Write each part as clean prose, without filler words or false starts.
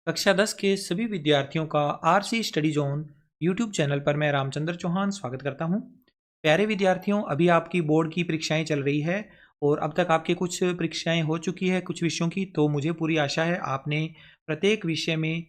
कक्षा 10 के सभी विद्यार्थियों का RC study zone YouTube channel पर मैं रामचंद्र चौहान स्वागत करता हूं। प्यारे विद्यार्थियों, अभी आपकी बोर्ड की परीक्षाएं चल रही है और अब तक आपकी कुछ परीक्षाएं हो चुकी है कुछ विषयों की। तो मुझे पूरी आशा है आपने प्रत्येक विषय में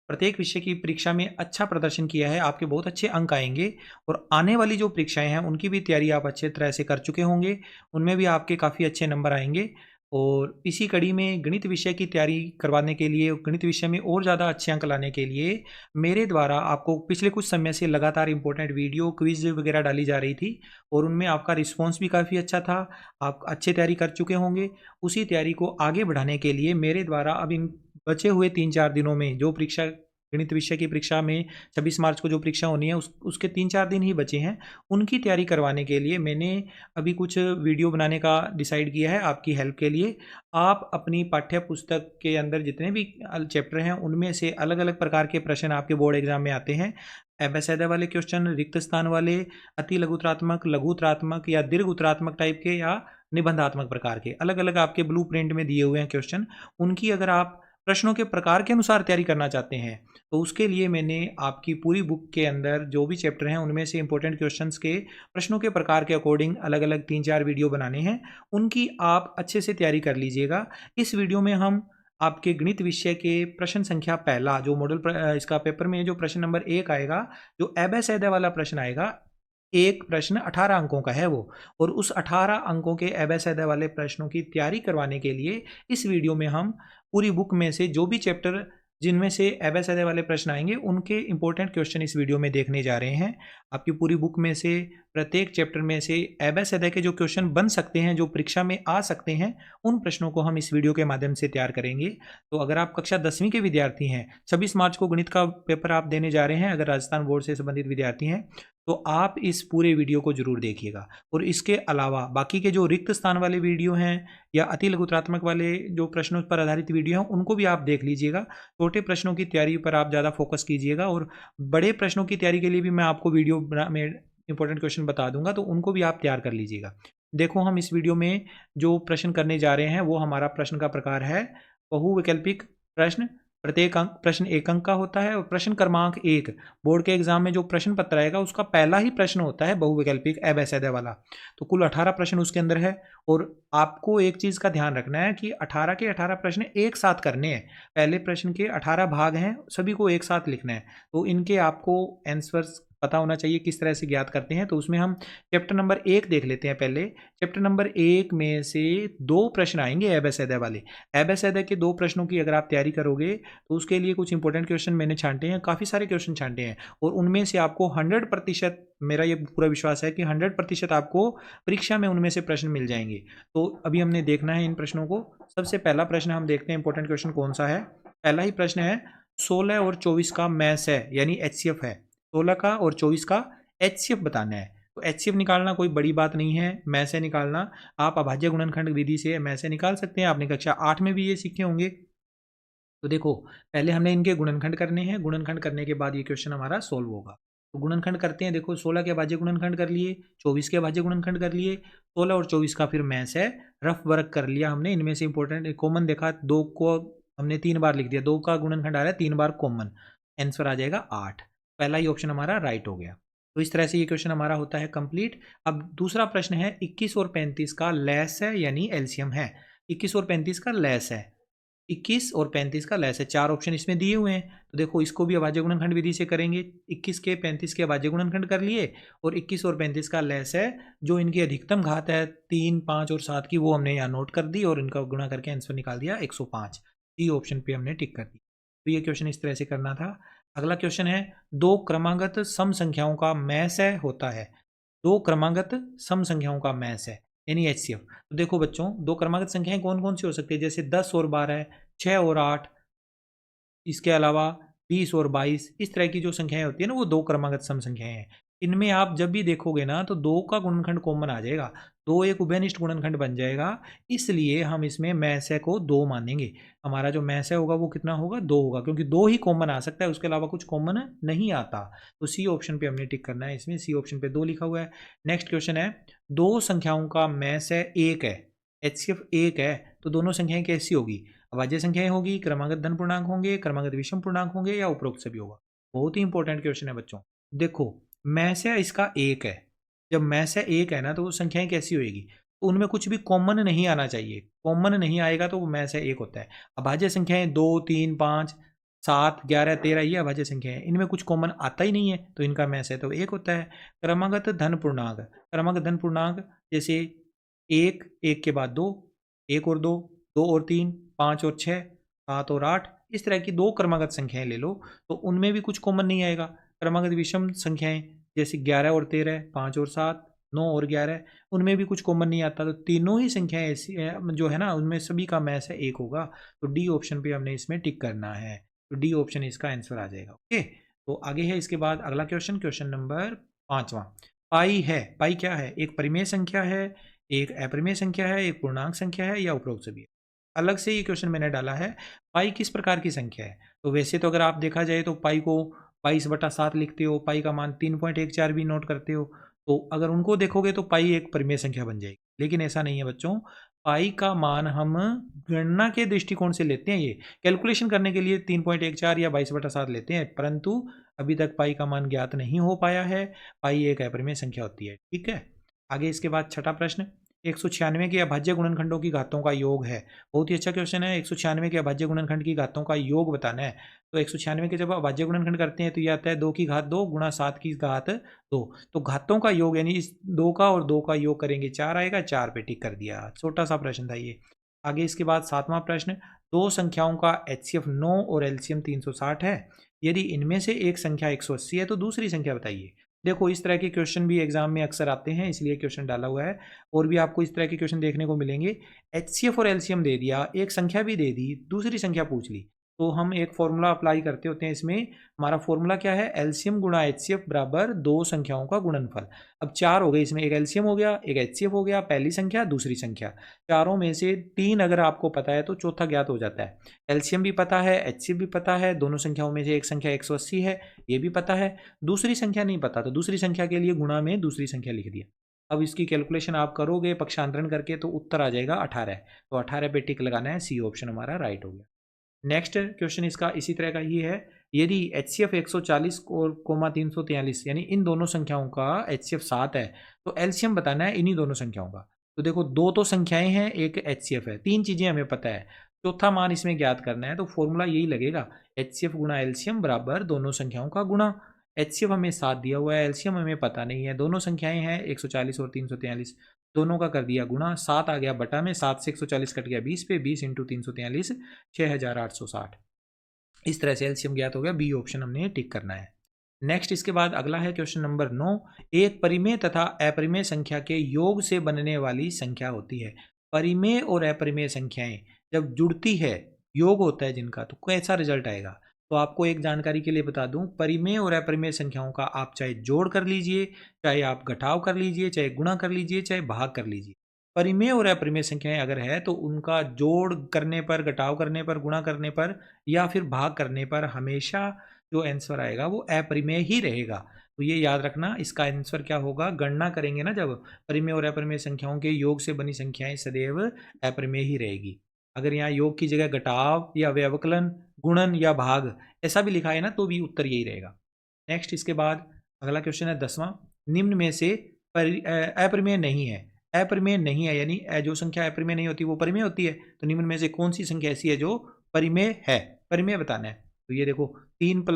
प्रत्येक विषय की परीक्षा में अच्छा प्रदर्शन किया है, आपके बहुत अच्छे अंक आएंगे और आने वाली जो परीक्षाएं हैं उनकी भी तैयारी आप अच्छे तरह से कर चुके होंगे, उनमें भी आपके काफ़ी अच्छे नंबर आएंगे। और इसी कड़ी में गणित विषय की तैयारी करवाने के लिए, गणित विषय में और ज़्यादा अच्छे अंक लाने के लिए मेरे द्वारा आपको पिछले कुछ समय से लगातार इंपॉर्टेंट वीडियो क्विज वगैरह डाली जा रही थी और उनमें आपका रिस्पांस भी काफ़ी अच्छा था। आप अच्छे तैयारी कर चुके होंगे। उसी तैयारी को आगे बढ़ाने के लिए मेरे द्वारा अब इन बचे हुए 3-4 दिनों में जो परीक्षा, गणित विषय की परीक्षा में 26 मार्च को जो परीक्षा होनी है उसके 3-4 दिन ही बचे हैं, उनकी तैयारी करवाने के लिए मैंने अभी कुछ वीडियो बनाने का डिसाइड किया है आपकी हेल्प के लिए। आप अपनी पाठ्य पुस्तक के अंदर जितने भी चैप्टर हैं उनमें से अलग अलग प्रकार के प्रश्न आपके बोर्ड एग्जाम में आते हैं। एबेसेदा वाले क्वेश्चन, रिक्त स्थान वाले, अति लघुतरात्मक, लघुतरात्मक या दीर्घ उत्तरात्मक टाइप के या निबंधात्मक प्रकार के अलग अलग आपके ब्लू प्रिंट में दिए हुए हैं क्वेश्चन। उनकी अगर आप प्रश्नों के प्रकार के अनुसार तैयारी करना चाहते हैं तो उसके लिए मैंने आपकी पूरी बुक के अंदर जो भी चैप्टर हैं उनमें से इंपॉर्टेंट क्वेश्चंस के प्रश्नों के प्रकार के अकॉर्डिंग अलग अलग 3-4 वीडियो बनाने हैं। उनकी आप अच्छे से तैयारी कर लीजिएगा। इस वीडियो में हम आपके गणित विषय के प्रश्न संख्या पहला जो इसका पेपर में जो प्रश्न नंबर 1 आएगा, जो एबेसेदा वाला प्रश्न आएगा, एक प्रश्न 18 अंकों का है वो, और उस 18 अंकों के एबेसेदा वाले प्रश्नों की तैयारी करवाने के लिए इस वीडियो में हम पूरी बुक में से जो भी चैप्टर जिनमें से एबेसेदा वाले प्रश्न आएंगे उनके इंपॉर्टेंट क्वेश्चन इस वीडियो में देखने जा रहे हैं। आपकी पूरी बुक में से प्रत्येक चैप्टर में से एबेसेदा के जो क्वेश्चन बन सकते हैं, जो परीक्षा में आ सकते हैं, उन प्रश्नों को हम इस वीडियो के माध्यम से तैयार करेंगे। तो अगर आप कक्षा 10वीं के विद्यार्थी हैं, 26 मार्च को गणित का पेपर आप देने जा रहे हैं, अगर राजस्थान बोर्ड से संबंधित विद्यार्थी हैं तो आप इस पूरे वीडियो को जरूर देखिएगा। और इसके अलावा बाकी के जो रिक्त स्थान वाले वीडियो हैं या अति लघुतरात्मक वाले जो प्रश्नों पर आधारित वीडियो हैं उनको भी आप देख लीजिएगा। छोटे प्रश्नों की तैयारी पर आप ज़्यादा फोकस कीजिएगा और बड़े प्रश्नों की तैयारी के लिए भी मैं आपको वीडियो में इंपॉर्टेंट क्वेश्चन बता दूंगा, तो उनको भी आप तैयार कर लीजिएगा। देखो, हम इस वीडियो में जो प्रश्न करने जा रहे हैं वो हमारा प्रश्न का प्रकार है बहुविकल्पिक प्रश्न। प्रत्येक अंक प्रश्न 1 अंक का होता है और प्रश्न क्रमांक 1 बोर्ड के एग्जाम में जो प्रश्न पत्र आएगा उसका पहला ही प्रश्न होता है बहुविकल्पिक एबेसेदा वाला। तो कुल 18 प्रश्न उसके अंदर है और आपको एक चीज का ध्यान रखना है कि 18 के 18 प्रश्न एक साथ करने हैं। पहले प्रश्न के 18 भाग हैं, सभी को एक साथ लिखना है। तो इनके आपको आंसर्स पता होना चाहिए किस तरह से ज्ञात करते हैं। तो उसमें हम चैप्टर नंबर 1 देख लेते हैं। पहले चैप्टर नंबर 1 में से 2 प्रश्न आएंगे एबेसेदा वाले। एबेसेदा के 2 प्रश्नों की अगर आप तैयारी करोगे तो उसके लिए कुछ इंपॉर्टेंट क्वेश्चन मैंने छांटे हैं, काफ़ी सारे क्वेश्चन छांटे हैं और उनमें से आपको 100%, मेरा ये पूरा विश्वास है कि 100% आपको परीक्षा में उनमें से प्रश्न मिल जाएंगे। तो अभी हमने देखना है इन प्रश्नों को। सबसे पहला प्रश्न हम देखते हैं इंपॉर्टेंट क्वेश्चन कौन सा है। पहला ही प्रश्न है 16 और 24 का मैस है यानी एचसीएफ है। 16 का और 24 का एचसीएफ बताना है। तो एचसीएफ निकालना कोई बड़ी बात नहीं है, मैस से निकालना। आप अभाज्य गुणनखंड विधि से मैस से निकाल सकते हैं, आपने कक्षा 8 में भी ये सीखे होंगे। तो देखो, पहले हमने इनके गुणनखंड करने हैं, गुणनखंड करने के बाद ये क्वेश्चन हमारा सोल्व होगा। तो गुणनखंड करते हैं। देखो, 16 के अभाज्य गुणनखंड कर लिए, 24 के अभाज्य गुणनखंड कर लिए, 16 और 24 का फिर मैस है, रफ वर्क कर लिया हमने। इनमें से इंपॉर्टेंट कॉमन देखा, 2 को हमने 3 बार लिख दिया, 2 का गुणनखंड आ रहा है 3 बार कॉमन, आंसर आ जाएगा 8। पहला ही ऑप्शन हमारा राइट हो गया। तो इस तरह से ये क्वेश्चन हमारा होता है कंप्लीट। अब दूसरा प्रश्न है 21 और 35 का लेस है यानी एलसीएम है। 21 और 35 का लेस है, 21 और 35 का लेस है। 4 ऑप्शन इसमें दिए हुए हैं। तो देखो, इसको भी अभाज्य गुणनखंड विधि से करेंगे। 21 के 35 के अभाज्य गुणनखंड कर लिए और 21 और 35 का लेस है, जो इनकी अधिकतम घात है 3, 5 और 7 की, वो हमने यहाँ नोट कर दी और इनका गुणा करके आंसर निकाल दिया 105। डी ऑप्शन पे हमने टिक कर दी। तो ये क्वेश्चन इस तरह से करना था। अगला क्वेश्चन है 2 क्रमागत सम संख्याओं का मैस है होता है। 2 क्रमागत सम संख्याओं का मैस है यानी एचसीएफ। तो देखो बच्चों, 2 क्रमागत संख्याएं कौन कौन सी हो सकती है, जैसे 10 और 12, 6 और 8, इसके अलावा 20 और 22, इस तरह की जो संख्याएं होती है ना वो 2 क्रमागत सम संख्याएं हैं। इनमें आप जब भी देखोगे ना तो 2 का गुणनखंड कॉमन आ जाएगा, 2 एक उभयनिष्ठ गुणनखंड बन जाएगा। इसलिए हम इसमें मैसे को 2 मानेंगे। हमारा जो मैसे होगा वो कितना होगा, 2 होगा, क्योंकि 2 ही कॉमन आ सकता है, उसके अलावा कुछ कॉमन नहीं आता। तो सी ऑप्शन पे हमने टिक करना है। इसमें सी ऑप्शन पे 2 लिखा हुआ है। नेक्स्ट क्वेश्चन है 2 संख्याओं का मैस है 1 है, एचसीएफ 1 है, तो दोनों संख्याएं कैसी होगी। अभाज्य संख्याएं होगी, क्रमागत धन पूर्णांक होंगे, क्रमागत विषम पूर्णांक होंगे या उपरोक्त सभी होगा। बहुत ही इंपॉर्टेंट क्वेश्चन है बच्चों। देखो मैं से इसका एक है, जब मैं से एक है ना तो वो संख्याएं कैसी होगी, तो उनमें कुछ भी कॉमन नहीं आना चाहिए। कॉमन नहीं आएगा तो वो मैं से एक होता है। अभाज्य संख्याएं 2, 3, 5, 7, 11, 13 ये अभाज्य संख्याएं, इनमें कुछ कॉमन आता ही नहीं है तो इनका मैं से तो एक होता है। क्रमागत धन पूर्णांक, क्रमागत धन पूर्णांक जैसे एक, एक के बाद दो, एक और दो, दो और तीन, पाँच और छः, सात और आठ, इस तरह की दो क्रमागत संख्याएं ले लो तो उनमें भी कुछ कॉमन नहीं आएगा। क्रमागत विषम संख्याएं जैसे 11 और 13, 5 और 7, 9 और 11, उनमें भी कुछ कॉमन नहीं आता। तो तीनों ही संख्याएं ऐसी जो है ना उनमें सभी का मैच है एक होगा। तो डी ऑप्शन पे हमने इसमें टिक करना है। तो डी ऑप्शन इसका आंसर आ जाएगा। ओके, तो आगे है इसके बाद अगला क्वेश्चन, क्वेश्चन नंबर 5वां। पाई है, पाई क्या है, एक परिमेय संख्या है, एक अपरिमेय संख्या है, एक पूर्णांक संख्या है या उपरोक्त सभी है। अलग से ये क्वेश्चन मैंने डाला है। पाई किस प्रकार की संख्या है, तो वैसे तो अगर आप देखा जाए तो पाई को 22/7 लिखते हो, पाई का मान 3.14 भी नोट करते हो, तो अगर उनको देखोगे तो पाई एक परिमेय संख्या बन जाएगी। लेकिन ऐसा नहीं है बच्चों, पाई का मान हम गणना के दृष्टिकोण से लेते हैं, ये कैलकुलेशन करने के लिए 3.14 या 22/7 लेते हैं, परंतु अभी तक पाई का मान ज्ञात नहीं हो पाया है। पाई एक अपरिमेय संख्या होती है। ठीक है, आगे इसके बाद छठा प्रश्न, 196 के अभाज्य गुणनखंडों की घातों का योग है। बहुत ही अच्छा क्वेश्चन है। 196 के अभाज्य गुणनखंड की घातों का योग बताना है। तो 196 के जब अभाज्य गुणनखंड करते हैं तो ये आता है 2 की घात 2 गुणा 7 की घात 2। तो घातों का योग यानी इस 2 का और 2 का योग करेंगे 4 आएगा, 4 पे टिक कर दिया। छोटा सा प्रश्न था ये। आगे इसके बाद 7वां प्रश्न, दो संख्याओं का HCF 9 और LCM 360 है। यदि इनमें से एक संख्या 180 है तो दूसरी संख्या बताइए। देखो इस तरह के क्वेश्चन भी एग्जाम में अक्सर आते हैं, इसलिए क्वेश्चन डाला हुआ है। और भी आपको इस तरह के क्वेश्चन देखने को मिलेंगे। HCF और LCM दे दिया, एक संख्या भी दे दी, दूसरी संख्या पूछ ली, तो हम एक फॉर्मूला अप्लाई करते होते हैं इसमें। हमारा फॉर्मूला क्या है, LCM गुणा HCF बराबर दो संख्याओं का गुणनफल। अब चार हो गए इसमें, एक LCM हो गया, एक HCF हो गया, पहली संख्या दूसरी संख्या। चारों में से तीन अगर आपको पता है तो चौथा ज्ञात हो जाता है। LCM भी पता है, HCF भी पता है, दोनों संख्याओं में से एक संख्या 180 है, ये भी पता है। दूसरी संख्या नहीं पता, तो दूसरी संख्या के लिए गुणा में दूसरी संख्या लिख दिया। अब इसकी कैलकुलेशन आप करोगे पक्षांतरण करके तो उत्तर आ जाएगा 18। तो 18 पे टिक लगाना है, सी ऑप्शन हमारा राइट हो गया। नेक्स्ट क्वेश्चन इसका इसी तरह का ही है। यदि HCF 140 और 343 यानी इन दोनों संख्याओं का HCF 7 है तो LCM बताना है इन्हीं दोनों संख्याओं का। तो देखो दो तो संख्याएं हैं, एक HCF है, तीन चीजें हमें पता है, चौथा मान इसमें ज्ञात करना है। तो फॉर्मूला यही लगेगा, HCF गुणा LCM बराबर दोनों संख्याओं का गुणा। HCF हमें 7 दिया हुआ है, LCM हमें पता नहीं है, दोनों संख्याएं हैं 140 और 343, दोनों का कर दिया गुणा, 7 आ गया बटा में, 7 से 140 कट गया 20 पे, 20 इंटू 343 6860। इस तरह से एलसीएम ज्ञात हो गया। बी ऑप्शन हमने टिक करना है। नेक्स्ट इसके बाद अगला है क्वेश्चन नंबर 9। एक परिमेय तथा अपरिमेय संख्या के योग से बनने वाली संख्या होती है। परिमेय और अपरिमेय संख्याएं जब जुड़ती है, योग होता है जिनका, तो कैसा रिजल्ट आएगा। तो आपको एक जानकारी के लिए बता दूं, परिमेय और अपरिमेय संख्याओं का आप चाहे जोड़ कर लीजिए, चाहे आप घटाव कर लीजिए, चाहे गुणा कर लीजिए, चाहे भाग कर लीजिए। परिमेय और अपरिमेय संख्याएं अगर है तो उनका जोड़ करने पर, घटाव करने पर, गुणा करने पर या फिर भाग करने पर हमेशा जो आंसर आएगा वो अपरिमेय ही रहेगा। तो ये याद रखना, इसका आंसर क्या होगा, गणना करेंगे ना जब, परिमेय और अपरिमेय संख्याओं के योग से बनी संख्याएं सदैव अपरिमेय ही रहेगी। अगर यहाँ योग की जगह घटाव या व्यवकलन, गुणन या भाग ऐसा भी लिखा है ना तो भी उत्तर यही रहेगा। नेक्स्ट इसके बाद अगला क्वेश्चन है 10वां। निम्न में से अपरिमेय नहीं है। अपरिमेय नहीं है यानी जो संख्या अपरिमेय नहीं होती वो परिमेय होती है। तो निम्न में से कौन सी संख्या ऐसी है जो परिमेय है, परिमेय बताना है। तो ये देखो 3 +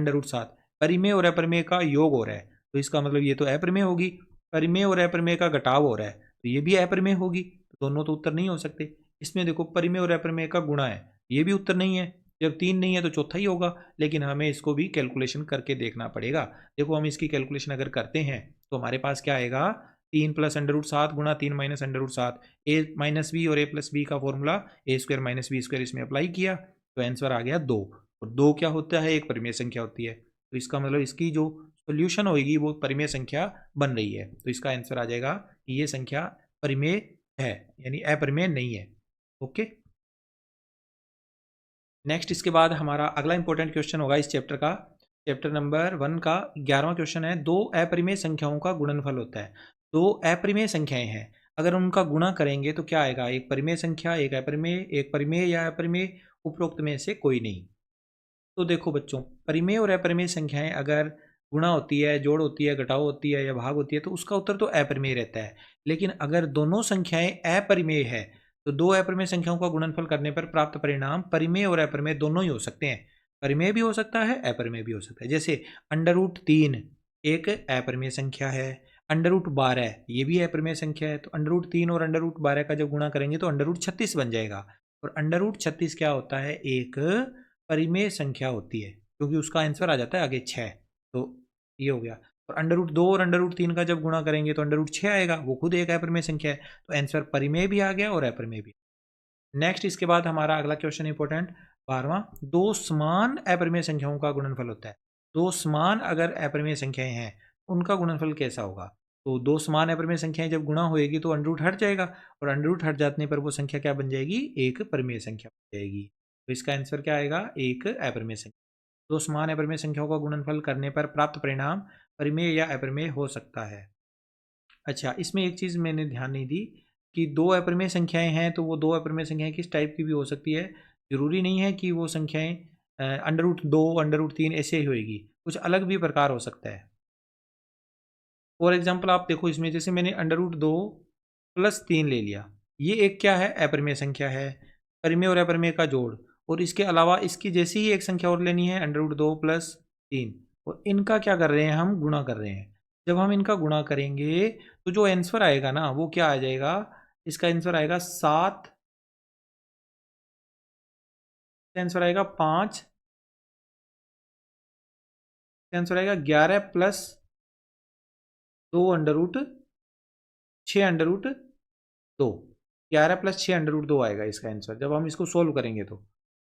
√7 परिमेय और अपरिमेय का योग हो रहा है, तो इसका मतलब ये तो अपरिमेय होगी। परिमेय और अपरिमेय का घटाव हो रहा है तो ये भी अपरिमेय होगी। तो दोनों तो उत्तर नहीं हो सकते। इसमें देखो परिमेय और अपरिमेय का गुणा है, ये भी उत्तर नहीं है। जब 3 नहीं है तो चौथा ही होगा, लेकिन हमें इसको भी कैलकुलेशन करके देखना पड़ेगा। देखो हम इसकी कैलकुलेशन अगर करते हैं तो हमारे पास क्या आएगा, 3 + √7 गुणा 3 - √7, a-b और a+b का फॉर्मूला a² - b² इसमें अप्लाई किया तो आंसर आ गया 2। और 2 क्या होता है, एक परिमेय संख्या होती है। तो इसका मतलब इसकी जो सोल्यूशन होगी वो परिमेय संख्या बन रही है। तो इसका आंसर आ जाएगा कि ये संख्या परिमेय है यानी अपरिमेय नहीं है। ओके, नेक्स्ट इसके बाद हमारा अगला इंपॉर्टेंट क्वेश्चन होगा इस चैप्टर का, चैप्टर नंबर 1 का 11वां क्वेश्चन है। दो अपरिमेय संख्याओं का गुणनफल होता है। दो अपरिमेय संख्याएं हैं, अगर उनका गुणा करेंगे तो क्या आएगा, एक परिमेय संख्या, एक अपरिमेय, एक परिमेय या अपरिमेय, उपरोक्त में से कोई नहीं। तो देखो बच्चों, परिमेय और अपरिमेय संख्याएं अगर गुणा होती है, जोड़ होती है, घटाव होती है या भाग होती है तो उसका उत्तर तो अपरिमेय रहता है। लेकिन अगर दोनों संख्याएं अपरिमेय है तो दो अपरिमेय संख्याओं का गुणनफल करने पर प्राप्त परिणाम परिमेय और अपरिमेय दोनों ही हो सकते हैं। परिमेय भी हो सकता है, अपरिमेय भी हो सकता है। जैसे √3 एक अपरिमेय संख्या है, √12 ये भी अपरिमेय संख्या है। तो √3 और √12 का जब गुणा करेंगे तो √36 बन जाएगा। और √36 क्या होता है, एक परिमेय संख्या होती है, क्योंकि उसका आंसर आ जाता है आगे 6। तो ये हो गया। और √2 और √3 का जब गुणा करेंगे तो √6 आएगा, वो खुद एक अपरिमेय संख्या है। तो आंसर परिमेय भी आ गया और अपरिमेय भी। नेक्स्ट इसके बाद हमारा अगला क्वेश्चन इंपॉर्टेंट 12वां, दो समान अपरिमेय संख्याओं का गुणनफल होता है। दो समान अगर अपरिमेय संख्याएं हैं उनका गुणनफल कैसा होगा। तो दो समान अपरिमेय संख्याएं जब गुणा होएगी तो अंडर रूट हट जाएगा, और अंडर रूट हट जाने पर वो संख्या क्या बन जाएगी, एक परिमेय संख्या बन जाएगी। तो इसका आंसर क्या आएगा, एक अपरिमेय संख्या। दो समान अपरिमेय संख्याओं का गुणनफल करने पर प्राप्त परिणाम परिमेय या अपरिमेय हो सकता है। अच्छा, इसमें एक चीज़ मैंने ध्यान नहीं दी कि दो अपरिमेय संख्याएं हैं तो वो दो अपरिमेय संख्याएं किस टाइप की भी हो सकती है। जरूरी नहीं है कि वो संख्याएं √2 √3 ऐसे ही होएगी, कुछ अलग भी प्रकार हो सकता है। फॉर एग्जाम्पल आप देखो इसमें, जैसे मैंने √2 + 3 ले लिया, ये एक क्या है, अपरिमेय संख्या है, परिमेय और अपरिमेय का जोड़। और इसके अलावा इसकी जैसी ही एक संख्या और लेनी है √2 + 3, और इनका क्या कर रहे हैं, हम गुणा कर रहे हैं। जब हम इनका गुणा करेंगे तो जो आंसर आएगा ना वो क्या आ जाएगा, इसका आंसर आएगा 7, आंसर आएगा 5, आंसर आएगा 11 + 2 √6 √2। 11 + 6 √2 आएगा इसका आंसर, जब हम इसको सोल्व करेंगे तो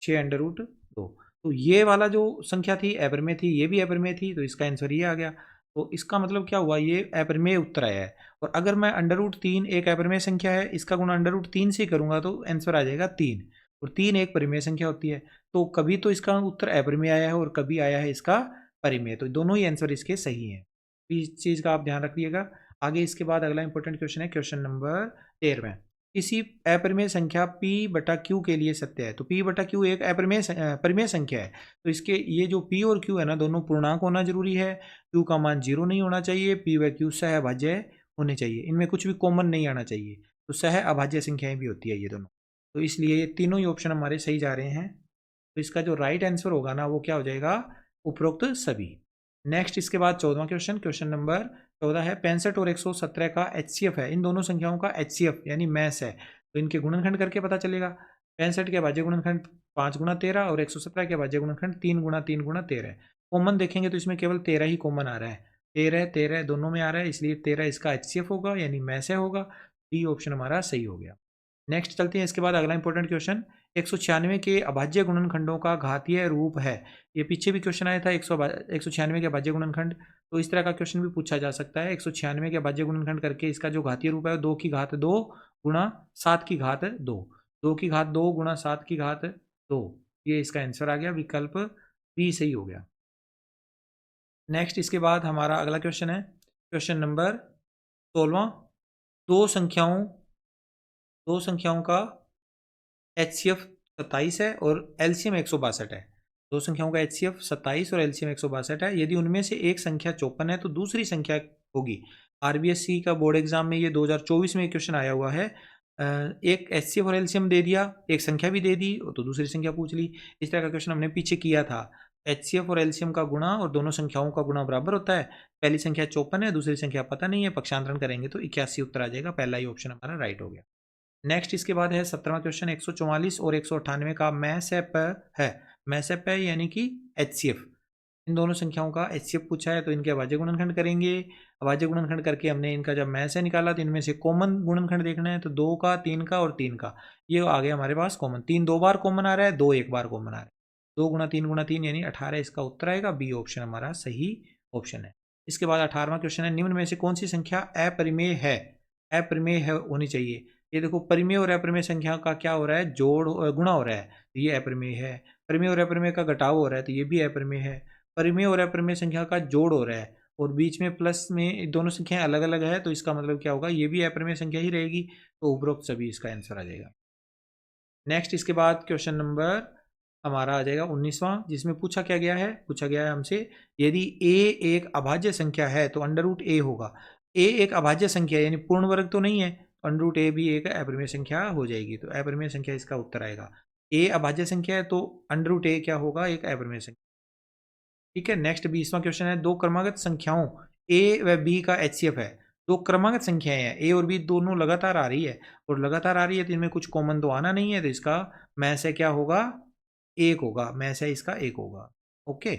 6 √2। तो ये वाला जो संख्या थी अपरिमेय थी, ये भी अपरिमेय थी, तो इसका आंसर ये आ गया। तो इसका मतलब क्या हुआ, ये अपरिमेय उत्तर आया है। और अगर मैं √3 एक अपरिमेय संख्या है, इसका गुणा √3 से करूंगा तो आंसर आ जाएगा 3, और 3 एक परिमेय संख्या होती है। तो कभी तो इसका उत्तर अपरिमेय आया है और कभी आया है इसका परिमेय, तो दोनों ही आंसर इसके सही हैं। इस चीज़ का आप ध्यान रखिएगा। आगे इसके बाद अगला इंपॉर्टेंट क्वेश्चन है क्वेश्चन नंबर 13। किसी अपरिमेय संख्या p/q के लिए सत्य है। तो p/q एक परिमेय संख्या है। तो इसके ये जो p और q है ना, दोनों पूर्णांक होना जरूरी है। q का मान 0 नहीं होना चाहिए, p व q सहअभाज्य होने चाहिए, इनमें कुछ भी कॉमन नहीं आना चाहिए। तो सहअभाज्य संख्याएं भी होती है ये दोनों। तो इसलिए ये तीनों ही ऑप्शन हमारे सही जा रहे हैं। तो इसका जो राइट आंसर होगा ना वो क्या हो जाएगा, उपरोक्त सभी। नेक्स्ट इसके बाद 14वां क्वेश्चन, क्वेश्चन नंबर 14 है 65 और 117 का HCF है। इन दोनों संख्याओं का HCF यानी मैस है, तो इनके गुणनखंड करके पता चलेगा। 65 के भाज्य गुणनखंड 5 × 13 और 117 के भाज्य गुणनखंड 3 × 3 × 13। कॉमन देखेंगे तो इसमें केवल 13 ही कॉमन आ रहा है, 13 दोनों में आ रहा है, इसलिए 13 इसका HCF होगा यानी मैस है होगा। डी ऑप्शन हमारा सही हो गया। नेक्स्ट चलते हैं इसके बाद अगला इंपॉर्टेंट क्वेश्चन, 196 के अभाज्य गुणनखंडों का घातीय रूप है। ये पीछे भी क्वेश्चन आया था 196 के अभाज्य गुणनखंड, तो इस तरह का क्वेश्चन भी पूछा जा सकता है। 196 के अभाज्य गुणनखंड करके इसका जो घातीय रूप है 2 की घात 2 गुणा 7 की घात 2, 2 की घात 2 गुणा 7 की घात 2, ये इसका आंसर आ गया, विकल्प बी सही हो गया। नेक्स्ट इसके बाद हमारा अगला क्वेश्चन है क्वेश्चन नंबर 16। दो संख्याओं का HCF 27 है और LCM 162 है। दो संख्याओं का HCF 27 और LCM 162 है। यदि उनमें से एक संख्या 54 है तो दूसरी संख्या होगी। RBSC का बोर्ड एग्जाम में ये 2024 में क्वेश्चन आया हुआ है। एक HCF और LCM दे दिया, एक संख्या भी दे दी तो दूसरी संख्या पूछ ली। इस तरह का क्वेश्चन हमने पीछे किया था। HCF और LCM का गुणा और दोनों संख्याओं का गुणा बराबर होता है। पहली संख्या 54 है, दूसरी संख्या पता नहीं है, पक्षांतरण करेंगे तो 81 उत्तर आ जाएगा। पहला ही ऑप्शन हमारा राइट हो गया। नेक्स्ट इसके बाद है 17वां क्वेश्चन, 144 और 198 का मैसएप है। मैसएप है यानी कि HCF। इन दोनों संख्याओं का HCF पूछा है तो इनके अभाज्य गुणनखंड करेंगे। अभाज्य गुणनखंड करके हमने इनका जब मैस है निकाला तो इनमें से कॉमन गुणनखंड देखना है, तो 2 का, 3 का और 3 का, ये आ गया हमारे पास कॉमन। 3 2 बार कॉमन आ रहा है, 2 एक बार कॉमन आ रहा है। 2 × 3 × 3 यानी 18 इसका उत्तर आएगा। बी ऑप्शन हमारा सही ऑप्शन है। इसके बाद 18वां क्वेश्चन है, निम्न में से कौन सी संख्या अपरिमेय है। अपरिमेय है होनी चाहिए। ये देखो परिमेय और अपरिमेय संख्या का क्या हो रहा है, गुणा हो रहा है, तो ये अपरिमेय है। परिमेय और अपरिमेय का घटाव हो रहा है तो ये भी अपरिमेय है। परिमेय और अपरिमेय संख्या का जोड़ हो रहा है और बीच में प्लस में दोनों संख्याएं अलग अलग है, तो इसका मतलब क्या होगा, ये भी अपरिमेय संख्या ही रहेगी, तो उपरोक्त सभी इसका आंसर आ जाएगा। नेक्स्ट इसके बाद क्वेश्चन नंबर हमारा आ जाएगा 19वां, जिसमें पूछा क्या गया है, पूछा गया है हमसे यदि a एक अभाज्य संख्या है तो अंडर रूट a होगा। a एक अभाज्य संख्या यानी पूर्ण वर्ग तो नहीं है, तो अंडर रूट a भी एक अपरिमेय संख्या हो जाएगी, तो अपरिमेय संख्या इसका उत्तर आएगा। a अभाज्य संख्या है तो अंडर रूट a क्या होगा, एक अपरिमेय संख्या। ठीक है, नेक्स्ट 20वां क्वेश्चन है, दो क्रमागत संख्याओं a व b का HCF है। दो क्रमागत संख्याएं हैं, a और b दोनों लगातार आ रही है, और लगातार आ रही है तो इनमें कुछ कॉमन तो आना नहीं है, तो इसका में से क्या होगा, एक होगा, में से इसका एक होगा। ओके,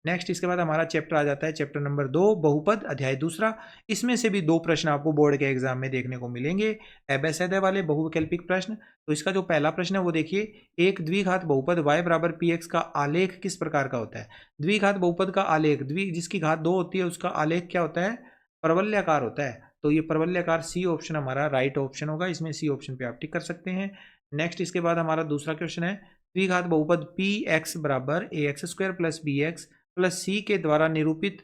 नेक्स्ट इसके बाद हमारा चैप्टर आ जाता है चैप्टर नंबर 2, बहुपद अध्याय दूसरा। इसमें से भी दो प्रश्न आपको बोर्ड के एग्जाम में देखने को मिलेंगे, एबेसेदे वाले बहुवैकल्पिक प्रश्न। तो इसका जो पहला प्रश्न है वो देखिए, एक द्विघात बहुपद y बराबर px का आलेख किस प्रकार का होता है। द्विघात बहुपद का आलेख, जिसकी घात 2 होती है उसका आलेख क्या होता है, परवलयाकार होता है। तो ये परवलयाकार सी ऑप्शन हमारा राइट ऑप्शन होगा, इसमें सी ऑप्शन पे आप टिक कर सकते हैं। नेक्स्ट इसके बाद हमारा दूसरा क्वेश्चन है, द्विघात बहुपद पी एक्स बराबर a x square plus b x plus c के द्वारा निरूपित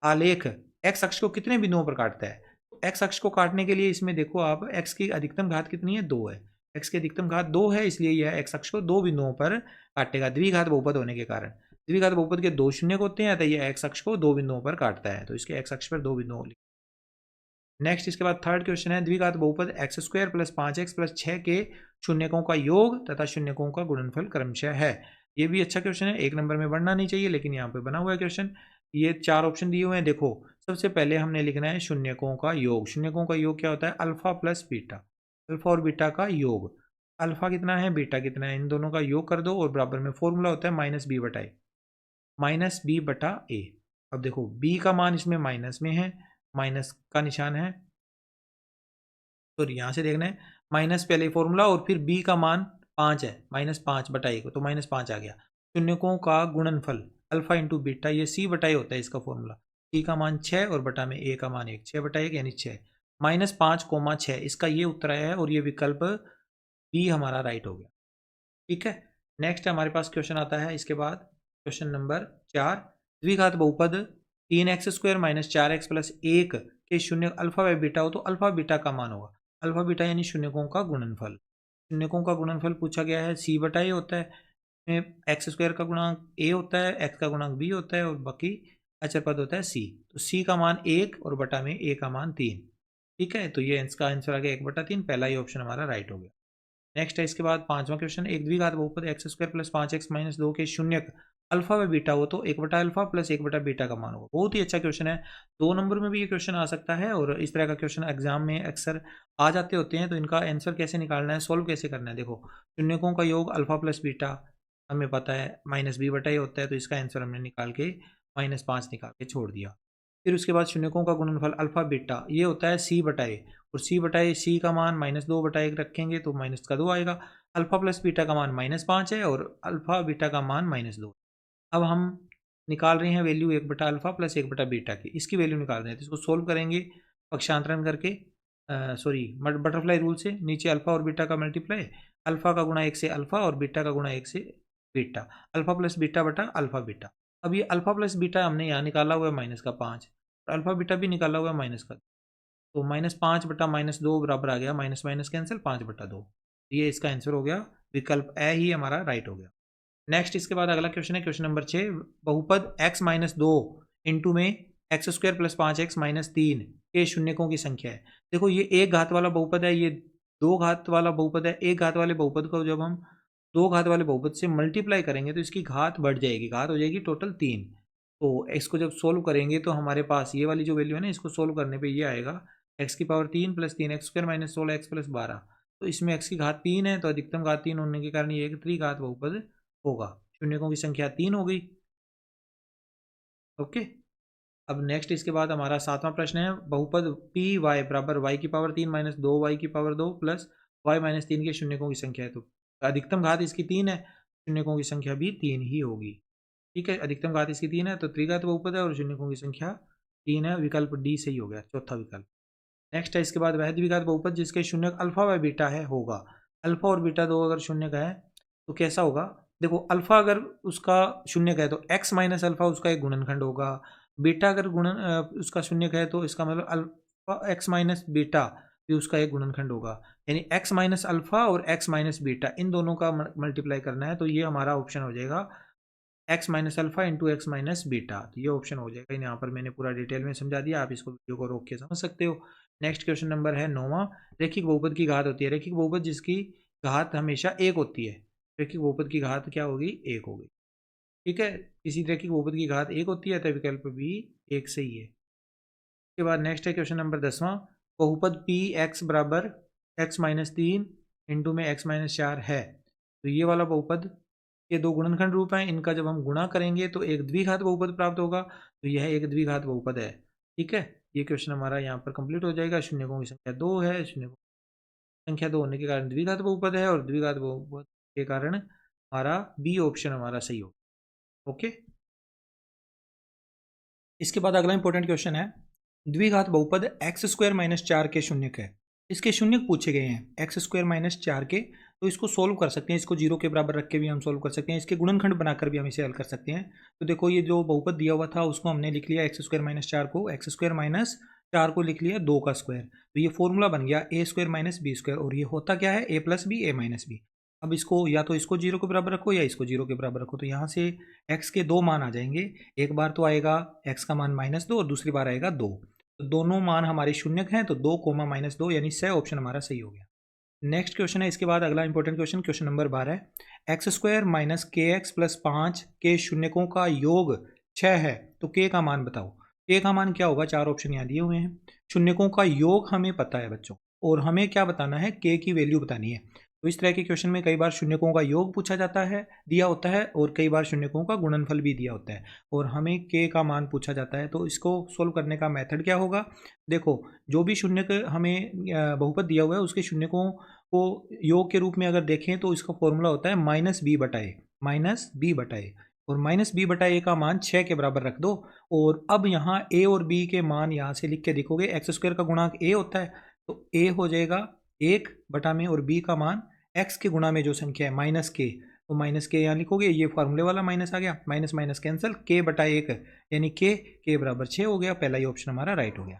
आलेख एक्स अक्ष को कितने बिंदुओं पर काटता है। तो एक्स अक्ष को काटने के लिए इसमें देखो आप, एक्स की अधिकतम घात कितनी है, 2 है। एक्स की अधिकतम घात 2 है, इसलिए यह एक्स अक्ष को 2 बिंदुओं पर काटेगा, द्विघात बहुपद होने के कारण। द्विघात बहुपद के 2 शून्य होते हैं, तो यह एक्स अक्ष को 2 बिंदुओं पर काटता है, तो इसके एक्स अक्ष पर 2 बिंदु। नेक्स्ट इसके बाद थर्ड क्वेश्चन है, द्विघात बहुपद x square plus 5x plus 6 के शून्यकों का योग तथा शून्यकों का गुणनफल क्रमशः है। ये भी अच्छा क्वेश्चन है, एक नंबर में बनना नहीं चाहिए, लेकिन यहाँ पे बना हुआ है क्वेश्चन। ये 4 ऑप्शन दिए हुए हैं, देखो सबसे पहले हमने लिखना है शून्यकों का योग। शून्यकों का योग क्या होता है, अल्फा प्लस बीटा, अल्फा और बीटा का योग। अल्फा कितना है, बीटा कितना है, इन दोनों का योग कर दो, और बराबर में फॉर्मूला होता है माइनस बी बटा ए, माइनस बी बटा ए। अब देखो बी का मान इसमें माइनस में है, माइनस का निशान है, तो यहाँ से देखना है माइनस पहले फॉर्मूला, और फिर बी का मान 5 है, -5 बटा ए को, तो -5 आ गया। शून्यकों का गुणनफल अल्फा इंटू बीटा, ये सी बटा ए होता है इसका फॉर्मूला। सी का मान 6 और बटा में ए का मान 1, 6 बटा 1 यानी 6, -5, 6, इसका ये उत्तर आया है, और ये विकल्प बी हमारा राइट हो गया। ठीक है, नेक्स्ट हमारे पास क्वेश्चन आता है इसके बाद क्वेश्चन नंबर 4, द्विघात बहुपद 3x square minus 4x plus 1 के शून्य अल्फा व बीटा हो, तो अल्फा बीटा का मान होगा, अल्फा बीटा यानी शून्यकों का गुणनफल। शून्यकों का गुणनफल पूछा गया है, सी बटा ए होता है, इसमें एक्स स्क्वायर का गुणांक ए होता है, एक्स का गुणांक बी होता है, और बाकी अचर पद होता है सी। तो सी का मान 1 और बटा में ए का मान 3। ठीक है, तो ये इसका आंसर आ गया 1/3, पहला ही ऑप्शन हमारा राइट हो गया। नेक्स्ट है इसके बाद 5वां क्वेश्चन, एक द्विघात बहुपद x square plus 5x minus 2 के शून्यक अल्फा व बीटा हो, तो 1/अल्फा प्लस 1/बीटा का मान होगा। बहुत ही अच्छा क्वेश्चन है, 2 नंबर में भी ये क्वेश्चन आ सकता है, और इस तरह का क्वेश्चन एग्जाम में अक्सर आ जाते होते हैं। तो इनका आंसर कैसे निकालना है, सोल्व कैसे करना है, देखो शून्यकों का योग अल्फा प्लस बीटा हमें पता है माइनस बी बटा ए होता है, तो इसका आंसर हमने निकाल के -5 निकाल के छोड़ दिया। फिर उसके बाद शून्यकों का गुणनफल अल्फा बीटा ये होता है सी बटा ए, और सी बटा ए, सी का मान -2/1 रखेंगे तो माइनस का 2 आएगा। अल्फा प्लस बीटा का मान -5 है, और अल्फा बीटा का मान -2। अब हम निकाल रहे हैं वैल्यू 1/अल्फा प्लस 1/बीटा की, इसकी वैल्यू निकाल रहे हैं, तो इसको सोल्व करेंगे पक्षांतरण करके, सॉरी बटरफ्लाई रूल से, नीचे अल्फा और बीटा का मल्टीप्लाई, अल्फा का गुणा 1 से अल्फा और बीटा का गुणा 1 से बीटा, अल्फा प्लस बीटा बटा अल्फा बीटा। अब ये अल्फा प्लस बीटा हमने यहाँ निकाला हुआ है -5, और अल्फा बीटा भी निकाला हुआ है माइनस का, तो -5 बटा -2 बराबर आ गया, माइनस माइनस कैंसिल 5/2। ये इसका आंसर हो गया, विकल्प ए ही हमारा राइट हो गया। नेक्स्ट इसके बाद अगला क्वेश्चन है क्वेश्चन नंबर 6, बहुपद x-2 इंटू में x square plus 5x minus 3 के शून्यकों की संख्या है। देखो ये एक घात वाला बहुपद है, ये दो घात वाला बहुपद है। एक घात वाले बहुपद को जब हम दो घात वाले बहुपद से मल्टीप्लाई करेंगे तो इसकी घात बढ़ जाएगी, घात हो जाएगी टोटल 3। तो इसको जब सोल्व करेंगे तो हमारे पास ये वाली जो वैल्यू है ना, इसको सोल्व करने पर ये आएगा x की power 3 plus 3x square minus 16x plus 12। तो इसमें x की घात 3 है, तो अधिकतम घात 3 होने के कारण ये एक त्रिघात बहुपद होगा। शून्यकों की संख्या 3 हो गई। ओके, अब नेक्स्ट इसके बाद हमारा 7वां प्रश्न है, बहुपद पी वाई बराबर y की पावर 3 माइनस 2y की पावर 2 प्लस y माइनस 3 के शून्यकों की संख्या है। तो अधिकतम घात इसकी 3 है, शून्यकों की संख्या भी 3 ही होगी। ठीक है, अधिकतम घात इसकी 3 है, तो त्रिघात बहुपद है और शून्यकों की संख्या 3 है, विकल्प डी सही हो गया, चौथा विकल्प। नेक्स्ट है इसके बाद वह द्विघात बहुपद जिसके शून्यक अल्फा व बीटा है होगा। अल्फा और बीटा दो अगर शून्यक है तो कैसा होगा, देखो अल्फा अगर उसका शून्यक है तो x माइनस अल्फा उसका एक गुणनखंड होगा, बीटा अगर गुणन उसका शून्यक है तो इसका मतलब अल्फा एक्स माइनस बीटा भी उसका एक गुणनखंड होगा। यानी एक्स माइनस अल्फा और एक्स माइनस बीटा इन दोनों का मल्टीप्लाई करना है, तो ये हमारा ऑप्शन हो जाएगा x minus alpha into X minus beta. तो ये ऑप्शन हो जाएगा। यहाँ पर मैंने पूरा डिटेल में समझा दिया, आप इसको वीडियो को रोक के समझ सकते हो। नेक्स्ट क्वेश्चन नंबर है 9वां। रैखिक बहुपद की घात होती है, रैखिक बहुपद जिसकी घात हमेशा एक होती है, रैखिक बहुपद की घात क्या होगी, एक होगी। ठीक है, किसी रैखिक बहुपद की घात एक होती है तो विकल्प भी एक सही है। उसके बाद नेक्स्ट है क्वेश्चन नंबर 10वां। बहुपद पी एक्स बराबर एक्स माइनस 3 इंटू में एक्स माइनस 4 है, तो ये वाला बहुपद के दो गुणनखंड रूप हैं, इनका जब हम गुणा करेंगे तो एक द्विघात बहुपद प्राप्त होगा, तो यह एक द्विघात बहुपद है। ठीक है, ये क्वेश्चन हमारा यहाँ पर कंप्लीट हो जाएगा। शून्यकों की संख्या 2 है, शून्यकों की संख्या 2 होने के कारण द्विघात बहुपद है, और द्विघात बहुपद के कारण हमारा बी ऑप्शन हमारा सही होगा। ओके, इसके बाद अगला इंपॉर्टेंट क्वेश्चन है, द्विघात बहुपद एक्स स्क्वायर माइनस 4 के शून्यक है। इसके शून्यक पूछे गए हैं एक्स स्क्वायर माइनस 4 के, तो इसको सोल्व कर सकते हैं, इसको जीरो के बराबर रख के भी हम सोल्व कर सकते हैं, इसके गुणनखंड बनाकर भी हम इसे हल कर सकते हैं। तो देखो, ये जो बहुपद दिया हुआ था उसको हमने लिख लिया एक्स स्क्वायर माइनस 4 को, एक्स स्क्वायर माइनस 4 को लिख लिया 2 का स्क्वायर, तो ये फॉर्मूला बन गया ए स्क्वायर माइनस बी स्क्वायर, और ये होता क्या है, ए प्लस बी ए माइनस बी। अब इसको या तो इसको जीरो के बराबर रखो या इसको जीरो के बराबर रखो, तो यहाँ से एक्स के दो मान आ जाएंगे। एक बार तो आएगा एक्स का मान -2 और दूसरी बार आएगा 2, तो दोनों मान हमारे शून्यक हैं, तो 2 कोमा -2 यानी स ऑप्शन हमारा सही हो गया। नेक्स्ट क्वेश्चन है, इसके बाद अगला important question, question number 12। X square minus के एक्स प्लस 5 के शून्यकों का योग 6 है, तो के का मान बताओ। के का मान क्या होगा, चार ऑप्शन यहाँ दिए हुए हैं। शून्यकों का योग हमें पता है बच्चों, और हमें क्या बताना है, के की वैल्यू बतानी है। तो इस तरह के क्वेश्चन में कई बार शून्यकों का योग पूछा जाता है, दिया होता है, और कई बार शून्यकों का गुणनफल भी दिया होता है, और हमें के का मान पूछा जाता है। तो इसको सोल्व करने का मेथड क्या होगा, देखो, जो भी शून्यक हमें बहुपद दिया हुआ है उसके शून्यकों को योग के रूप में अगर देखें तो इसका फॉर्मूला होता है माइनस बी बटाए, माइनस बी बटाए, और माइनस बी बटाए का मान 6 के बराबर रख दो। और अब यहाँ ए और बी के मान यहाँ से लिख के देखोगे, एक्स स्क्वायर का गुणांक ए होता है, तो ए हो जाएगा 1 बटा में, और बी का मान एक्स के गुणा में जो संख्या है माइनस के, तो माइनस के यहाँ लिखोगे, ये फार्मूले वाला माइनस आ गया, माइनस माइनस कैंसिल, के बटा 1 यानी के बराबर 6 हो गया। पहला ही ऑप्शन हमारा राइट हो गया।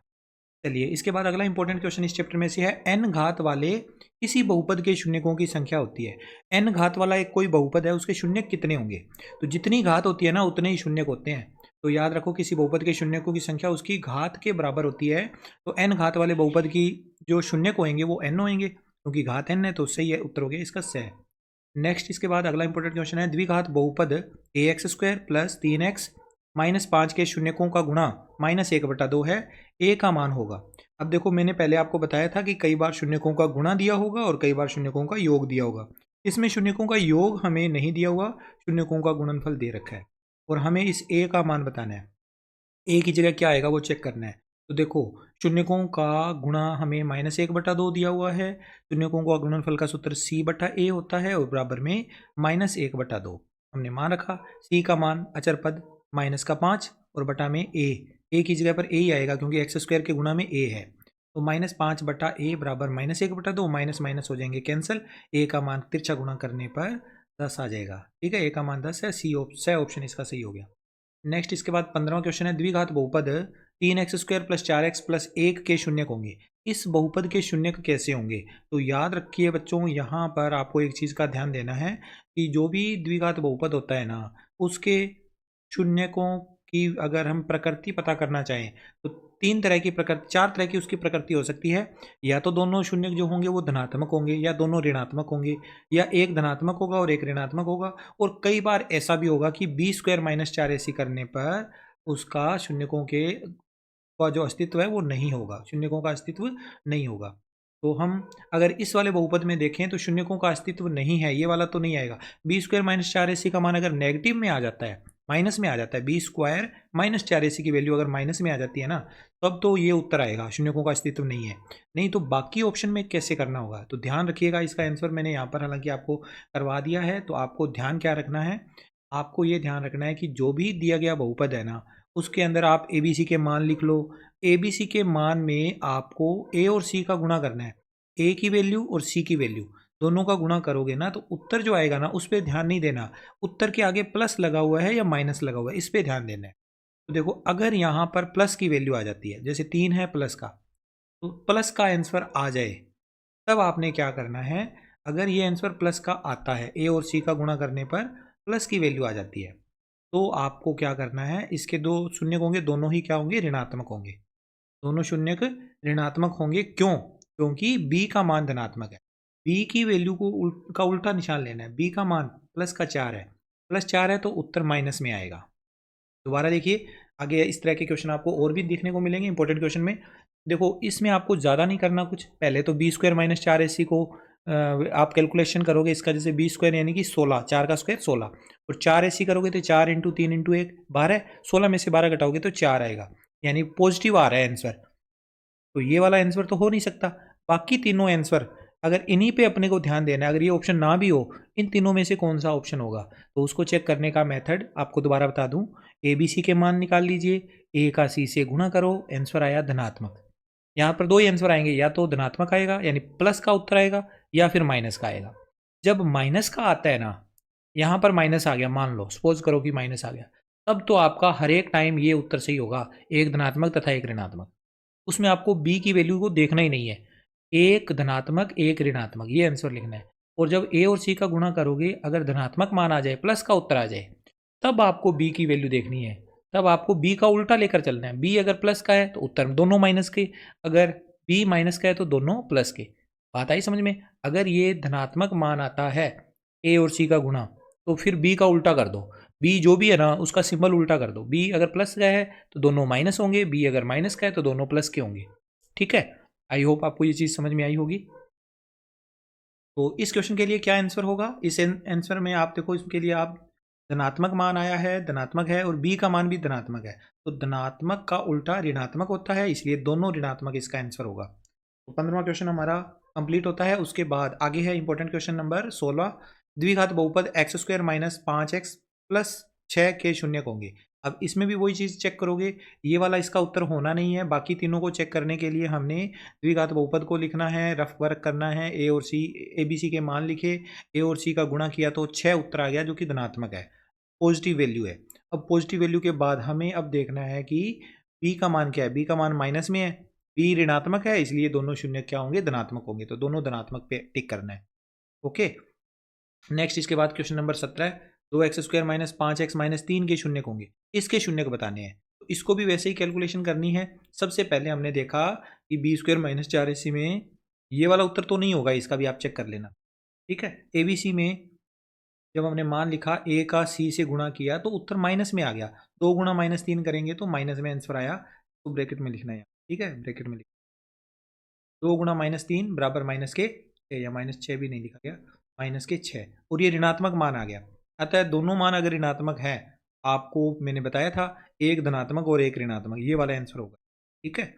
चलिए, इसके बाद अगला इंपॉर्टेंट क्वेश्चन इस चैप्टर में से है, एन घात वाले किसी बहुपद के शून्यकों की संख्या होती है। एन घात वाला एक कोई बहुपद है, उसके शून्यक कितने होंगे, तो जितनी घात होती है ना उतने ही शून्यक होते हैं। तो याद रखो, किसी बहुपद के शून्यकों की संख्या उसकी घात के बराबर होती है, तो एन घात वाले बहुपद की जो शून्यक होंगे वो एन होंगे, क्योंकि घात एन है, तो सही है, उत्तर हो गया इसका स। नेक्स्ट, इसके बाद अगला इंपॉर्टेंट क्वेश्चन है, द्विघात बहुपद a x square plus 3x minus 5 के शून्यकों का गुणा -1/2 है, ए का मान होगा। अब देखो, मैंने पहले आपको बताया था कि कई बार शून्यकों का गुणा दिया होगा और कई बार शून्यकों का योग दिया होगा। इसमें शून्यकों का योग हमें नहीं दिया हुआ, शून्यकों का गुणनफल दे रखा है, और हमें इस ए का मान बताना है। ए की जगह क्या आएगा वो चेक करना है। तो देखो, शून्यकों का गुणा हमें -1/2 दिया हुआ है, शून्यकों का गुणनफल का सूत्र c/a होता है, और बराबर में -1/2 हमने मान रखा। c का मान अचर पद माइनस का 5 और बटा में a की जगह पर a ही आएगा, क्योंकि एक्स स्क्वायर के गुणा में a है, तो -5/a बराबर -1/2, माइनस माइनस हो जाएंगे कैंसिल, a का मान तिरछा गुणा करने पर 10 आ जाएगा। ठीक है, a का मान 10 है, सी ऑप्शन इसका सही हो गया। नेक्स्ट, इसके बाद 15वां क्वेश्चन है, द्विघात बहुपद 3x square plus 4x plus 1 के शून्यक होंगे, इस बहुपद के शून्यक कैसे होंगे। तो याद रखिए बच्चों, यहाँ पर आपको एक चीज़ का ध्यान देना है कि जो भी द्विघात बहुपद होता है ना, उसके शून्यकों की अगर हम प्रकृति पता करना चाहें तो चार तरह की उसकी प्रकृति हो सकती है। या तो दोनों शून्यक जो होंगे वो धनात्मक होंगे, या दोनों ऋणात्मक होंगे, या एक धनात्मक होगा और एक ऋणात्मक होगा, और कई बार ऐसा भी होगा कि बी स्क्वायर माइनस 4 ऐसी करने पर उसका शून्यकों के का जो अस्तित्व है वो नहीं होगा, शून्यकों का अस्तित्व नहीं होगा। तो हम अगर इस वाले बहुपद में देखें तो शून्यकों का अस्तित्व नहीं है, ये वाला तो नहीं आएगा। बी स्क्वायर माइनस 4ac का मान अगर नेगेटिव में आ जाता है, माइनस में आ जाता है, बी स्क्वायर माइनस 4ac की वैल्यू अगर माइनस में आ जाती है ना, तब तो ये उत्तर आएगा, शून्यकों का अस्तित्व नहीं है। नहीं तो बाकी ऑप्शन में कैसे करना होगा, तो ध्यान रखिएगा, इसका आंसर मैंने यहाँ पर हालांकि आपको करवा दिया है। तो आपको ध्यान क्या रखना है, आपको ये ध्यान रखना है कि जो भी दिया गया बहुपद है ना, उसके अंदर आप ए बी सी के मान लिख लो। ए बी सी के मान में आपको ए और सी का गुणा करना है, ए की वैल्यू और सी की वैल्यू दोनों का गुणा करोगे ना, तो उत्तर जो आएगा ना उस पर ध्यान नहीं देना, उत्तर के आगे प्लस लगा हुआ है या माइनस लगा हुआ है, इस पर ध्यान देना है। तो देखो अगर यहाँ पर प्लस की वैल्यू आ जाती है, जैसे 3 है प्लस का, तो प्लस का आंसर आ जाए, तब आपने क्या करना है, अगर ये आंसर प्लस का आता है, ए और सी का गुणा करने पर प्लस की वैल्यू आ जाती है, तो आपको क्या करना है, इसके दो शून्य होंगे, दोनों ही क्या होंगे, ऋणात्मक होंगे। दोनों शून्य ऋणात्मक होंगे, क्यों? क्योंकि बी का मान धनात्मक है। बी की वैल्यू का उल्टा निशान लेना है। बी का मान प्लस का 4 है, प्लस 4 है तो उत्तर माइनस में आएगा। दोबारा देखिए, आगे इस तरह के क्वेश्चन आपको और भी देखने को मिलेंगे इंपॉर्टेंट क्वेश्चन में। देखो इसमें आपको ज़्यादा नहीं करना कुछ, पहले तो बी स्क्वायर माइनस 4ac को आप कैलकुलेशन करोगे इसका, जैसे बी स्क्वायर यानी कि 16, 4 का स्क्वायर 16, और 4ac करोगे तो 4 इंटू 3 इंटू 1 12, 16 में से 12 घटाओगे तो 4 आएगा, यानी पॉजिटिव आ रहा है आंसर। तो ये वाला आंसर तो हो नहीं सकता। बाकी तीनों आंसर अगर इन्हीं पे अपने को ध्यान देना है, अगर ये ऑप्शन ना भी हो, इन तीनों में से कौन सा ऑप्शन होगा, तो उसको चेक करने का मेथड आपको दोबारा बता दूं, ए बी सी के मान निकाल लीजिए, ए का सी से गुणा करो, आंसर आया धनात्मक। यहाँ पर दो ही आंसर आएंगे, या तो धनात्मक आएगा यानी प्लस का उत्तर आएगा, या फिर माइनस का आएगा। जब माइनस का आता है ना, यहाँ पर माइनस आ गया, मान लो सपोज करो कि माइनस आ गया, तब तो आपका हर एक टाइम ये उत्तर सही होगा, एक धनात्मक तथा एक ऋणात्मक। उसमें आपको बी की वैल्यू को देखना ही नहीं है, एक धनात्मक एक ऋणात्मक, ये आंसर लिखना है। और जब ए और सी का गुणा करोगे, अगर धनात्मक मान आ जाए, प्लस का उत्तर आ जाए, तब आपको बी की वैल्यू देखनी है। तब आपको बी का उल्टा लेकर चलना है। बी अगर प्लस का है तो उत्तर दोनों माइनस के, अगर बी माइनस का है तो दोनों प्लस के। बात आई समझ में? अगर ये धनात्मक मान आता है ए और सी का गुणा, तो फिर बी का उल्टा कर दो, बी जो भी है ना उसका सिंबल उल्टा कर दो। बी अगर प्लस का है तो दोनों माइनस होंगे, बी अगर माइनस का है तो दोनों प्लस के होंगे। ठीक है, आई होप आपको ये चीज़ समझ में आई होगी। तो इस क्वेश्चन के लिए क्या आंसर होगा, इस आंसर में आप देखो, इसके लिए आप धनात्मक मान आया है, धनात्मक है, और बी का मान भी धनात्मक है, तो धनात्मक का उल्टा ऋणात्मक होता है, इसलिए दोनों ऋणात्मक इसका आंसर होगा। तो 15वां क्वेश्चन हमारा कंप्लीट होता है। उसके बाद आगे है इंपॉर्टेंट क्वेश्चन नंबर 16, द्विघात बहुपद x square minus 5x plus 6 के शून्यक होंगे। अब इसमें भी वही चीज़ चेक करोगे, ये वाला इसका उत्तर होना नहीं है। बाकी तीनों को चेक करने के लिए हमने द्विघात बहुपद को लिखना है, रफ वर्क करना है, ए और सी, ए बी सी के मान लिखे, ए और सी का गुणा किया तो 6 उत्तर आ गया, जो कि धनात्मक है, पॉजिटिव वैल्यू है। अब पॉजिटिव वैल्यू के बाद हमें अब देखना है कि बी का मान क्या है। बी का मान माइनस में है, बी ऋणात्मक है, इसलिए दोनों शून्य क्या होंगे, धनात्मक होंगे, तो दोनों धनात्मक पे टिक करना है। ओके, नेक्स्ट इसके बाद question number 17, 2x² minus 5x minus 3 के शून्य होंगे, इसके शून्य को बताने हैं। तो इसको भी वैसे ही कैलकुलेशन करनी है। सबसे पहले हमने देखा कि b² माइनस 4ac में ये वाला उत्तर तो नहीं होगा, इसका भी आप चेक कर लेना। ठीक है, ABC में जब हमने मान लिखा, ए का सी से गुणा किया तो उत्तर माइनस में आ गया, 2 गुणा माइनस 3 करेंगे तो माइनस में आंसर आया, तो ब्रैकेट में लिखना है। ठीक है, ब्रैकेट में लिख, 2 गुणा माइनस 3 बराबर माइनस के 6, या माइनस 6 भी नहीं लिखा गया, माइनस के 6, और ये ऋणात्मक मान आ गया। अतः दोनों मान अगर ऋणात्मक है, आपको मैंने बताया था एक धनात्मक और एक ऋणात्मक, ये वाला आंसर होगा। ठीक है,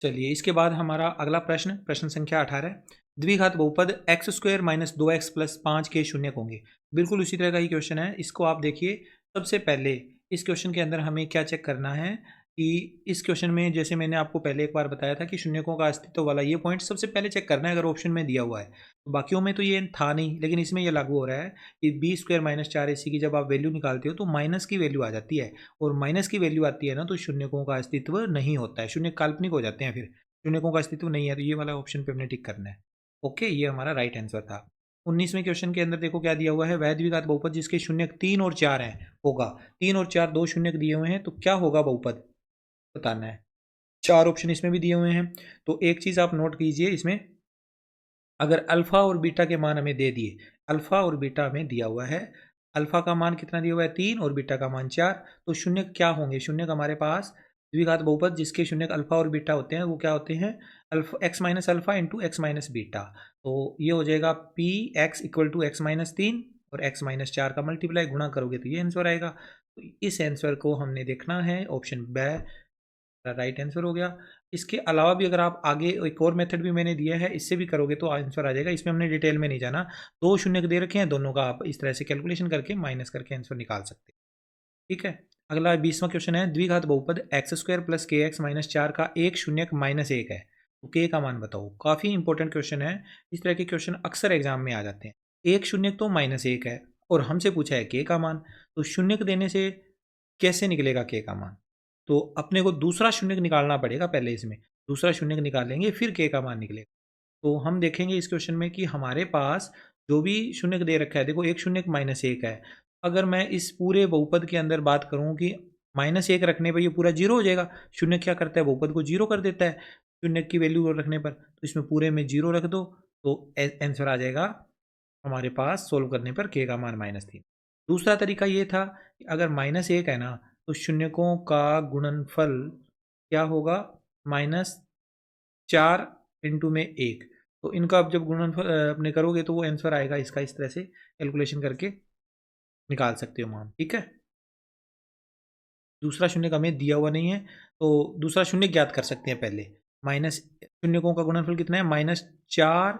चलिए इसके बाद हमारा अगला प्रश्न, प्रश्न संख्या 18, द्विघात बहुपद x² माइनस 2x प्लस 5 के शून्यक होंगे। बिल्कुल उसी तरह का ही क्वेश्चन है। इसको आप देखिए, सबसे पहले इस क्वेश्चन के अंदर हमें क्या चेक करना है कि इस क्वेश्चन में, जैसे मैंने आपको पहले एक बार बताया था कि शून्यकों का अस्तित्व वाला ये पॉइंट सबसे पहले चेक करना है, अगर ऑप्शन में दिया हुआ है। तो बाकियों में तो ये था नहीं, लेकिन इसमें यह लागू हो रहा है कि b² माइनस 4ac की जब आप वैल्यू निकालते हो तो माइनस की वैल्यू आ जाती है, और माइनस की वैल्यू आती है ना, तो शून्यकों का अस्तित्व नहीं होता है, शून्य काल्पनिक हो जाते हैं, फिर शून्यकों का अस्तित्व नहीं है, तो ये वाला ऑप्शन पे हमने टिक करना है। ओके, ये हमारा राइट आंसर था। 19वें क्वेश्चन के अंदर देखो क्या दिया हुआ है, वह द्विघात बहुपद जिसके शून्यक 3 और 4 हैं होगा। 3 और 4 दो शून्यक दिए हुए हैं, तो क्या होगा बहुपद बताना है। 4 ऑप्शन इसमें भी दिए हुए हैं। तो एक चीज़ आप नोट कीजिए, इसमें अगर अल्फा और बीटा के मान हमें दे दिए, अल्फा और बीटा हमें दिया हुआ है, अल्फा का मान कितना दिया हुआ है 3 और बीटा का मान 4, तो शून्यक क्या होंगे, शून्यक हमारे पास द्विघात बहुपद जिसके शून्यक अल्फा और बीटा होते हैं, वो क्या होते हैं, alpha X minus alpha into X minus beta. तो ये हो जाएगा P X equal to X minus 3 और एक्स माइनस 4 का मल्टीप्लाई गुणा करोगे तो ये आंसर आएगा। तो इस आंसर को हमने देखना है, ऑप्शन बी राइट आंसर हो गया। इसके अलावा भी अगर आप आगे एक और मेथड भी मैंने दिया है, इससे भी करोगे तो आंसर आ जाएगा। इसमें हमने डिटेल में नहीं जाना, दो शून्य दे रखे हैं, दोनों का आप इस तरह से कैलकुलेशन करके माइनस करके आंसर निकाल सकते हैं। ठीक है, अगला 20वां क्वेश्चन है, द्विघात बहुपद x² प्लस के एक्स माइनस 4 का एक शून्यक माइनस 1 है, तो k का मान बताओ। काफ़ी इंपॉर्टेंट क्वेश्चन है, इस तरह के क्वेश्चन अक्सर एग्जाम में आ जाते हैं। एक शून्यक तो -1 है और हमसे पूछा है k का मान, तो शून्यक देने से कैसे निकलेगा के का मान? तो अपने को दूसरा शून्य निकालना पड़ेगा पहले इसमें, दूसरा शून्य निकालेंगे फिर के का मान निकलेगा। तो हम देखेंगे इस क्वेश्चन में कि हमारे पास जो भी शून्य दे रखा है, देखो एक शून्य माइनस एक है। अगर मैं इस पूरे बहुपद के अंदर बात करूं कि माइनस एक रखने पर ये पूरा जीरो हो जाएगा। शून्य क्या करता है, बहुपद को जीरो कर देता है शून्य की वैल्यू रखने पर। तो इसमें पूरे में जीरो रख दो तो आंसर आ जाएगा हमारे पास सोल्व करने पर के का मान -3। दूसरा तरीका ये था कि अगर माइनस एक है ना, तो शून्यकों का गुणनफल क्या होगा, -4 इंटू में 1। तो इनका अब जब गुणनफल अपने करोगे तो वो आंसर आएगा इसका, इस तरह से कैलकुलेशन करके निकाल सकते हो मान। ठीक है, दूसरा शून्य हमें दिया हुआ नहीं है तो दूसरा शून्य ज्ञात कर सकते हैं पहले। माइनस शून्यकों का गुणनफल कितना है, -4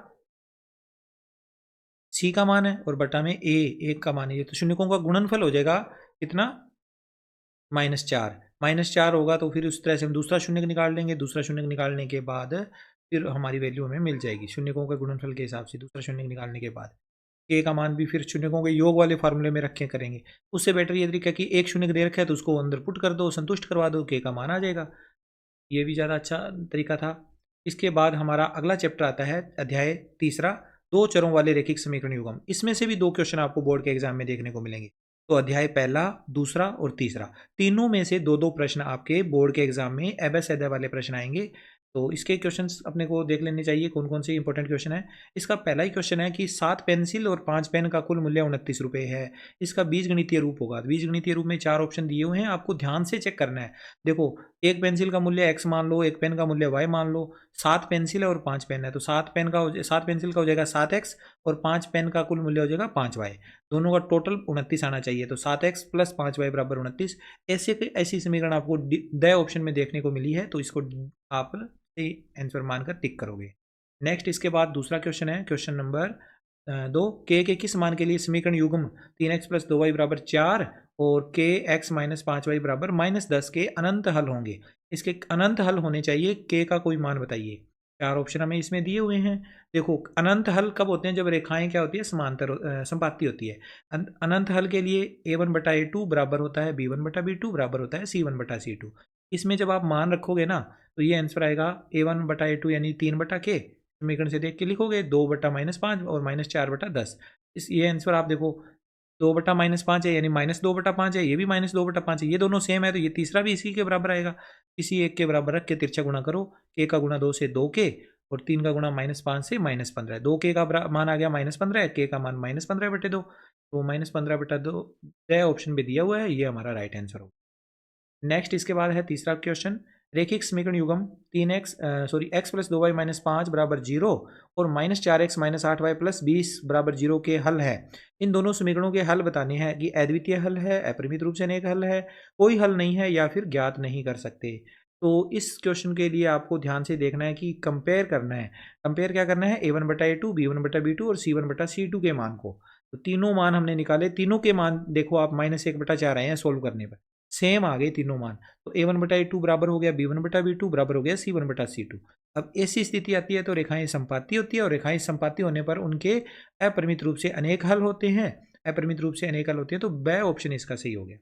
सी का मान है और बटा में ए एक का मान है। तो शून्यकों का गुणनफल हो जाएगा कितना, -4। -4 होगा तो फिर उस तरह से हम दूसरा शून्य निकाल लेंगे। दूसरा शून्य निकालने के बाद फिर हमारी वैल्यू हमें मिल जाएगी शून्यकों के गुणनफल के हिसाब से। दूसरा शून्य निकालने के बाद के का मान भी फिर शून्यकों के योग वाले फार्मूले में रख के करेंगे। उससे बेटर ये तरीका कि एक शून्य दे रखा है तो उसको अंदर पुट कर दो, संतुष्ट करवा दो, के का मान आ जाएगा। ये भी ज़्यादा अच्छा तरीका था। इसके बाद हमारा अगला चैप्टर आता है अध्याय तीसरा, दो चरों वाले रैखिक समीकरण युग्म। इसमें से भी दो क्वेश्चन आपको बोर्ड के एग्जाम में देखने को मिलेंगे। तो अध्याय पहला, दूसरा और तीसरा, तीनों में से दो दो प्रश्न आपके बोर्ड के एग्जाम में एबस अध्याय वाले प्रश्न आएंगे। तो इसके क्वेश्चंस अपने को देख लेने चाहिए कौन कौन से इंपॉर्टेंट क्वेश्चन है। इसका पहला ही क्वेश्चन है कि 7 पेंसिल और 5 पेन का कुल मूल्य 29 रुपये है। इसका बीजगणितीय रूप होगा। बीजगणितीय रूप में 4 ऑप्शन दिए हुए हैं, आपको ध्यान से चेक करना है। देखो, एक पेंसिल का मूल्य x मान लो, एक पेन का मूल्य y मान लो। 7 पेंसिल है और 5 पेन है तो 7 पेंसिल का हो जाएगा 7x और 5 पेन का कुल मूल्य हो जाएगा 5y। दोनों का टोटल 29 आना चाहिए। तो 7x प्लस 5y बराबर 29। ऐसी समीकरण आपको द ऑप्शन में देखने को मिली है, तो इसको आप आंसर मानकर टिक करोगे। नेक्स्ट इसके बाद दूसरा क्वेश्चन है, क्वेश्चन नंबर 2, के किस मान के लिए समीकरण युग्म 3x प्लस 2y बराबर 4 और के x माइनस 5y बराबर -10 के अनंत हल होंगे। इसके अनंत हल होने चाहिए, के का कोई मान बताइए। 4 ऑप्शन हमें इसमें दिए हुए हैं। देखो, अनंत हल कब होते हैं, जब रेखाएं क्या होती है, समांतर संपाती होती है। अनंत हल के लिए a1/a2 बराबर होता है b1/b2 बराबर होता है c1/c2। इसमें जब आप मान रखोगे ना तो ये आंसर आएगा a1/a2 यानी 3/k। समीकरण से देख के लिखोगे 2/-5 और -4/10। ये आंसर आप देखो 2/-5 है यानी -2/5 है, ये भी -2/5 है, ये दोनों सेम है तो ये तीसरा भी इसी के बराबर आएगा। इसी एक के बराबर रख के तिरछा गुणा करो। के का गुणा 2 से 2k और 3 का गुणा -5 से -15। 2k का मान आ गया -15 है, के का मान -15/2। तो -15/2 ऑप्शन में दिया हुआ है, ये हमारा राइट आंसर होगा। नेक्स्ट इसके बाद है तीसरा क्वेश्चन, रेखिक समीकरण युग्म x प्लस 2y माइनस 5 बराबर 0 और -4x माइनस 8y प्लस 20 बराबर 0 के हल है। इन दोनों समीकरणों के हल बताने हैं कि अद्वितीय हल है, अपरिमित रूप से अनेक हल है, कोई हल नहीं है या फिर ज्ञात नहीं कर सकते। तो इस क्वेश्चन के लिए आपको ध्यान से देखना है कि कंपेयर करना है। कंपेयर क्या करना है, a1/a2 b1/b2 और c1/c2 के मान को। तो तीनों मान हमने निकाले, तीनों के मान देखो आप -1/4 आए हैं सोल्व करने पर, सेम आ गए तीनों मान। तो a1/a2 बराबर हो गया b1/b2 बराबर हो गया c1/c2। अब ऐसी स्थिति आती है तो रेखाएं संपाती होती है और रेखाएं संपाती होने पर उनके अपरिमित रूप से अनेक हल होते हैं। अपरिमित रूप से अनेक हल होते हैं तो ब ऑप्शन इसका सही हो गया।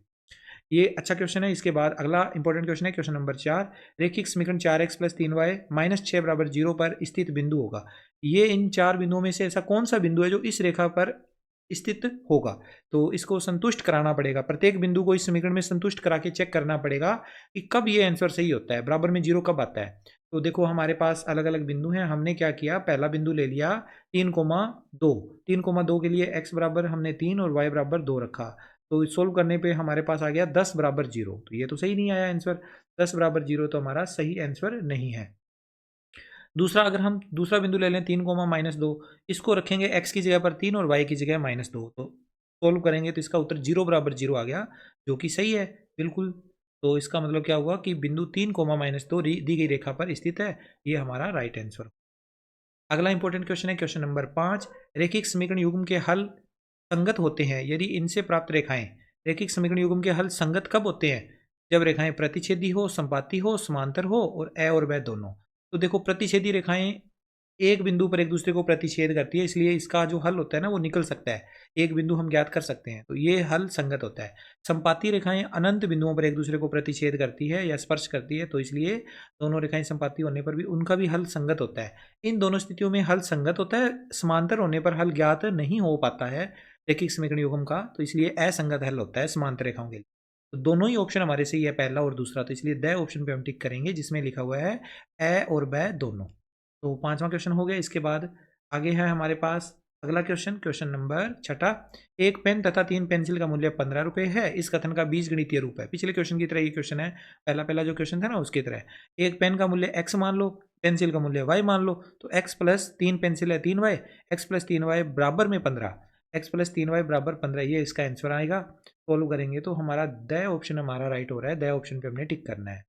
ये अच्छा क्वेश्चन है। इसके बाद अगला इंपॉर्टेंट क्वेश्चन है, क्वेश्चन नंबर 4, रेखिक समीकरण 4x प्लस 3y माइनस 6 बराबर 0 पर स्थित बिंदु होगा। ये इन 4 बिंदुओं में से ऐसा कौन सा बिंदु है जो इस रेखा पर स्थित होगा। तो इसको संतुष्ट कराना पड़ेगा, प्रत्येक बिंदु को इस समीकरण में संतुष्ट करा के चेक करना पड़ेगा कि कब ये आंसर सही होता है, बराबर में 0 कब आता है। तो देखो हमारे पास अलग अलग बिंदु हैं। हमने क्या किया, पहला बिंदु ले लिया 3,2। 3,2 के लिए x बराबर हमने 3 और y बराबर 2 रखा। तो सोल्व करने पे हमारे पास आ गया 10 बराबर 0। तो ये तो सही नहीं आया आंसर, 10 बराबर 0 तो हमारा सही आंसर नहीं है। दूसरा, अगर हम दूसरा बिंदु ले लें 3,-2, इसको रखेंगे x की जगह पर 3 और y की जगह -2। तो सोल्व करेंगे तो इसका उत्तर 0 बराबर 0 आ गया, जो कि सही है बिल्कुल। तो इसका मतलब क्या हुआ कि बिंदु 3,-2 दी गई रेखा पर स्थित है, ये हमारा राइट आंसर। अगला इंपॉर्टेंट क्वेश्चन है, क्वेश्चन नंबर 5, रेखिक समीकरण युग्म के हल संगत होते हैं यदि इनसे प्राप्त रेखाएं। रेखिक समीकरण युग्म के हल संगत कब होते हैं, जब रेखाएं प्रतिच्छेदी हो, संपाती हो, समांतर हो और ए और ब दोनों। तो देखो प्रतिच्छेदी रेखाएं एक बिंदु पर एक दूसरे को प्रतिच्छेद करती है, इसलिए इसका जो हल होता है ना वो निकल सकता है, एक बिंदु हम ज्ञात कर सकते हैं, तो ये हल संगत होता है। संपाती रेखाएं अनंत बिंदुओं पर एक दूसरे को प्रतिच्छेद करती है या स्पर्श करती है, तो इसलिए दोनों रेखाएं संपाती होने पर भी उनका भी हल संगत होता है। इन दोनों स्थितियों में हल संगत होता है, समांतर होने पर हल ज्ञात नहीं हो पाता है रैखिक समीकरण युग्म का, तो इसलिए असंगत हल होता है समांतर रेखाओं के लिए। तो दोनों ही ऑप्शन हमारे सही है, पहला और दूसरा, तो इसलिए द ऑप्शन पे हम टिक करेंगे जिसमें लिखा हुआ है ए और ब दोनों। तो पांचवा क्वेश्चन हो गया। इसके बाद आगे है हमारे पास अगला क्वेश्चन, क्वेश्चन नंबर छठा। एक पेन तथा 3 पेंसिल का मूल्य 15 रुपये है, इस कथन का बीजगणितीय रूप है। पिछले क्वेश्चन की तरह ये क्वेश्चन है, पहला जो क्वेश्चन था ना उसकी तरह। एक पेन का मूल्य x मान लो, पेंसिल का मूल्य y मान लो, तो x प्लस 3 पेंसिल है 3y, x प्लस 3y बराबर में 15, x प्लस 3y बराबर 15, ये इसका आंसर आएगा। सॉल्व करेंगे तो हमारा द ऑप्शन हमारा राइट हो रहा है, द ऑप्शन पे हमने टिक करना है।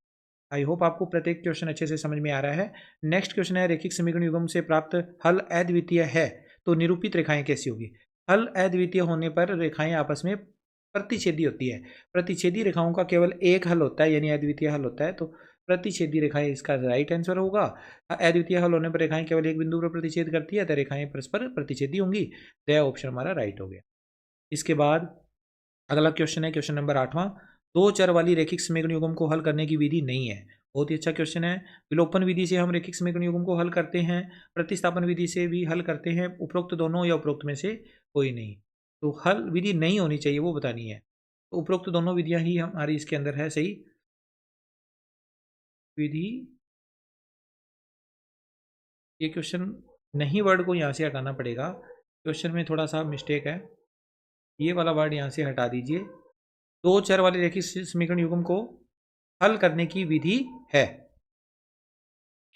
आई होप आपको प्रत्येक क्वेश्चन अच्छे से समझ में आ रहा है। नेक्स्ट क्वेश्चन है, रैखिक समीकरण युग्म से प्राप्त हल अद्वितीय है तो निरूपित रेखाएं कैसी होगी। हल अद्वितीय होने पर रेखाएं आपस में प्रतिच्छेदी होती है। प्रतिच्छेदी रेखाओं का केवल एक हल होता है, यानी अद्वितीय हल होता है, तो प्रतिच्छेदी रेखाएं इसका राइट आंसर होगा। अद्वितीय हल होने पर रेखाएं केवल एक बिंदु पर प्रतिच्छेद करती है, तो रेखाएं परस्पर प्रतिच्छेदी होंगी, तो यह ऑप्शन हमारा राइट हो गया। इसके बाद अगला क्वेश्चन है, क्वेश्चन नंबर 8वां। दो चर वाली रैखिक समीकरण युग्म को हल करने की विधि नहीं है। बहुत ही अच्छा क्वेश्चन है। विलोपन विधि से हम रैखिक समीकरण युग्म को हल करते हैं, प्रतिस्थापन विधि से भी हल करते हैं, उपरोक्त दोनों या उपरोक्त में से कोई नहीं। तो हल विधि नहीं होनी चाहिए वो बतानी है, तो उपरोक्त दोनों विधियां ही हमारी इसके अंदर है सही विधि। ये क्वेश्चन नहीं वर्ड को यहाँ से हटाना पड़ेगा, क्वेश्चन में थोड़ा सा मिस्टेक है, ये वाला वर्ड यहाँ से हटा दीजिए। दो चर वाले रैखिक समीकरण युग्म को हल करने की विधि है।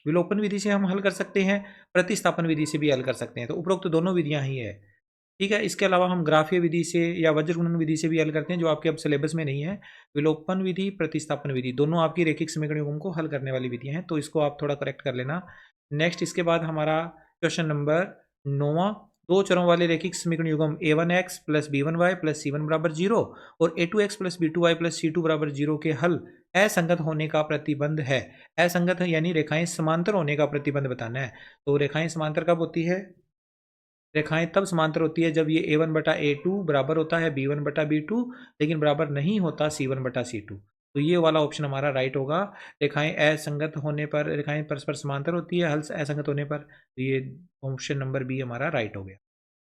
विलोपन विधि से हम हल कर सकते हैं, प्रतिस्थापन विधि से भी हल कर सकते हैं, तो उपरोक्त दोनों विधियां ही है। ठीक है, इसके अलावा हम ग्राफीय विधि से या वज्र गुणन विधि से भी हल करते हैं, जो आपके अब सिलेबस में नहीं है। विलोपन विधि, प्रतिस्थापन विधि दोनों आपकी रैखिक समीकरण युग्म को हल करने वाली विधियां हैं, तो इसको आप थोड़ा करेक्ट कर लेना। नेक्स्ट इसके बाद हमारा क्वेश्चन नंबर 9वां। दो चरों वाले रैखिक समीकरण युग्म a1x plus b1y plus c1 बराबर 0 और a2x plus b2y plus c2 बराबर 0 के हल असंगत होने का प्रतिबंध है। असंगत यानी रेखाएं समांतर होने का प्रतिबंध बताना है। तो रेखाएं समांतर कब होती है? रेखाएं तब समांतर होती है जब ये a1 बटा a2 बराबर होता है b1 बटा b2, लेकिन बराबर नहीं होता c1 बटा c2। तो ये वाला ऑप्शन हमारा राइट होगा। रेखाएं असंगत होने पर, रेखाएं परस्पर समांतर होती है, हल असंगत होने पर, तो ये ऑप्शन नंबर बी हमारा राइट हो गया।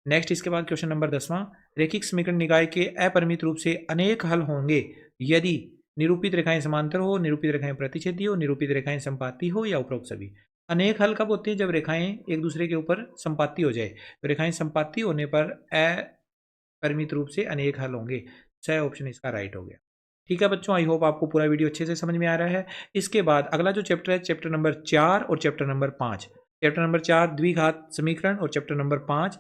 नेक्स्ट इसके बाद क्वेश्चन नंबर 10वां। रैखिक समीकरण निकाय के अपरिमित रूप से अनेक हल होंगे यदि निरूपित रेखाएं समांतर हो, निरूपित रेखाएं प्रतिच्छेदी हो, निरूपित रेखाएं संपाती हो या उपरोक्त सभी। अनेक हल कब होते हैं? जब रेखाएं एक दूसरे के ऊपर संपाती हो जाए, तो रेखाएं संपाती होने पर अपरिमित रूप से अनेक हल होंगे। छह ऑप्शन इसका राइट हो गया। ठीक है बच्चों, आई होप आपको पूरा वीडियो अच्छे से समझ में आ रहा है। इसके बाद अगला जो चैप्टर है, चैप्टर नंबर 4 और चैप्टर नंबर 5। चैप्टर नंबर 4 द्विघात समीकरण और चैप्टर नंबर 5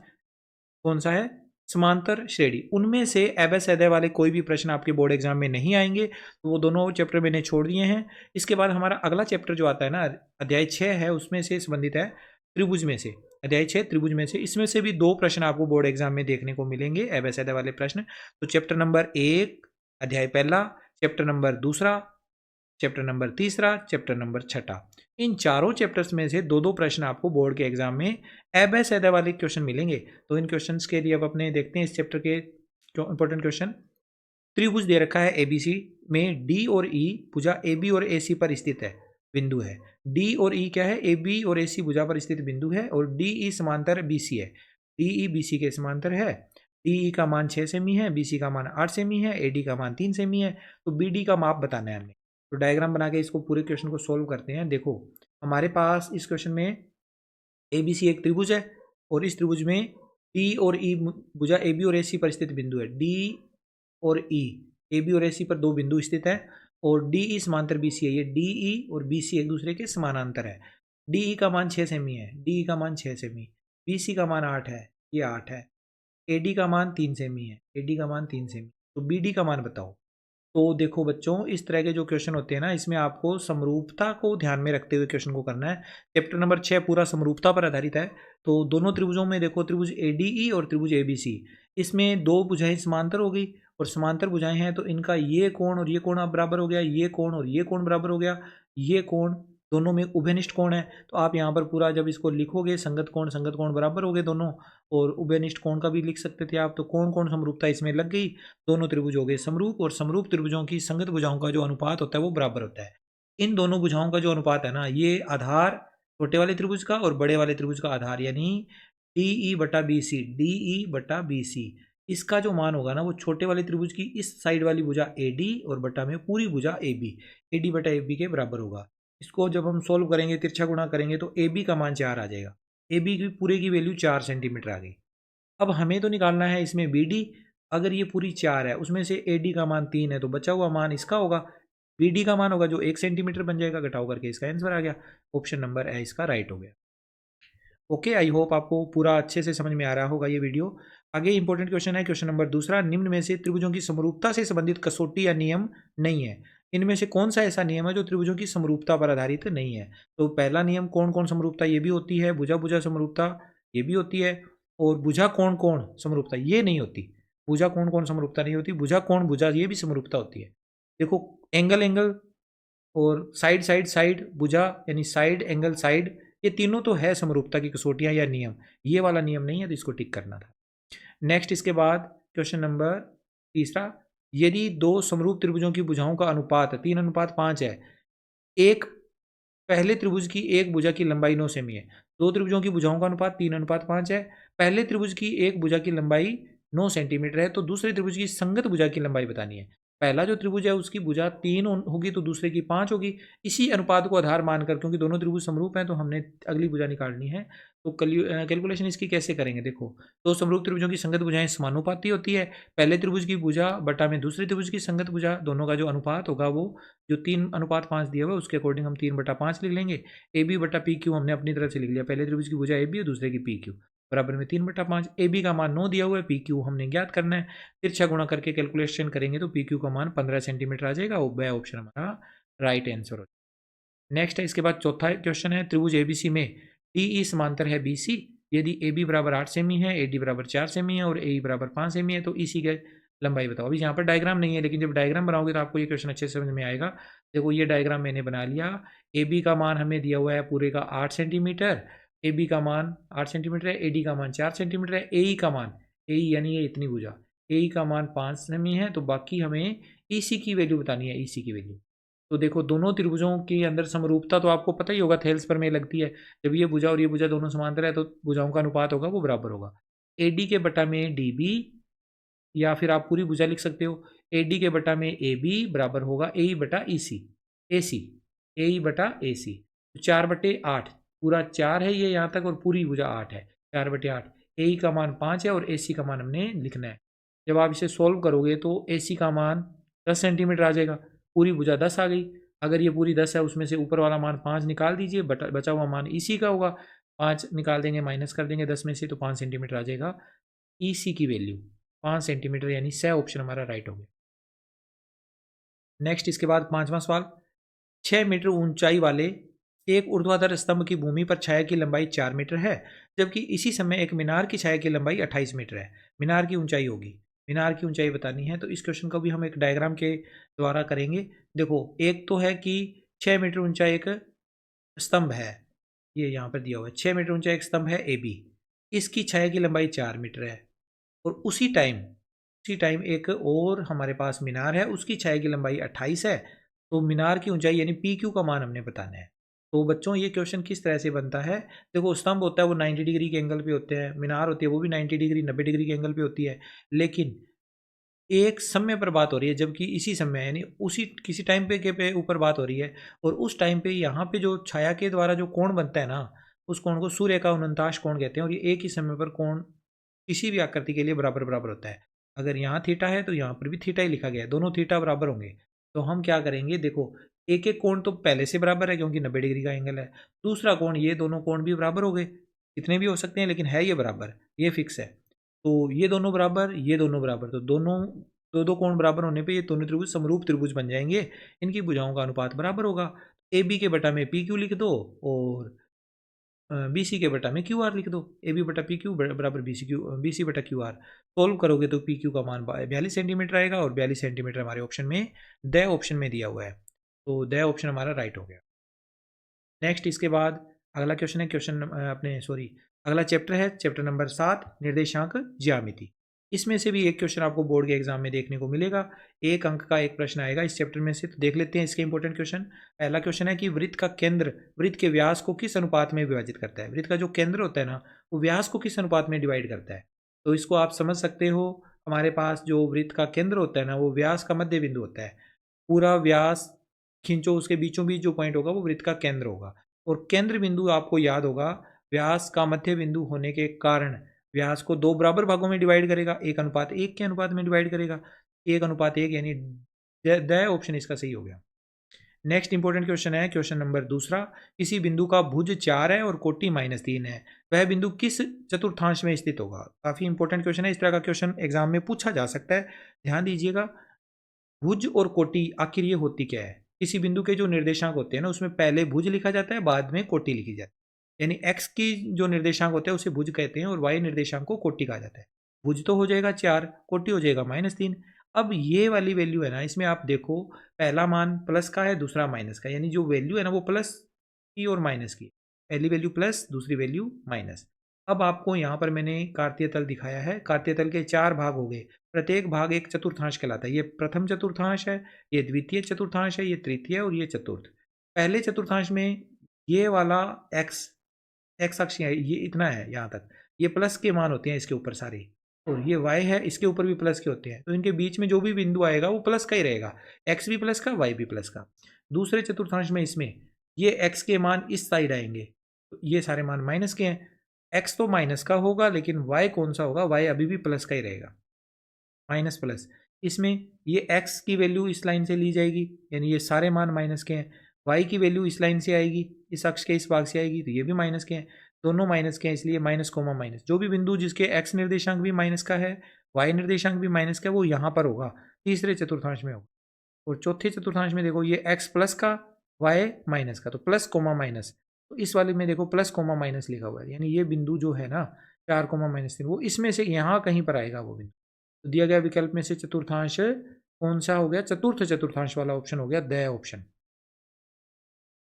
कौन सा है? समांतर श्रेणी। उनमें से एबस अदय वाले कोई भी प्रश्न आपके बोर्ड एग्जाम में नहीं आएंगे, तो वो दोनों चैप्टर मैंने छोड़ दिए हैं। इसके बाद हमारा अगला चैप्टर जो आता है ना, अध्याय 6 है, उसमें से संबंधित है त्रिभुज में से। अध्याय 6 त्रिभुज में से, इसमें से भी 2 प्रश्न आपको बोर्ड एग्जाम में देखने को मिलेंगे, एबस अदय वाले प्रश्न। तो चैप्टर नंबर 1 अध्याय पहला, chapter number 2, chapter number 3, chapter number 6। इन चारों चैप्टर्स में से 2-2 प्रश्न आपको बोर्ड के एग्जाम में एबस अदय वाले क्वेश्चन मिलेंगे। तो इन क्वेश्चंस के लिए अब अपने देखते हैं इस चैप्टर के इंपॉर्टेंट क्वेश्चन। त्रिभुज दे रखा है एबीसी में डी और ई भुजा एबी और एसी पर स्थित है, बिंदु है। डी और ई क्या है? एबी और एसी भुजा पर स्थित बिंदु है, और डीई समांतर बीसी है। डीई बीसी के समांतर है। डीई का मान 6 सेमी है, बीसी का मान 8 सेमी है, एडी का मान 3 सेमी है। तो बीडी का माप बताना है हमें। तो डायग्राम बना के इसको पूरे क्वेश्चन को सोल्व करते हैं। देखो हमारे पास इस क्वेश्चन में ए बी सी एक त्रिभुज है, और इस त्रिभुज में डी और ई भुजा ए बी और ए सी पर स्थित बिंदु है। डी और ई, ए बी और ए सी पर 2 बिंदु स्थित है, और डी ई समांतर बी सी है। ये डी ई और बी सी एक दूसरे के समानांतर है। डी ई का मान 6 सेमी है, डी ई का मान 6 सेमी, बी सी का मान 8 है, ये 8 है। ए डी का मान 3 सेमी है, ए डी का मान 3 सेमी। तो बी डी का मान बताओ। तो देखो बच्चों, इस तरह के जो क्वेश्चन होते हैं ना, इसमें आपको समरूपता को ध्यान में रखते हुए क्वेश्चन को करना है। चैप्टर नंबर 6 पूरा समरूपता पर आधारित है। तो दोनों त्रिभुजों में देखो, त्रिभुज एडीई और त्रिभुज एबीसी, इसमें 2 भुजाएं समांतर हो गई, और समांतर भुजाएं हैं तो इनका ये कोण और ये कोण अब बराबर हो गया, ये कोण और ये कोण बराबर हो गया, ये कोण दोनों में उभयनिष्ठ कोण है, तो आप यहाँ पर पूरा जब इसको लिखोगे संगत कोण बराबर हो गए दोनों, और उभयनिष्ठ कोण का भी लिख सकते थे आप, तो कोण कोण समरूपता इसमें लग गई, दोनों त्रिभुज हो गए समरूप, और समरूप त्रिभुजों की संगत भुजाओं का जो अनुपात होता है वो बराबर होता है। इन दोनों भुजाओं का जो अनुपात है ना, ये आधार छोटे वाले त्रिभुज का और बड़े वाले त्रिभुज का आधार, यानी DE बटा BC, DE बटा BC, इसका जो मान होगा ना वो छोटे वाले त्रिभुज की इस साइड वाली भुजा AD और बटा में पूरी भुजा AB, AD बटा AB के बराबर होगा। इसको जब हम सोल्व करेंगे, तिरछा गुणा करेंगे, तो AB का मान 4 आ जाएगा, AB की पूरे की वैल्यू 4 सेंटीमीटर आ गई। अब हमें तो निकालना है इसमें BD, अगर ये पूरी 4 है, उसमें से AD का मान 3 है, तो बचा हुआ मान इसका होगा, BD का मान होगा जो 1 सेंटीमीटर बन जाएगा, घटाव करके इसका आंसर आ गया। ऑप्शन नंबर है इसका राइट हो गया। ओके, आई होप आपको पूरा अच्छे से समझ में आ रहा होगा ये वीडियो। आगे इंपॉर्टेंट क्वेश्चन है, क्वेश्चन नंबर दूसरा, निम्न में से त्रिभुजों की समरूपता से संबंधित कसौटी या नियम नहीं है। इनमें से कौन सा ऐसा नियम है जो त्रिभुजों की समरूपता पर आधारित नहीं है? तो पहला नियम कौन कौन समरूपता ये भी होती है, भुजा भुजा समरूपता ये भी होती है, और भुजा कोण कोण समरूपता ये नहीं होती। भुजा कोण कोण समरूपता नहीं होती, भुजा कोण भुजा ये भी समरूपता होती है। देखो, एंगल एंगल और साइड साइड साइड भुजा, यानी साइड एंगल साइड, ये तीनों तो है समरूपता की कसौटियां या नियम, ये वाला नियम नहीं है, तो इसको टिक करना था। नेक्स्ट, इसके बाद क्वेश्चन नंबर तीसरा, यदि दो समरूप त्रिभुजों की भुजाओं का अनुपात 3:5 है, एक पहले त्रिभुज की एक भुजा की लंबाई 9 सेमी है, दो त्रिभुजों की भुजाओं का अनुपात 3:5 है, पहले त्रिभुज की एक भुजा की लंबाई 9 सेंटीमीटर है, तो दूसरे त्रिभुज की संगत भुजा की लंबाई बतानी है। पहला जो त्रिभुज है उसकी भुजा 3 होगी, तो दूसरे की 5 होगी। इसी अनुपात को आधार मानकर, क्योंकि दोनों त्रिभुज समरूप हैं, तो हमने अगली भुजा निकालनी है। तो कैलकुलेशन इसकी कैसे करेंगे? देखो, दो समरूप त्रिभुजों की संगत भुजाएं समानुपाती होती है, पहले त्रिभुज की भुजा बटा में दूसरे त्रिभुज की संगत भुजा, दोनों का जो अनुपात होगा वो जो 3:5 दिया हुआ है उसके अकॉर्डिंग हम 3/5 लिख लेंगे। AB बटा PQ हमने अपनी तरफ से लिख लिया, पहले त्रिभुज की भुजा AB और दूसरे की PQ, बराबर में 3/5। AB का मान 9 दिया हुआ है, PQ हमने ज्ञात करना है, तिरछा गुणा करके कैलकुलेशन करेंगे तो PQ का मान 15 सेंटीमीटर आ जाएगा, और वह ऑप्शन हमारा राइट आंसर हो। नेक्स्ट है, इसके बाद चौथा क्वेश्चन है, त्रिभुज ABC में DE समांतर है BC, यदि AB बराबर 8 सेमी है, AD बराबर 4 सेमी है और AE बराबर 5 सेमी है, तो EC के लंबाई बताओ। अभी यहाँ पर डायग्राम नहीं है, लेकिन जब डायग्राम बनाओगे तो आपको ये क्वेश्चन अच्छे से समझ में आएगा। देखो, ये डायग्राम मैंने बना लिया, AB का मान हमें दिया हुआ है पूरे का 8 सेंटीमीटर, AB का मान 8 सेंटीमीटर है, AD का मान 4 सेंटीमीटर है, AE का मान, AE यानी ये इतनी भुजा, AE का मान 5 सेमी है, तो बाकी हमें EC की वैल्यू बतानी है, EC की वैल्यू। तो देखो, दोनों त्रिभुजों के अंदर समरूपता तो आपको पता ही होगा, थेल्स पर में लगती है, जब ये भुजा और ये भुजा दोनों समांतर है तो भुजाओं का अनुपात होगा वो बराबर होगा। AD के बटा में DB, या फिर आप पूरी भुजा लिख सकते हो, AD के बटा में AB बराबर होगा AE बटा EC, AC, AE बटा AC, 4/8, पूरा 4 है ये यहाँ तक, और पूरी भुजा 8 है, 4/8। AE का मान 5 है और AC का मान हमने लिखना है। जब आप इसे सोल्व करोगे तो AC का मान 10 सेंटीमीटर आ जाएगा, पूरी भुजा 10 आ गई। अगर ये पूरी 10 है, उसमें से ऊपर वाला मान 5 निकाल दीजिए, बचा हुआ मान EC का होगा, 5 निकाल देंगे, माइनस कर देंगे 10 में से, तो 5 सेंटीमीटर आ जाएगा EC की वैल्यू, 5 सेंटीमीटर, यानी स ऑप्शन हमारा राइट हो गया। नेक्स्ट, इसके बाद पांचवा सवाल, 6 मीटर ऊंचाई वाले एक ऊर्ध्वाधर स्तंभ की भूमि पर छाया की लंबाई 4 मीटर है, जबकि इसी समय एक मीनार की छाया की लंबाई 28 मीटर है। मीनार की ऊंचाई होगी, मीनार की ऊंचाई बतानी है, तो इस क्वेश्चन को भी हम एक डायग्राम के द्वारा करेंगे। देखो, एक तो है कि 6 मीटर ऊंचा एक स्तंभ है, ये यहाँ पर दिया हुआ है, 6 मीटर ऊंचा एक स्तंभ है AB, इसकी छाया की लंबाई 4 मीटर है, और उसी टाइम एक और हमारे पास मीनार है, उसकी छाया की लंबाई 28 है, तो मीनार की ऊंचाई यानी PQ का मान हमने बताना है। तो बच्चों, ये क्वेश्चन किस तरह से बनता है? देखो, स्तंभ होता है वो 90 डिग्री के एंगल पे होते हैं, मीनार होती है वो भी 90 डिग्री 90 डिग्री के एंगल पे होती है, लेकिन एक समय पर बात हो रही है, जबकि इसी समय यानी उसी किसी टाइम पे के पे ऊपर बात हो रही है, और उस टाइम पे यहाँ पे जो छाया के द्वारा जो कोण बनता है ना, उस कोण को सूर्य का उनंताश कोण कहते हैं, और ये एक ही समय पर कोण किसी भी आकृति के लिए बराबर बराबर होता है। अगर यहाँ थीटा है तो यहाँ पर भी थीटा ही लिखा गया है, दोनों थीटा बराबर होंगे। तो हम क्या करेंगे? देखो, एक एक कोण तो पहले से बराबर है क्योंकि 90 डिग्री का एंगल है, दूसरा कोण, ये दोनों कोण भी बराबर हो गए, कितने भी हो सकते हैं लेकिन है ये बराबर, ये फिक्स है। तो ये दोनों बराबर, ये दोनों बराबर, तो दोनों दो दो कोण बराबर होने पे ये दोनों त्रिभुज समरूप त्रिभुज बन जाएंगे, इनकी भुजाओं का अनुपात बराबर होगा। AB के बटा में PQ लिख दो, और BC के बटा में QR लिख दो, AB बटा PQ बराबर BC बटा QR। सोल्व करोगे तो PQ का मान 42 सेंटीमीटर आएगा, और 42 सेंटीमीटर हमारे ऑप्शन में द ऑप्शन में दिया हुआ है, तो द ऑप्शन हमारा राइट हो गया। नेक्स्ट इसके बाद अगला क्वेश्चन है अगला चैप्टर है चैप्टर नंबर 7 निर्देशांक ज्यामिति। इसमें से भी एक क्वेश्चन आपको बोर्ड के एग्जाम में देखने को मिलेगा। 1 अंक का एक प्रश्न आएगा इस चैप्टर में से, तो देख लेते हैं इसके इंपॉर्टेंट क्वेश्चन। पहला क्वेश्चन है कि वृत्त का केंद्र वृत्त के व्यास को किस अनुपात में विभाजित करता है। वृत्त का जो केंद्र होता है ना, वो व्यास को किस अनुपात में डिवाइड करता है। तो इसको आप समझ सकते हो, हमारे पास जो वृत्त का केंद्र होता है ना, वो व्यास का मध्य बिंदु होता है। पूरा व्यास खींचो, उसके बीचों बीच जो पॉइंट होगा वो वृत्त का केंद्र होगा। और केंद्र बिंदु आपको याद होगा, व्यास का मध्य बिंदु होने के कारण व्यास को 2 बराबर भागों में डिवाइड करेगा, 1:1 के अनुपात में डिवाइड करेगा। 1:1 यानी द ऑप्शन इसका सही हो गया। नेक्स्ट इंपॉर्टेंट क्वेश्चन है क्वेश्चन नंबर 2। किसी बिंदु का भुज 4 है और कोटि -3 है, वह बिंदु किस चतुर्थांश में स्थित होगा। काफी इंपॉर्टेंट क्वेश्चन है, इस तरह का क्वेश्चन एग्जाम में पूछा जा सकता है, ध्यान दीजिएगा। भुज और कोटि आखिर ये होती क्या है। किसी बिंदु के जो निर्देशांक होते हैं ना, उसमें पहले भुज लिखा जाता है, बाद में कोटि लिखी जाती है। यानी एक्स की जो निर्देशांक होते हैं उसे भुज कहते हैं और वाई निर्देशांक को कोटि कहा जाता है। भुज तो हो जाएगा 4, कोटि हो जाएगा -3। अब ये वाली वैल्यू है ना, इसमें आप देखो पहला मान प्लस का है, दूसरा माइनस का, यानी जो वैल्यू है ना वो प्लस की और माइनस की। पहली वैल्यू प्लस, दूसरी वैल्यू माइनस। अब आपको यहाँ पर मैंने कार्तीय तल दिखाया है, कार्तीय तल के 4 भाग हो गए, प्रत्येक भाग एक चतुर्थांश कहलाता है। ये प्रथम चतुर्थांश है, ये द्वितीय चतुर्थांश है, ये तृतीय और ये चतुर्थ। पहले चतुर्थांश में ये वाला एक्स एक्स अक्ष है, ये इतना है यहाँ तक, ये प्लस के मान होते हैं इसके ऊपर सारे, और ये वाई है, इसके ऊपर भी प्लस के होते हैं। तो इनके बीच में जो भी बिंदु आएगा वो प्लस का ही रहेगा, एक्स भी प्लस का, वाई भी प्लस का। दूसरे चतुर्थांश में इसमें ये एक्स के मान इस साइड आएंगे, तो ये सारे मान माइनस के हैं। एक्स तो माइनस का होगा, लेकिन वाई कौन सा होगा, वाई अभी भी प्लस का ही रहेगा, माइनस प्लस। इसमें ये x की वैल्यू इस लाइन से ली जाएगी, यानी ये सारे मान माइनस के हैं। y की वैल्यू इस लाइन से आएगी, इस अक्ष के इस भाग से आएगी, तो ये भी माइनस के हैं। दोनों माइनस के हैं, इसलिए माइनस कोमा माइनस। जो भी बिंदु जिसके x निर्देशांक भी माइनस का है, y निर्देशांक भी माइनस का है, वो यहाँ पर होगा, तीसरे चतुर्थांश में होगा। और चौथे चतुर्थांश में देखो, ये x प्लस का, y माइनस का, तो प्लस कोमा माइनस। तो इस वाले में देखो प्लस कोमा माइनस लिखा हुआ है, यानी ये बिंदु जो है ना 4,-3, वो इसमें से यहाँ कहीं पर आएगा वो बिंदु। तो दिया गया विकल्प में से चतुर्थांश कौन सा हो गया, चतुर्थ चतुर्थांश वाला ऑप्शन हो गया द ऑप्शन।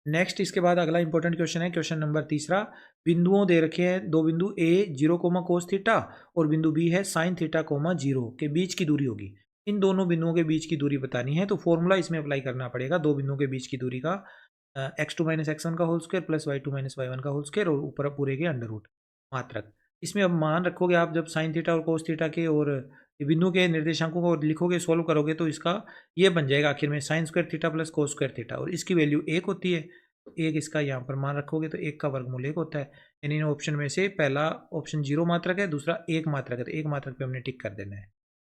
नेक्स्ट इसके बाद अगला इंपॉर्टेंट क्वेश्चन है क्वेश्चन नंबर 3। बिंदुओं दे रखे हैं, दो बिंदु ए 0, कोस थीटा और बिंदु बी है साइन थीटा, 0 के बीच की दूरी होगी। इन दोनों बिंदुओं के बीच की दूरी बतानी है, तो फॉर्मूला इसमें अप्लाई करना पड़ेगा। दो बिंदुओं के बीच की दूरी का x2 - x1 का whole square plus y2 - y1 का होल स्क्वायर और ऊपर पूरे के अंडर रूट मात्रक। इसमें अब मान रखोगे आप, जब साइन थीटा और कोस थीटा के और बिंदु के निर्देशांकों को लिखोगे, सोल्व करोगे, तो इसका ये बन जाएगा आखिर में sign square theta plus cos square theta, और इसकी वैल्यू 1 होती है। तो 1 इसका यहाँ पर मान रखोगे तो 1 का वर्गमूल 1 होता है। यानी इन ऑप्शन में से पहला ऑप्शन 0 मात्रक है, दूसरा 1 मात्रक है, तो 1 मात्रक पे हमने टिक कर देना है।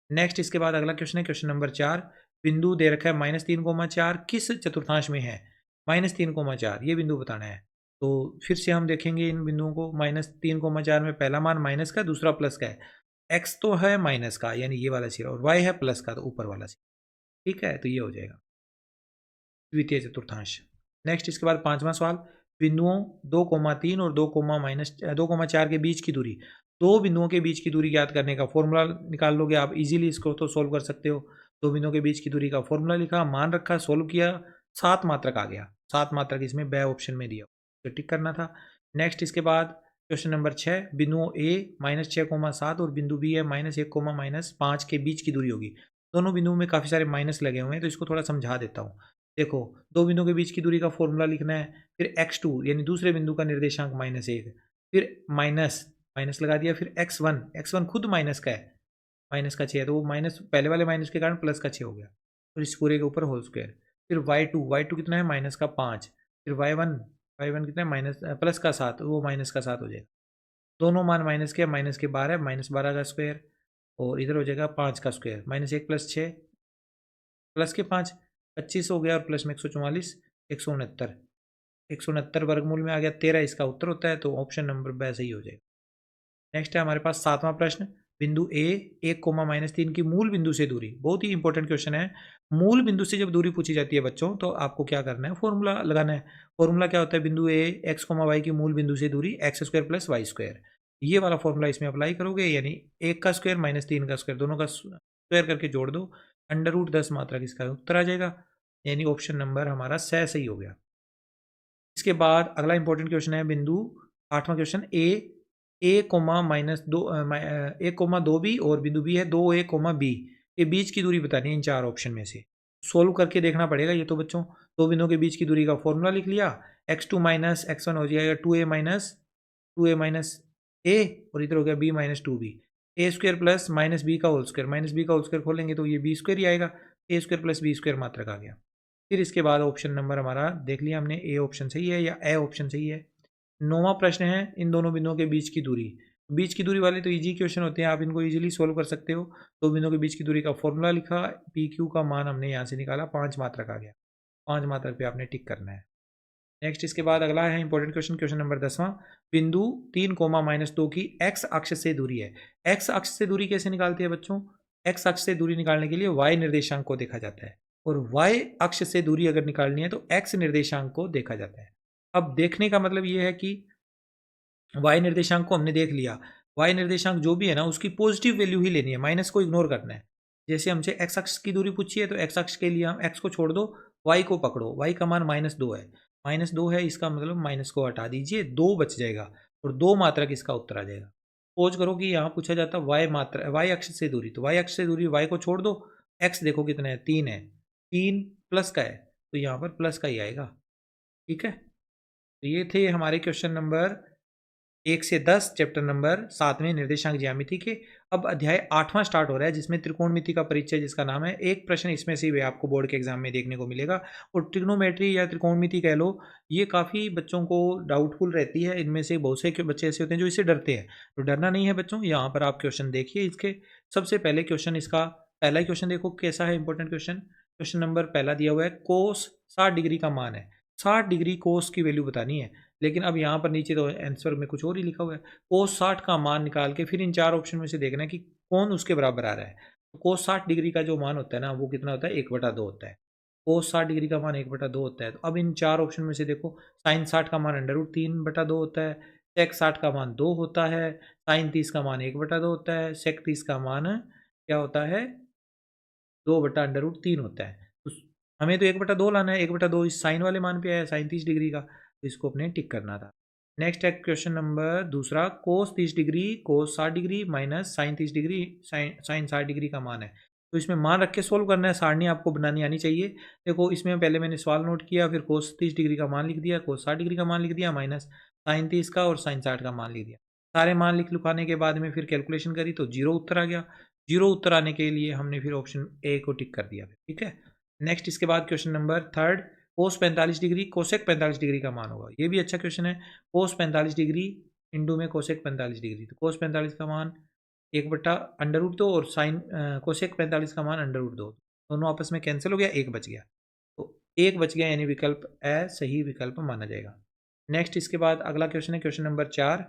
नेक्स्ट इसके बाद अगला क्वेश्चन है क्वेश्चन नंबर 4। बिंदु दे रखा है -3,4 किस चतुर्थांश में है। -3,4 ये बिंदु बताना है। तो फिर से हम देखेंगे इन बिंदुओं को। -3,4 में पहला मान माइनस का, दूसरा प्लस का है। एक्स तो है माइनस का, यानी ये वाला सिरा, और वाई है प्लस का, तो ऊपर वाला सिरा। ठीक है, तो ये हो जाएगा द्वितीय चतुर्थांश। नेक्स्ट इसके बाद 5वां सवाल। बिंदुओं 2,3 और 2,4 के बीच की दूरी। दो बिंदुओं के बीच की दूरी ज्ञात करने का फॉर्मूला निकाल लोगे आप इजीली, इसको तो सोल्व कर सकते हो। दो बिंदुओं के बीच की दूरी का फॉर्मूला लिखा, मान रखा, सोल्व किया, 7 मात्रक आ गया। 7 मात्रक इसमें ब ऑप्शन में दिया, तो टिक करना था। नेक्स्ट इसके बाद क्वेश्चन नंबर 6। बिंदुओं ए -6,7 और बिंदु बी है -1, -5 के बीच की दूरी होगी। दोनों बिंदुओं में काफ़ी सारे माइनस लगे हुए हैं, तो इसको थोड़ा समझा देता हूँ। देखो, दो बिंदुओं के बीच की दूरी का फॉर्मूला लिखना है, फिर x2 यानी दूसरे बिंदु का निर्देशांक -1, फिर माइनस माइनस लगा दिया, फिर x1 खुद माइनस का है, माइनस का 6 है, तो वो माइनस पहले वाले माइनस के कारण प्लस का 6 हो गया, और इस पूरे के ऊपर होल स्क्वायर। फिर y2 कितना है, माइनस का 5, फिर y1 कितना है, माइनस प्लस का 7, वो माइनस का 7 हो जाएगा। दोनों मान माइनस के, माइनस के 12, -12 का स्क्वायर, और इधर हो जाएगा 5 का स्क्वायर, -1 + 6 प्लस के 5 25 हो गया, और प्लस में 144 169 169 वर्गमूल में आ गया 13, इसका उत्तर होता है। तो ऑप्शन नंबर ब सही हो जाएगा। नेक्स्ट है हमारे पास 7वां प्रश्न। बिंदु ए 1,-3 की मूल बिंदु से दूरी। बहुत ही इंपॉर्टेंट क्वेश्चन है। मूल बिंदु से जब दूरी पूछी जाती है बच्चों, तो आपको क्या करना है, फॉर्मूला लगाना है। फॉर्मूला क्या होता है, बिंदु ए x, y की मूल बिंदु से दूरी x² + y²। ये वाला फॉर्मूला इसमें अप्लाई करोगे, यानी 1 का स्क्वायर -3 का स्क्वायर, दोनों का स्क्वायर करके जोड़ दो, √10 मात्रक इसका उत्तर आ जाएगा। यानी ऑप्शन नंबर हमारा सही हो गया। इसके बाद अगला इंपॉर्टेंट क्वेश्चन है बिंदु 8वां क्वेश्चन ए कोमा माइनस दो ए कोमा 2b और बिंदु बी है 2a कोमा बी के बीच की दूरी बतानी है इन चार ऑप्शन में से। सोल्व करके देखना पड़ेगा ये तो बच्चों। दो बिंदुओं के बीच की दूरी का फॉर्मूला लिख लिया, x2 माइनस x1 हो जाएगा 2a माइनस ए और इधर हो गया b माइनस 2b, ए स्क्वायर प्लस माइनस बी का होल स्क्वायर, माइनस बी का होल स्क्वायर खोलेंगे तो ये बी स्क्वायर ही आएगा, ए स्क्वायर प्लस बी स्क्वायर मात्रक आ गया। फिर इसके बाद ऑप्शन नंबर हमारा देख लिया हमने, ए ऑप्शन सही है या ए ऑप्शन सही है। 9वां प्रश्न है इन दोनों बिंदुओं के बीच की दूरी। बीच की दूरी वाले तो इजी क्वेश्चन होते हैं, आप इनको इजीली सोल्व कर सकते हो। दो बिंदुओं के बीच की दूरी का फॉर्मूला लिखा, पी क्यू का मान हमने यहाँ से निकाला, 5 मात्रक आ गया, 5 मात्रक पे आपने टिक करना है। नेक्स्ट इसके बाद अगला है इंपॉर्टेंट क्वेश्चन, क्वेश्चन नंबर 10वां। बिंदु 3 कोमा माइनस 2 की एक्स अक्ष से दूरी है। एक्स अक्ष से दूरी कैसे निकालते हैं बच्चों? एक्स अक्ष से दूरी निकालने के लिए वाई निर्देशांक को देखा जाता है, और वाई अक्ष से दूरी अगर निकालनी है तो एक्स निर्देशांक को देखा जाता है। अब देखने का मतलब ये है कि वाई निर्देशांक को हमने देख लिया, वाई निर्देशांक जो भी है ना उसकी पॉजिटिव वैल्यू ही लेनी है, माइनस को इग्नोर करना है। जैसे हमसे एक्स अक्ष की दूरी पूछी है तो एक्स अक्ष के लिए हम एक्स को छोड़ दो, वाई को पकड़ो, वाई का मान -2 है, -2 है, इसका मतलब माइनस को हटा दीजिए, 2 बच जाएगा और 2 मात्रक इसका उत्तर आ जाएगा। सपोज करो कि यहाँ पूछा जाता वाई मात्रा, वाई अक्ष से दूरी, तो वाई अक्ष से दूरी वाई को छोड़ दो, एक्स देखो कितना है 3 है, 3 प्लस का है तो यहाँ पर प्लस का ही आएगा। ठीक है, तो ये थे हमारे क्वेश्चन नंबर 1 से 10 चैप्टर नंबर 7 में निर्देशांक ज्यामिति के। अब अध्याय 8वां स्टार्ट हो रहा है जिसमें त्रिकोणमिति का परिचय, जिसका नाम है। एक प्रश्न इसमें से भी आपको बोर्ड के एग्जाम में देखने को मिलेगा। और ट्रिग्नोमेट्री या त्रिकोणमिति कह लो, ये काफ़ी बच्चों को डाउटफुल रहती है। इनमें से बहुत से बच्चे ऐसे होते हैं जो इससे डरते हैं, तो डरना नहीं है बच्चों। यहाँ पर आप क्वेश्चन देखिए इसके। सबसे पहले क्वेश्चन, इसका पहला ही क्वेश्चन देखो कैसा है, इंपॉर्टेंट क्वेश्चन। क्वेश्चन नंबर पहला दिया हुआ है, कोस 60 डिग्री का मान है, 60 डिग्री कोस की वैल्यू बतानी है। लेकिन अब यहाँ पर नीचे तो आंसर में कुछ और ही लिखा हुआ है। कोस 60 का मान निकाल के फिर इन चार ऑप्शन में से देखना है कि कौन उसके बराबर आ रहा है। तो कोस 60 डिग्री का जो मान होता है ना वो कितना होता है, 1/2 होता है। कोस 60 डिग्री का मान 1/2 होता है। तो अब इन चार ऑप्शन में से देखो, साइन 60 का मान √3/2 होता है, सेक 60 का मान 2 होता है, साइन 30 का मान 1/2 होता है, सेक 30 का मान क्या होता है, 2/√3 होता है। तो हमें तो 1/2 लाना है, 1/2 इस साइन वाले मान पे आया, साइन 30 डिग्री का, तो इसको अपने टिक करना था। नेक्स्ट है क्वेश्चन नंबर दूसरा, cos 30 degree cos 60 degree minus sine 30 degree sine 60 degree का मान है। तो इसमें मान रख के सोल्व करना है, सारणी आपको बनानी आनी चाहिए। देखो इसमें पहले मैंने सवाल नोट किया, फिर कोस 30 डिग्री का मान लिख दिया, कोस 60 डिग्री का मान लिख दिया, माइनस साइन 30 का और साइन 60 का मान लिख दिया। सारे मान लिखाने के बाद में फिर कैलकुलेशन करी तो 0 उत्तर आ गया। 0 उत्तर आने के लिए हमने फिर ऑप्शन ए को टिक कर दिया। ठीक है, नेक्स्ट इसके बाद क्वेश्चन नंबर थर्ड, कोस 45 डिग्री कोसेक 45 डिग्री का मान होगा। ये भी अच्छा क्वेश्चन है। कोस 45 डिग्री इंटू में कोसेक 45 डिग्री, तो कोस 45 का मान 1/√2 और साइन कोसेक 45 का मान √2, दोनों आपस में कैंसिल हो गया, एक बच गया। तो एक बच गया, यानी विकल्प ए सही विकल्प माना जाएगा। नेक्स्ट इसके बाद अगला क्वेश्चन है question number 4,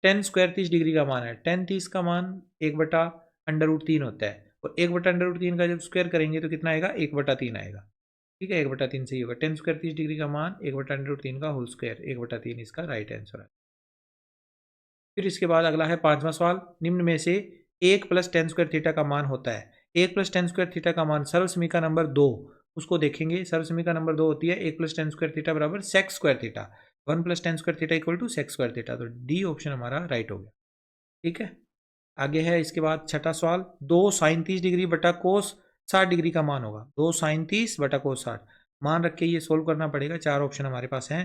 ten square 30 degree का मान है। टेन 30 का मान 1/√3 होता है, और 1/√3 का जब स्क्वायर करेंगे तो कितना आएगा, 1/3 आएगा। ठीक है, 1/3 सही होगा। टेन स्क्वायर 30 डिग्री का मान 1/√3 का होल स्क्वायर, 1/3 इसका राइट आंसर है। फिर इसके बाद अगला है 5वां सवाल, निम्न में से 1 + tan स्क्वायर थीटा का मान होता है। 1 + tan स्क्वायर थीटा का मान सर्वसमीका नंबर 2, उसको देखेंगे। सर्वसमीका नंबर 2 होती है 1 + tan स्क्वायर थीटा बराबर sec square theta, 1 + tan square theta equal to sec square theta. तो डी ऑप्शन हमारा राइट हो गया। ठीक है, आगे है इसके बाद छठा सवाल, 2 sin 30 डिग्री बटा कोस 60 डिग्री का मान होगा। 2 sin 30 बटा कोस 60 मान रख के ये सोल्व करना पड़ेगा। चार ऑप्शन हमारे पास हैं।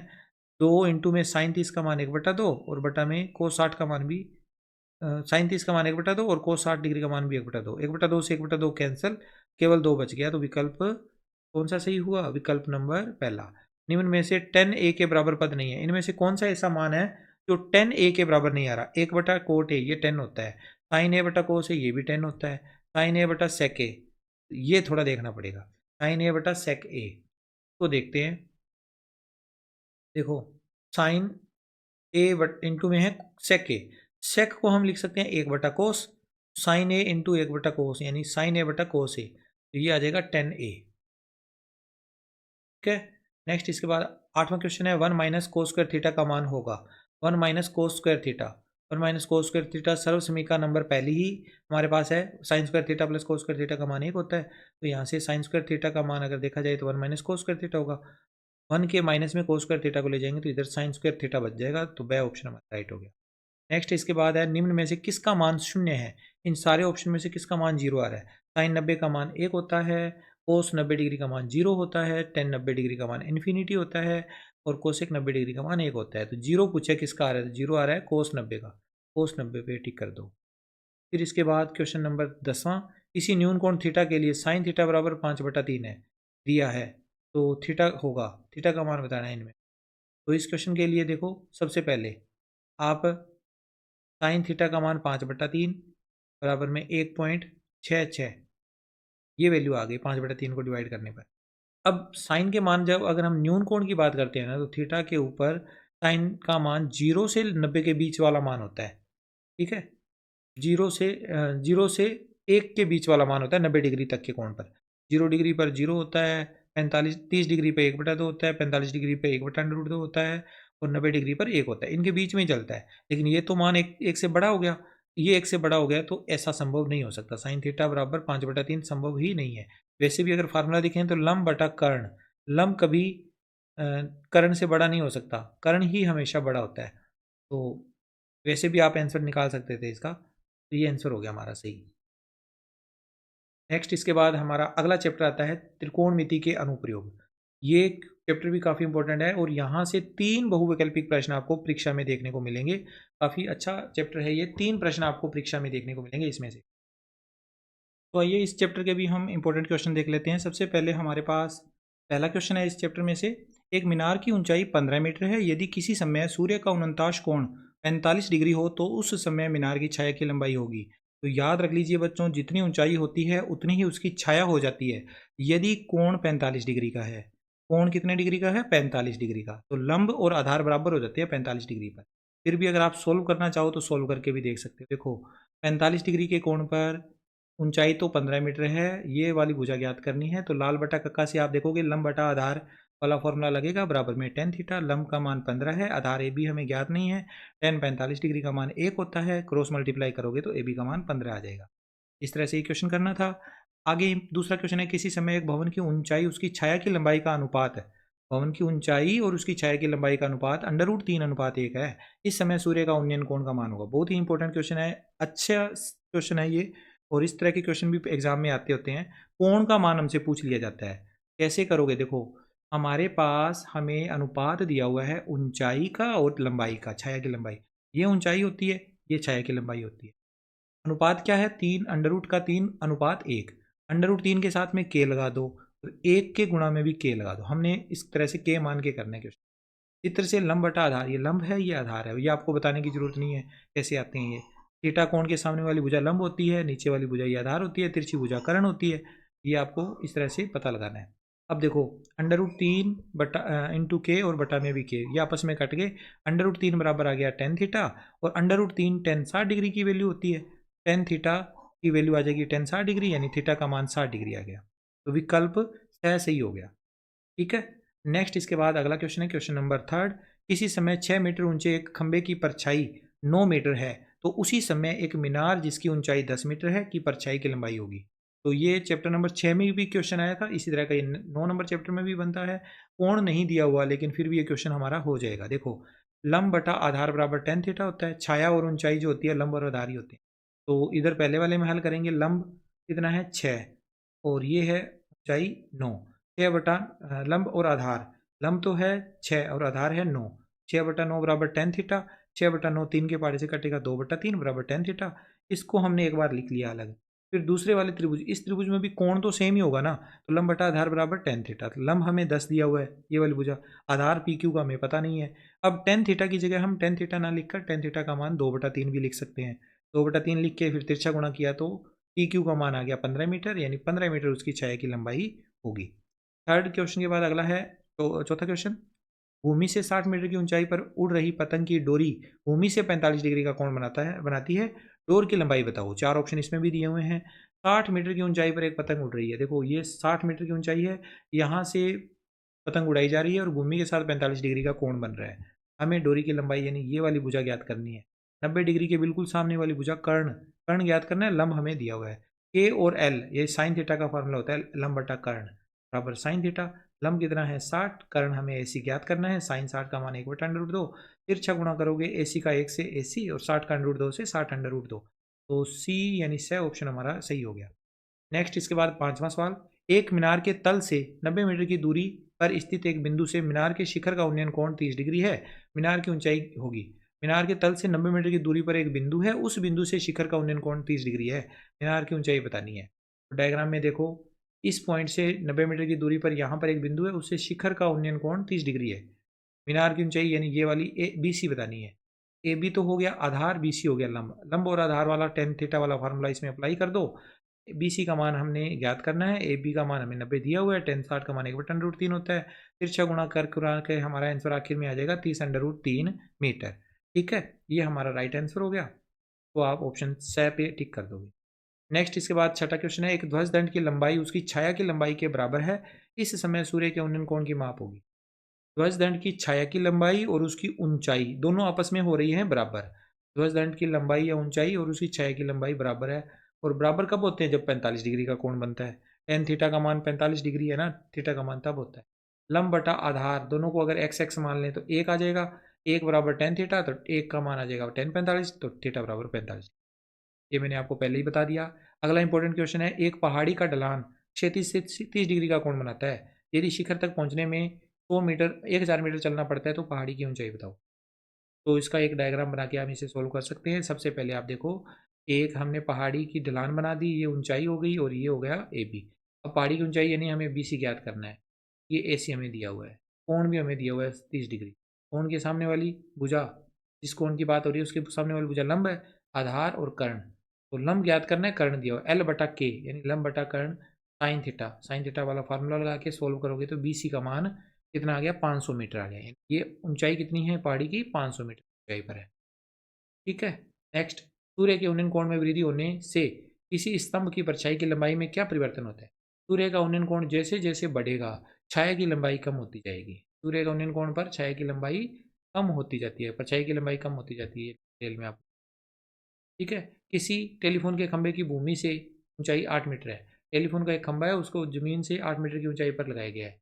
2 इंटू में साइन 30 का मान 1/2 और बटा में कोस 60 का मान भी, साइन 30 का मान 1/2 और कोस 60 डिग्री का मान भी 1/2। 1/2 से 1/2 कैंसिल, केवल 2 बच गया। तो विकल्प कौन सा सही हुआ, विकल्प नंबर पहला। निम्न में से 10a के बराबर पद नहीं है। इनमें से कौन सा ऐसा मान है जो 10a के बराबर नहीं आ रहा। 1/cot a ये 10 होता है, साइन a बटा कोस a ये भी 10 होता है, साइन a बटा सेक a ये थोड़ा देखना पड़ेगा, साइन a बटा सेक a। तो देखते हैं, देखो साइन a बट इंटू में है सेक a, सेक को हम लिख सकते हैं 1/कोस, साइन a इंटू 1/कोस यानी साइन a बटा कोस a, तो ये आ जाएगा 10a। ठीक है, नेक्स्ट इसके बाद 8वां क्वेश्चन है, 1 - कोस स्क्वायर थीटा का मान होगा। 1 - cos square theta, 1 - cos square theta सर्व समीकरण नंबर पहली ही हमारे पास है। Sine square theta plus cos square theta का मान 1 होता है, तो यहाँ से साइन स्क्वायर थीटा का मान अगर देखा जाए तो 1 - कोस स्क्वायर थीटा होगा। 1 के माइनस में कोस स्क्वायर थीटा को ले जाएंगे तो इधर साइन स्क्वायर थीटा बच जाएगा, तो ब ऑप्शन हमारा राइट हो गया। नेक्स्ट इसके बाद है निम्न में से किसका मान शून्य है। इन सारे ऑप्शन में से किसका मान 0 आ रहा है। साइन 90 का मान 1 होता है, कोस 90 डिग्री का मान 0 होता है, टेन 90 डिग्री का मान इन्फिनिटी होता है और कोसेक 90 डिग्री का मान 1 होता है। तो 0 पूछे किसका आ रहा है, तो 0 आ रहा है कोस 90 का। कोस 90 पे टिक कर दो। फिर इसके बाद क्वेश्चन नंबर 10वां, इसी न्यून कोण थीटा के लिए साइन थीटा बराबर 5/3 है दिया है, तो थीटा होगा, थीटा का मान बताना है इनमें। तो इस क्वेश्चन के लिए देखो, सबसे पहले आप साइन थीटा का मान 5/3 बराबर में 1.66, ये वैल्यू आ गई 5/3 को डिवाइड करने पर। अब साइन के मान जब अगर हम न्यून कोण की बात करते हैं ना, तो थीटा के ऊपर साइन का मान 0 से 90 के बीच वाला मान होता है। ठीक है, 0 से 1 के बीच वाला मान होता है 90 डिग्री तक के कोण पर। 0 डिग्री पर 0 होता है, 30 डिग्री पे 1/2 होता है, 45 डिग्री पे 1/√2 होता है और 90 डिग्री पर 1 होता है। इनके बीच में ही चलता है। लेकिन ये तो मान एक से बड़ा हो गया, ये 1 से बड़ा हो गया, तो ऐसा संभव नहीं हो सकता। साइन थीटा बराबर 5/3 संभव ही नहीं है। वैसे भी अगर फार्मूला देखें तो लंब बटा कर्ण, लंब कभी कर्ण से बड़ा नहीं हो सकता, कर्ण ही हमेशा बड़ा होता है। तो वैसे भी आप आंसर निकाल सकते थे इसका, तो ये आंसर हो गया हमारा सही। नेक्स्ट इसके बाद हमारा अगला चैप्टर आता है त्रिकोणमिति के अनुप्रयोग। ये चैप्टर भी काफ़ी इंपॉर्टेंट है और यहाँ से 3 बहुवैकल्पिक प्रश्न आपको परीक्षा में देखने को मिलेंगे। काफ़ी अच्छा चैप्टर है ये, 3 प्रश्न आपको परीक्षा में देखने को मिलेंगे इसमें से। तो आइए इस चैप्टर के भी हम इंपॉर्टेंट क्वेश्चन देख लेते हैं। सबसे पहले हमारे पास पहला क्वेश्चन है इस चैप्टर में से, एक मीनार की ऊंचाई 15 मीटर है, यदि किसी समय सूर्य का उनताश कोण 45 डिग्री हो तो उस समय मीनार की छाया की लंबाई होगी। तो याद रख लीजिए बच्चों, जितनी ऊंचाई होती है उतनी ही उसकी छाया हो जाती है, यदि कोण 45 डिग्री का है। कोण कितने डिग्री का है, 45 डिग्री का। तो लंब और आधार बराबर हो जाते हैं 45 डिग्री पर। फिर भी अगर आप सोल्व करना चाहो तो सोल्व करके भी देख सकते हो। देखो 45 डिग्री के कोण पर ऊंचाई तो 15 मीटर है, ये वाली भुजा ज्ञात करनी है। तो लाल बटा कक्का से आप देखोगे लंब बटा आधार वाला फॉर्मूला लगेगा, बराबर में टेन थीटा। लंब का मान 15 है, आधार ए बी हमें ज्ञात नहीं है, टेन 45 डिग्री का मान 1 होता है, क्रॉस मल्टीप्लाई करोगे तो ए बी का मान 15 आ जाएगा। इस तरह से ये क्वेश्चन करना था। आगे दूसरा क्वेश्चन है, किसी समय एक भवन की ऊंचाई उसकी छाया की लंबाई का अनुपात है। भवन की ऊंचाई और उसकी छाया की लंबाई का अनुपात √3:1 है। इस समय सूर्य का उन्नयन कोण का मान होगा। बहुत ही इंपॉर्टेंट क्वेश्चन है, अच्छा क्वेश्चन है ये, और इस तरह के क्वेश्चन भी एग्जाम में आते होते हैं। कोण का मान हमसे पूछ लिया जाता है, कैसे करोगे। देखो हमारे पास हमें अनुपात दिया हुआ है ऊंचाई का और लंबाई का, छाया की लंबाई। ये ऊंचाई होती है, ये छाया की लंबाई होती है। अनुपात क्या है, 3 √3:1। √3 के साथ में के लगा दो, तो 1 के गुणा में भी के लगा दो। हमने इस तरह से के मान के करने क्वेश्चन। इस तरह से लंब बटा आधार, ये लंब है ये आधार है, ये आपको बताने की जरूरत नहीं है कैसे आते हैं ये। थीटा कोण के सामने वाली भुजा लंब होती है, नीचे वाली भुजा ये आधार होती है, तिरछी भुजा कर्ण होती है। ये आपको इस तरह से पता लगाना है। अब देखो √3 बटा इंटू के और बटा में भी के, ये आपस में कट गए। √3 बराबर आ गया टेन थीटा, और √3 टेन 60 डिग्री की वैल्यू होती है। टेन थीटा की वैल्यू आ जाएगी टेन 60 डिग्री, यानी थीटा का मान 60 डिग्री आ गया। तो विकल्प सही हो गया। ठीक है, नेक्स्ट इसके बाद अगला क्वेश्चन है क्वेश्चन नंबर 3। किसी समय 6 मीटर ऊंचे एक खंबे की परछाई 9 मीटर है, तो उसी समय एक मीनार जिसकी ऊंचाई 10 मीटर है की परछाई की लंबाई होगी। तो ये चैप्टर नंबर 6 में भी क्वेश्चन आया था, इसी तरह का ये 9 नंबर चैप्टर में भी बनता है। कोण नहीं दिया हुआ, लेकिन फिर भी ये क्वेश्चन हमारा हो जाएगा। देखो लंब बटा आधार बराबर टेन थीटा होता है, छाया और ऊंचाई जो होती है लंब और आधार ही होते हैं। तो इधर पहले वाले में हल करेंगे, लंब कितना है 6 और ये है ऊंचाई 9। 6 बटा लंब और आधार, लंब तो है 6 और आधार है 9। 6/9 बराबर टेन थीटा, 6/9 3 के पारे से कटेगा 2/3 बराबर टेन थीटा। इसको हमने एक बार लिख लिया अलग। फिर दूसरे वाले त्रिभुज, इस त्रिभुज में भी कोण तो सेम ही होगा ना, तो लंब बटा आधार बराबर टेन थीटा। तो लंब हमें 10 दिया हुआ है, ये वाली भुजा, आधार पी क्यू का हमें पता नहीं है। अब टेन थीटा की जगह हम टेन थीटा ना लिखकर टेन थीटा का मान 2/3 भी लिख सकते हैं। 2/3 लिख के फिर तिरछा गुणा किया तो पी क्यू का मान आ गया 15 मीटर, यानी 15 मीटर उसकी छाया की लंबाई होगी। थर्ड क्वेश्चन के बाद अगला है तो चौथा क्वेश्चन, भूमि से 60 मीटर की ऊंचाई पर उड़ रही पतंग की डोरी भूमि से 45 डिग्री का कोण बनाती है। डोर की लंबाई बताओ। 4 ऑप्शन इसमें भी दिए हुए हैं। 60 मीटर की ऊंचाई पर एक पतंग उड़ रही है। देखो ये 60 मीटर की ऊंचाई है, यहाँ से पतंग उड़ाई जा रही है और भूमि के साथ 45 डिग्री का कोण बन रहा है। हमें डोरी की लंबाई यानी ये वाली भुजा ज्ञात करनी है। 90 डिग्री के बिल्कुल सामने वाली भुजा कर्ण, कर्ण ज्ञात करना है। लंब हमें दिया हुआ है के और एल, ये साइन थीटा का फॉर्मूला होता है लंब बटा कर्ण। बराबर साइन थीटा। लंब कितना है 60, कर्ण हमें AC ज्ञात करना है, साइन 60 का मान 1/√2, तिरछा गुणा करोगे AC का 1 से AC और 60 का √2 से 60 √2, तो C यानी स ऑप्शन हमारा सही हो गया। नेक्स्ट इसके बाद पांचवा सवाल, एक मीनार के तल से 90 मीटर की दूरी पर स्थित एक बिंदु से मीनार के शिखर का उन्नयन कोण 30 डिग्री है। मीनार की ऊंचाई होगी, मीनार के तल से 90 मीटर की दूरी पर एक बिंदु है, उस बिंदु से शिखर का उन्नयन कोण 30 डिग्री है, मीनार की ऊंचाई बतानी है। तो डायग्राम में देखो, इस पॉइंट से 90 मीटर की दूरी पर यहाँ पर एक बिंदु है, उससे शिखर का उन्नयन कोण 30 डिग्री है। मीनार की ऊंचाई यानी ये वाली BC बतानी है। AB तो हो गया आधार, BC हो गया लंब। लंब और आधार वाला टेन थीटा वाला फार्मूला इसमें अप्लाई कर दो। BC का मान हमने ज्ञात करना है, AB का मान हमें 90 दिया हुआ है, टेन 60 का मान 1/√3 होता है, तिरछा गुणा कर हमारा आंसर आखिर में आ जाएगा 30 √3 मीटर। ठीक है, ये हमारा राइट आंसर हो गया, तो आप ऑप्शन स पे टिक कर दोगे। नेक्स्ट इसके बाद छठा क्वेश्चन है, एक ध्वज दंड की लंबाई उसकी छाया की लंबाई के बराबर है, इस समय सूर्य के उन्नयन कोण की माप होगी। ध्वज दंड की छाया की लंबाई और उसकी ऊंचाई दोनों आपस में हो रही है बराबर। ध्वज दंड की लंबाई या ऊंचाई और उसकी छाया की लंबाई बराबर है, और बराबर कब होते हैं, जब 45 डिग्री का कोण बनता है। टेन थीटा का मान 45 डिग्री है ना, थीटा का मान तब होता है। लंब बटा आधार दोनों को अगर एक्स एक्स मान लें तो एक आ जाएगा, एक बराबर टेन थीटा, तो एक का मान आ जाएगा 10 45, तो थीटा बराबर 45। ये मैंने आपको पहले ही बता दिया। अगला इंपॉर्टेंट क्वेश्चन है, एक पहाड़ी का ढलान क्षैतिज से 30 डिग्री का कोण बनाता है, यदि शिखर तक पहुंचने में 1000 मीटर चलना पड़ता है तो पहाड़ी की ऊंचाई बताओ। तो इसका एक डायग्राम बना के हम इसे सोल्व कर सकते हैं। सबसे पहले आप देखो, एक हमने पहाड़ी की ढलान बना दी, ये ऊंचाई हो गई और ये हो गया AB। अब पहाड़ी की ऊंचाई यानी हमें BC ज्ञात करना है, ये AC हमें दिया हुआ है, कोण भी हमें दिया हुआ है 30 डिग्री। कोण के सामने वाली भुजा, जिस कोण की बात हो रही है उसके सामने वाली भुजा लंब है, आधार और कर्ण। तो लंब ज्ञात करना है, कर्ण दिया हुआ L/K यानी लंब बटा कर्ण साइन थीटा वाला फार्मूला लगा के सोल्व करोगे तो BC का मान कितना आ गया, 500 मीटर आ गया। ये ऊंचाई कितनी है पहाड़ी की, 500 मीटर ऊंचाई पर है। ठीक है, नेक्स्ट, सूर्य के उन्नयन कोण में वृद्धि होने से किसी स्तंभ की परछाई की लंबाई में क्या परिवर्तन होता है। सूर्य का उन्नयन कोण जैसे जैसे बढ़ेगा छाया की लंबाई कम होती जाएगी। सूर्य का उन्नयन कोण पर छाया की लंबाई कम होती जाती है, परछाई की लंबाई कम होती जाती है डिटेल में आप। ठीक है, किसी टेलीफोन के खंभे की भूमि से ऊंचाई 8 मीटर है। टेलीफोन का एक खंभा है, उसको जमीन से 8 मीटर की ऊंचाई पर लगाया गया है,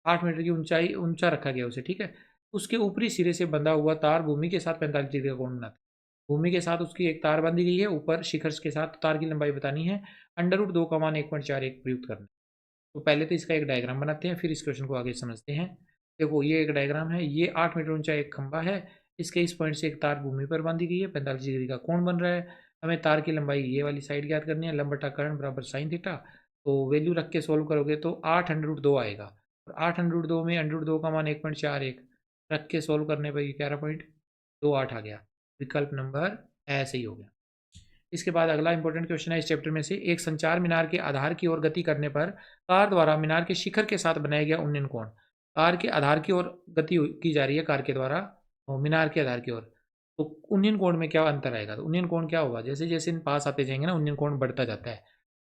8 मीटर की ऊंचाई ऊंचा रखा गया उसे। ठीक है, उसके ऊपरी सिरे से बंधा हुआ तार भूमि के साथ 45 डिग्री का कोण बनाता है। भूमि के साथ उसकी एक तार बांधी गई है, ऊपर शिखर के साथ तार की लंबाई बतानी है, √2 का मान 1.41 प्रयुक्त करना है। तो पहले तो इसका एक डायग्राम बनाते हैं, फिर इस क्वेश्चन को आगे समझते हैं। देखो ये एक डायग्राम है, ये 8 मीटर ऊंचा एक खंभा है, इसके इस पॉइंट से एक तार भूमि पर बांधी गई है, 45 डिग्री का कोण बन रहा है। हमें तार की लंबाई ये वाली साइड ज्ञात करनी है, लंब बटा कर्ण बराबर साइन थीटा। तो वैल्यू रख के सोल्व करोगे तो 8 √2 आएगा, और 8 √2 में √2 का मान 1.41 रख के सोल्व करने पर 11.28 आ गया। विकल्प नंबर ऐसे ही हो गया। इसके बाद अगला इंपॉर्टेंट क्वेश्चन है इस चैप्टर में से, एक संचार मीनार के आधार की ओर गति करने पर कार द्वारा मीनार के शिखर के साथ बनाया गया उन्नयन कोण। कार के आधार की ओर गति की जा रही है, कार के द्वारा और मीनार के आधार की ओर, तो उन्नयन कोण में क्या अंतर आएगा। तो उन्नयन कोण क्या होगा, जैसे जैसे पास आते जाएंगे ना उन्नयन कोण बढ़ता जाता है,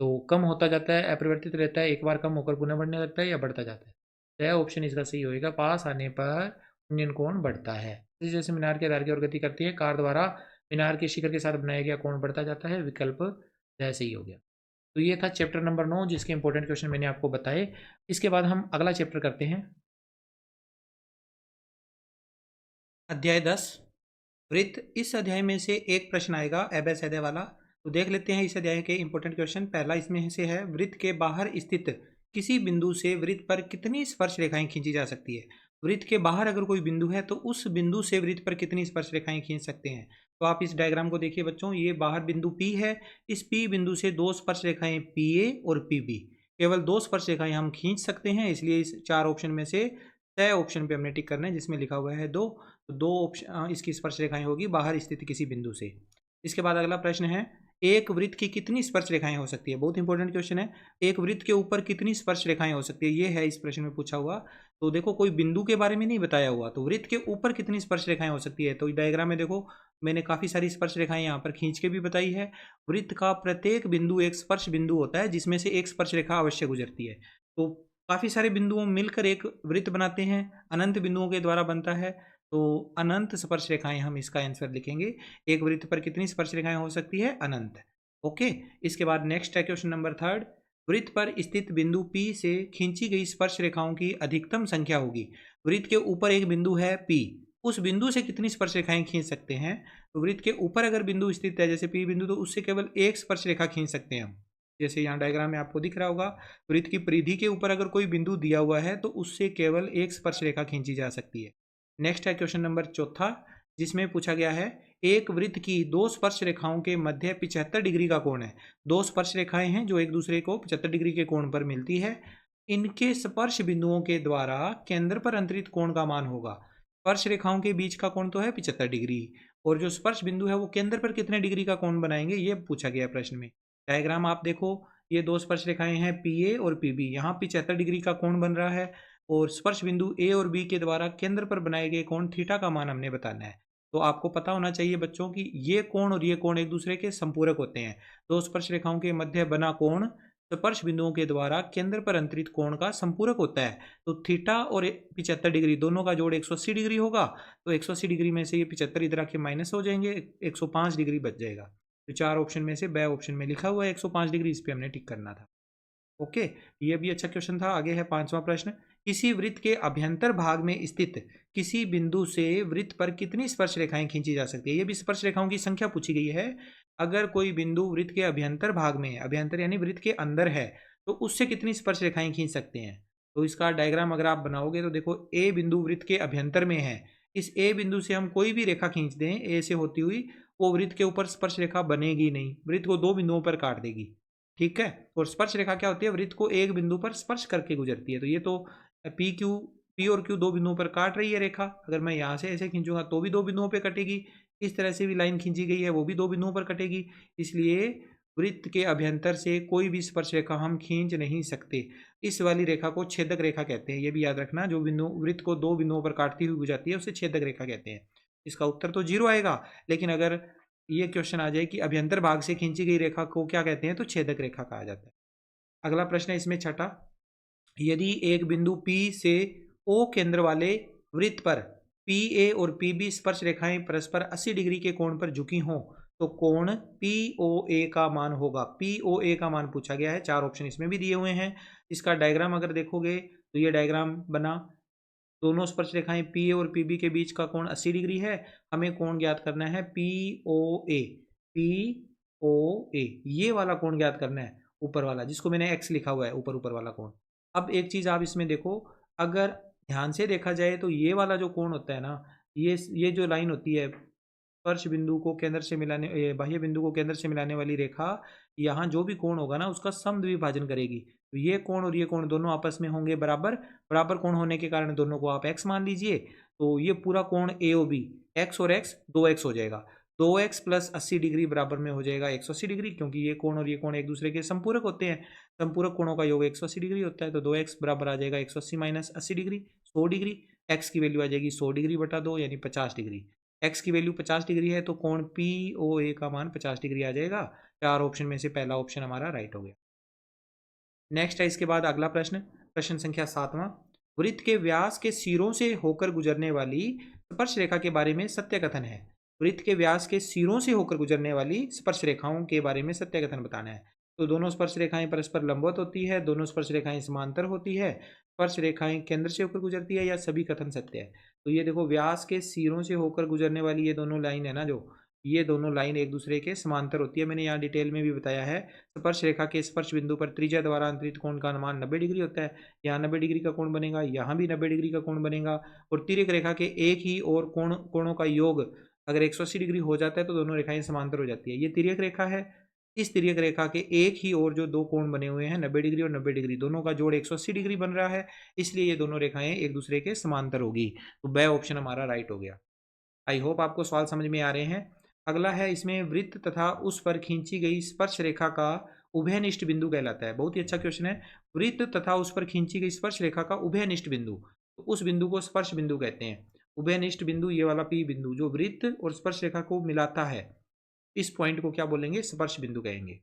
तो कम होता जाता है, अपरिवर्तित रहता है, एक बार कम होकर पुनः बढ़ने लगता है या बढ़ता जाता है। तो ऑप्शन इसका सही होगा, पास आने पर उन्नयन कोण बढ़ता है। जैसे जैसे मीनार के आधार की ओर गति करती है कार द्वारा, मीनार के शिखर के साथ बनाया गया कोण बढ़ता जाता है। विकल्प जैसे ही हो गया। तो ये था चैप्टर नंबर 9, जिसके इंपॉर्टेंट क्वेश्चन मैंने आपको बताए। इसके बाद हम अगला चैप्टर करते हैं, अध्याय 10 वृत्त। इस अध्याय में से एक प्रश्न आएगा एबेसेडे वाला, तो देख लेते हैं इस अध्याय के इंपॉर्टेंट क्वेश्चन। पहला इसमें से है, वृत्त के बाहर स्थित किसी बिंदु से वृत्त पर कितनी स्पर्श रेखाएं खींची जा सकती है। वृत्त के बाहर अगर कोई बिंदु है तो उस बिंदु से वृत्त पर कितनी स्पर्श रेखाएं खींच सकते हैं। तो आप इस डायग्राम को देखिए बच्चों, ये बाहर बिंदु P है, इस P बिंदु से दो स्पर्श रेखाएं PA और PB, केवल दो स्पर्श रेखाएं हम खींच सकते हैं, इसलिए इस चार ऑप्शन में से तय ऑप्शन पे हमने टिक करना है जिसमें लिखा हुआ है दो। तो दो ऑप्शन इसकी स्पर्श रेखाएं होगी बाहर स्थित किसी बिंदु से। इसके बाद अगला प्रश्न है, एक वृत्त की कितनी स्पर्श रेखाएं हो सकती है। बहुत इंपॉर्टेंट क्वेश्चन है, एक वृत्त के ऊपर कितनी स्पर्श रेखाएं हो सकती है, ये है इस प्रश्न में पूछा हुआ। तो देखो कोई बिंदु के बारे में नहीं बताया हुआ, तो वृत्त के ऊपर कितनी स्पर्श रेखाएं हो सकती है। तो डायग्राम में देखो मैंने काफी सारी स्पर्श रेखाएं यहाँ पर खींच के भी बताई है। वृत्त का प्रत्येक बिंदु एक स्पर्श बिंदु होता है, जिसमें से एक स्पर्श रेखा अवश्य गुजरती है। तो काफी सारे बिंदुओं मिलकर एक वृत्त बनाते हैं, अनंत बिंदुओं के द्वारा बनता है। तो अनंत स्पर्श रेखाएं हम इसका आंसर लिखेंगे। एक वृत्त पर कितनी स्पर्श रेखाएं हो सकती है, अनंत। ओके, इसके बाद नेक्स्ट है क्वेश्चन नंबर 3। वृत्त पर स्थित बिंदु P से खींची गई स्पर्श रेखाओं की अधिकतम संख्या होगी। वृत्त के ऊपर एक बिंदु है P, उस बिंदु से कितनी स्पर्श रेखाएं खींच सकते हैं? तो वृत्त के ऊपर अगर बिंदु स्थित है जैसे P बिंदु, तो उससे केवल एक स्पर्श रेखा खींच सकते हैं हम। जैसे यहाँ डायग्राम में आपको दिख रहा होगा, वृत्त की परिधि के ऊपर अगर कोई बिंदु दिया हुआ है तो उससे केवल एक स्पर्श रेखा खींची जा सकती है। नेक्स्ट है क्वेश्चन नंबर 4, जिसमें पूछा गया है एक वृत्त की दो स्पर्श रेखाओं के मध्य 75 डिग्री का कोण है। दो स्पर्श रेखाएं हैं जो एक दूसरे को 75 डिग्री के कोण पर मिलती है। इनके स्पर्श बिंदुओं के द्वारा केंद्र पर अंतरित कोण का मान होगा। स्पर्श रेखाओं के बीच का कोण तो है 75 डिग्री, और जो स्पर्श बिंदु है वो केंद्र पर कितने डिग्री का कोण बनाएंगे, ये पूछा गया प्रश्न में। डायग्राम आप देखो, ये दो स्पर्श रेखाएं हैं PA और PB, यहाँ 75 डिग्री का कोण बन रहा है, और स्पर्श बिंदु A और B के द्वारा केंद्र पर बनाए गए कोण थीटा का मान हमने बताना है। तो आपको पता होना चाहिए बच्चों कि ये कोण और ये कोण एक दूसरे के संपूरक होते हैं। दो स्पर्श रेखाओं के मध्य बना कोण स्पर्श बिंदुओं के द्वारा केंद्र पर अंतरित कोण का संपूरक होता है। तो थीटा और 75 डिग्री दोनों का जोड़ 180 डिग्री होगा। तो 180 डिग्री में से ये 75 इधर आके माइनस हो जाएंगे, 105 डिग्री बच जाएगा। तो 4 ऑप्शन में से ब ऑप्शन में लिखा हुआ है 105 डिग्री, इस पर हमने टिक करना था। ओके, ये भी अच्छा क्वेश्चन था। आगे है 5वां प्रश्न। किसी वृत्त के अभ्यंतर भाग में स्थित किसी बिंदु से वृत्त पर कितनी स्पर्श रेखाएं खींची जा सकती है? ये भी स्पर्श रेखाओं की संख्या पूछी गई है। अगर कोई बिंदु वृत्त के अभ्यंतर भाग में, अभ्यंतर यानी वृत्त के अंदर है, तो उससे कितनी स्पर्श रेखाएं खींच सकते हैं? तो इसका डायग्राम अगर आप बनाओगे तो देखो, ए बिंदु वृत्त के अभ्यंतर में है। इस ए बिंदु से हम कोई भी रेखा खींच दें ए से होती हुई, वो वृत्त के ऊपर स्पर्श रेखा बनेगी नहीं, वृत्त को दो बिंदुओं पर काट देगी। ठीक है, और स्पर्श रेखा क्या होती है? वृत्त को एक बिंदु पर स्पर्श करके गुजरती है। तो ये तो पी और क्यू दो बिंदुओं पर काट रही है रेखा। अगर मैं यहाँ से ऐसे खींचूंगा तो भी दो बिंदुओं पे कटेगी, इस तरह से भी लाइन खींची गई है वो भी दो बिंदुओं पर कटेगी। इसलिए वृत्त के अभ्यंतर से कोई भी स्पर्श रेखा हम खींच नहीं सकते। इस वाली रेखा को छेदक रेखा कहते हैं, ये भी याद रखना। जो बिंदु वृत्त को दो बिंदुओं पर काटती हुई गुजरती है उसे छेदक रेखा कहते हैं। इसका उत्तर तो 0 आएगा, लेकिन अगर ये क्वेश्चन आ जाए कि अभ्यंतर भाग से खींची गई रेखा को क्या कहते हैं, तो छेदक रेखा कहा जाता है। अगला प्रश्न है इसमें 6, यदि एक बिंदु P से O केंद्र वाले वृत्त पर PA और PB स्पर्श रेखाएं परस्पर 80 डिग्री के कोण पर झुकी हों, तो कोण POA का मान होगा। POA का मान पूछा गया है, 4 ऑप्शन इसमें भी दिए हुए हैं। इसका डायग्राम अगर देखोगे तो ये डायग्राम बना, दोनों स्पर्श रेखाएं PA और PB के बीच का कोण 80 डिग्री है। हमें कोण ज्ञात करना है POA। POA ये वाला कोण ज्ञात करना है, ऊपर वाला जिसको मैंने X लिखा हुआ है, ऊपर ऊपर वाला कोण। अब एक चीज आप इसमें देखो, अगर ध्यान से देखा जाए तो ये वाला जो कोण होता है ना, ये जो लाइन होती है स्पर्श बिंदु को केंद्र से मिलाने, बाह्य बिंदु को केंद्र से मिलाने वाली रेखा, यहाँ जो भी कोण होगा ना उसका समद्विभाजन करेगी। तो ये कोण और ये कोण दोनों आपस में होंगे बराबर। बराबर कोण होने के कारण दोनों को आप x मान लीजिए। तो ये पूरा कोण AOB, x और x 2x हो जाएगा। 2x प्लस 80 डिग्री बराबर में हो जाएगा 180 डिग्री, क्योंकि ये कोण और ये कोण एक दूसरे के संपूरक होते हैं। संपूरक कोणों का योग 180 डिग्री होता है। तो 2x बराबर आ जाएगा 180 माइनस 80 डिग्री, 100 डिग्री। x की वैल्यू आ जाएगी 100 डिग्री बटा 2 यानी 50 डिग्री। x की वैल्यू 50 डिग्री है तो कोण POA का मान 50 डिग्री आ जाएगा। 4 ऑप्शन में से पहला ऑप्शन हमारा राइट हो गया। नेक्स्ट है इसके बाद अगला प्रश्न, प्रश्न संख्या 7वां। वृत्त के व्यास के सिरों से होकर गुजरने वाली स्पर्श रेखा के बारे में सत्य कथन है। वृत्त के व्यास के सिरों से होकर गुजरने वाली स्पर्श रेखाओं के बारे में सत्य कथन बताना है। तो दोनों स्पर्श रेखाएं परस्पर लंबवत होती है, दोनों स्पर्श रेखाएं समांतर होती है, स्पर्श रेखाएं केंद्र से होकर गुजरती है, या सभी कथन सत्य है। तो ये देखो, व्यास के सिरों से होकर गुजरने वाली ये दोनों लाइन है ना, जो ये दोनों लाइन एक दूसरे के समांतर होती है। मैंने यहाँ डिटेल में भी बताया है। स्पर्श रेखा के स्पर्श बिंदु पर त्रिज्या द्वारा अंतरित कोण का अनुमान 90 डिग्री होता है। यहाँ 90 डिग्री का कोण बनेगा, यहाँ भी 90 डिग्री का कोण बनेगा। और तिर्यक रेखा के एक ही और कोणों का योग अगर 180 डिग्री हो जाता है तो दोनों रेखाएं समांतर हो जाती है। ये तिर्यक रेखा है। इस तिर्यक रेखा के एक ही और जो दो कोण बने हुए हैं 90 डिग्री और 90 डिग्री, दोनों का जोड़ 180 डिग्री बन रहा है, इसलिए ये दोनों रेखाएं एक दूसरे के समांतर होगी। तो ब ऑप्शन हमारा राइट हो गया। आई होप आपको सवाल समझ में आ रहे हैं। अगला है इसमें, वृत्त तथा उस पर खींची गई स्पर्श रेखा का उभयनिष्ठ बिंदु कहलाता है। बहुत ही अच्छा क्वेश्चन है। वृत्त तथा उस पर खींची गई स्पर्श रेखा का उभयनिष्ठ बिंदु, तो उस बिंदु को स्पर्श बिंदु कहते हैं। उभयनिष्ठ बिंदु ये वाला P बिंदु जो वृत्त और स्पर्श रेखा को मिलाता है, इस पॉइंट को क्या बोलेंगे? स्पर्श बिंदु कहेंगे।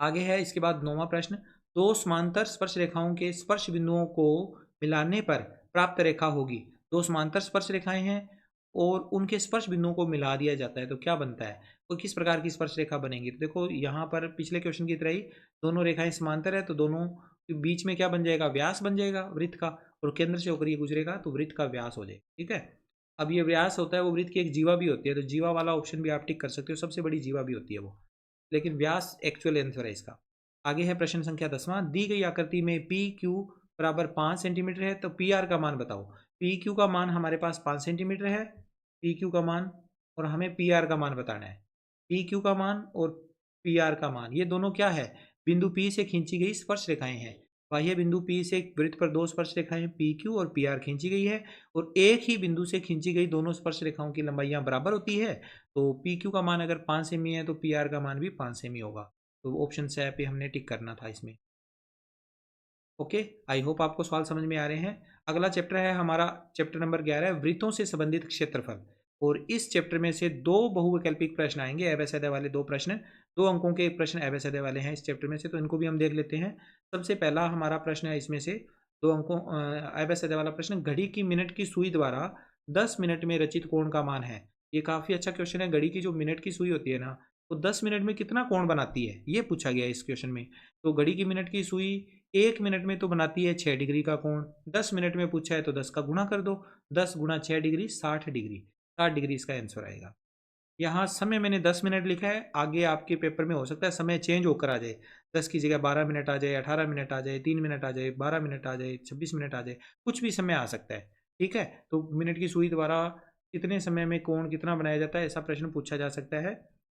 आगे है इसके बाद 9वां प्रश्न, दो समांतर स्पर्श रेखाओं के स्पर्श बिंदुओं को मिलाने पर प्राप्त रेखा होगी। दो समांतर स्पर्श रेखाएं हैं और उनके स्पर्श बिंदुओं को मिला दिया जाता है तो क्या बनता है? तो किस प्रकार की स्पर्श रेखा बनेगी। तो देखो यहाँ पर पिछले क्वेश्चन की तरह ही दोनों रेखाएं समांतर है, तो दोनों के बीच में क्या बन जाएगा, व्यास बन जाएगा वृत्त का, और केंद्र से होकर ये गुजरेगा तो वृत्त का व्यास हो जाएगा। ठीक है, अब ये व्यास होता है वो वृत्त की एक जीवा भी होती है, तो जीवा वाला ऑप्शन भी आप टिक कर सकते हो, सबसे बड़ी जीवा भी होती है वो, लेकिन व्यास एक्चुअल आंसर है इसका। आगे है प्रश्न संख्या 10वां, दी गई आकृति में पी क्यू बराबर 5 सेंटीमीटर है, तो पी आर का मान बताओ। पी क्यू का मान हमारे पास 5 सेंटीमीटर है, पी क्यू का मान, और हमें पी आर का मान बताना है। पी क्यू का मान और पी आर का मान, ये दोनों क्या है, बिंदु पी से खींची गई स्पर्श रेखाएं हैं। बाह्य बिंदु पी से वृत्त पर दो स्पर्श रेखाएं पी क्यू और पी आर खींची गई है, और एक ही बिंदु से खींची गई दोनों स्पर्श रेखाओं की लंबाइयां बराबर होती है। तो पी क्यू का मान अगर 5 सेमी है तो पी आर का मान भी 5 सेमी होगा। तो ऑप्शन से पे हमने टिक करना था इसमें। ओके, आई होप आपको सवाल समझ में आ रहे हैं। अगला चैप्टर है हमारा चैप्टर नंबर 11, वृत्तों से संबंधित क्षेत्रफल, और इस चैप्टर में से दो बहुवैकल्पिक प्रश्न आएंगे, अव्यय सदैव वाले दो प्रश्न, 2 अंकों के प्रश्न अव्यय सदैव वाले हैं इस चैप्टर में से, तो इनको भी हम देख लेते हैं। सबसे पहला हमारा प्रश्न है इसमें से 2 अंकों अव्यय सदैव वाला प्रश्न, घड़ी की मिनट की सुई द्वारा 10 मिनट में रचित कोण का मान है। ये काफी अच्छा क्वेश्चन है, घड़ी की जो मिनट की सुई होती है ना, तो 10 मिनट में कितना कोण बनाती है ये पूछा गया है इस क्वेश्चन में। तो घड़ी की मिनट की सुई 1 मिनट में तो बनाती है 6 डिग्री का कोण, 10 मिनट में पूछा है तो 10 का गुणा कर दो, 10 गुणा 6 डिग्री 60 डिग्री, 60 डिग्री इसका आंसर आएगा। यहाँ समय मैंने 10 मिनट लिखा है, आगे आपके पेपर में हो सकता है समय चेंज होकर आ जाए, 10 की जगह 12 मिनट आ जाए, 18 मिनट आ जाए, 3 मिनट आ जाए, 12 मिनट आ जाए, 26 मिनट आ जाए, कुछ भी समय आ सकता है। ठीक है, तो मिनट की सुई द्वारा कितने समय में कोण कितना बनाया जाता है, ऐसा प्रश्न पूछा जा सकता है।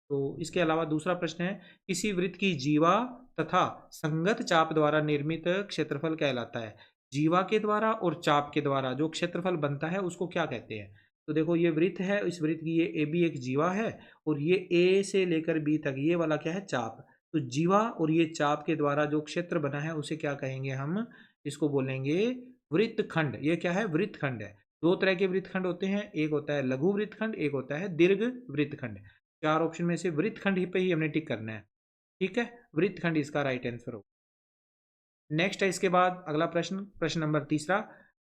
तो इसके अलावा दूसरा प्रश्न है, किसी वृत्त की जीवा तथा संगत चाप द्वारा निर्मित क्षेत्रफल कहलाता है। जीवा के द्वारा और चाप के द्वारा जो क्षेत्रफल बनता है उसको क्या कहते हैं। तो देखो ये वृत्त है, इस वृत्त की ये ए बी एक जीवा है, और ये ए से लेकर बी तक ये वाला क्या है, चाप। तो जीवा और ये चाप के द्वारा जो क्षेत्र बना है उसे क्या कहेंगे हम, इसको बोलेंगे वृत्तखंड। ये क्या है, वृत्तखंड है। दो तरह के वृत्तखंड होते हैं, एक होता है लघु वृत्तखंड, एक होता है दीर्घ वृत्तखंड। चार ऑप्शन में से वृत्तखंड ही पे ही हमने टिक करना है। ठीक है, वृत्तखंड इसका राइट आंसर हो। नेक्स्ट है इसके बाद अगला प्रश्न, प्रश्न नंबर तीसरा,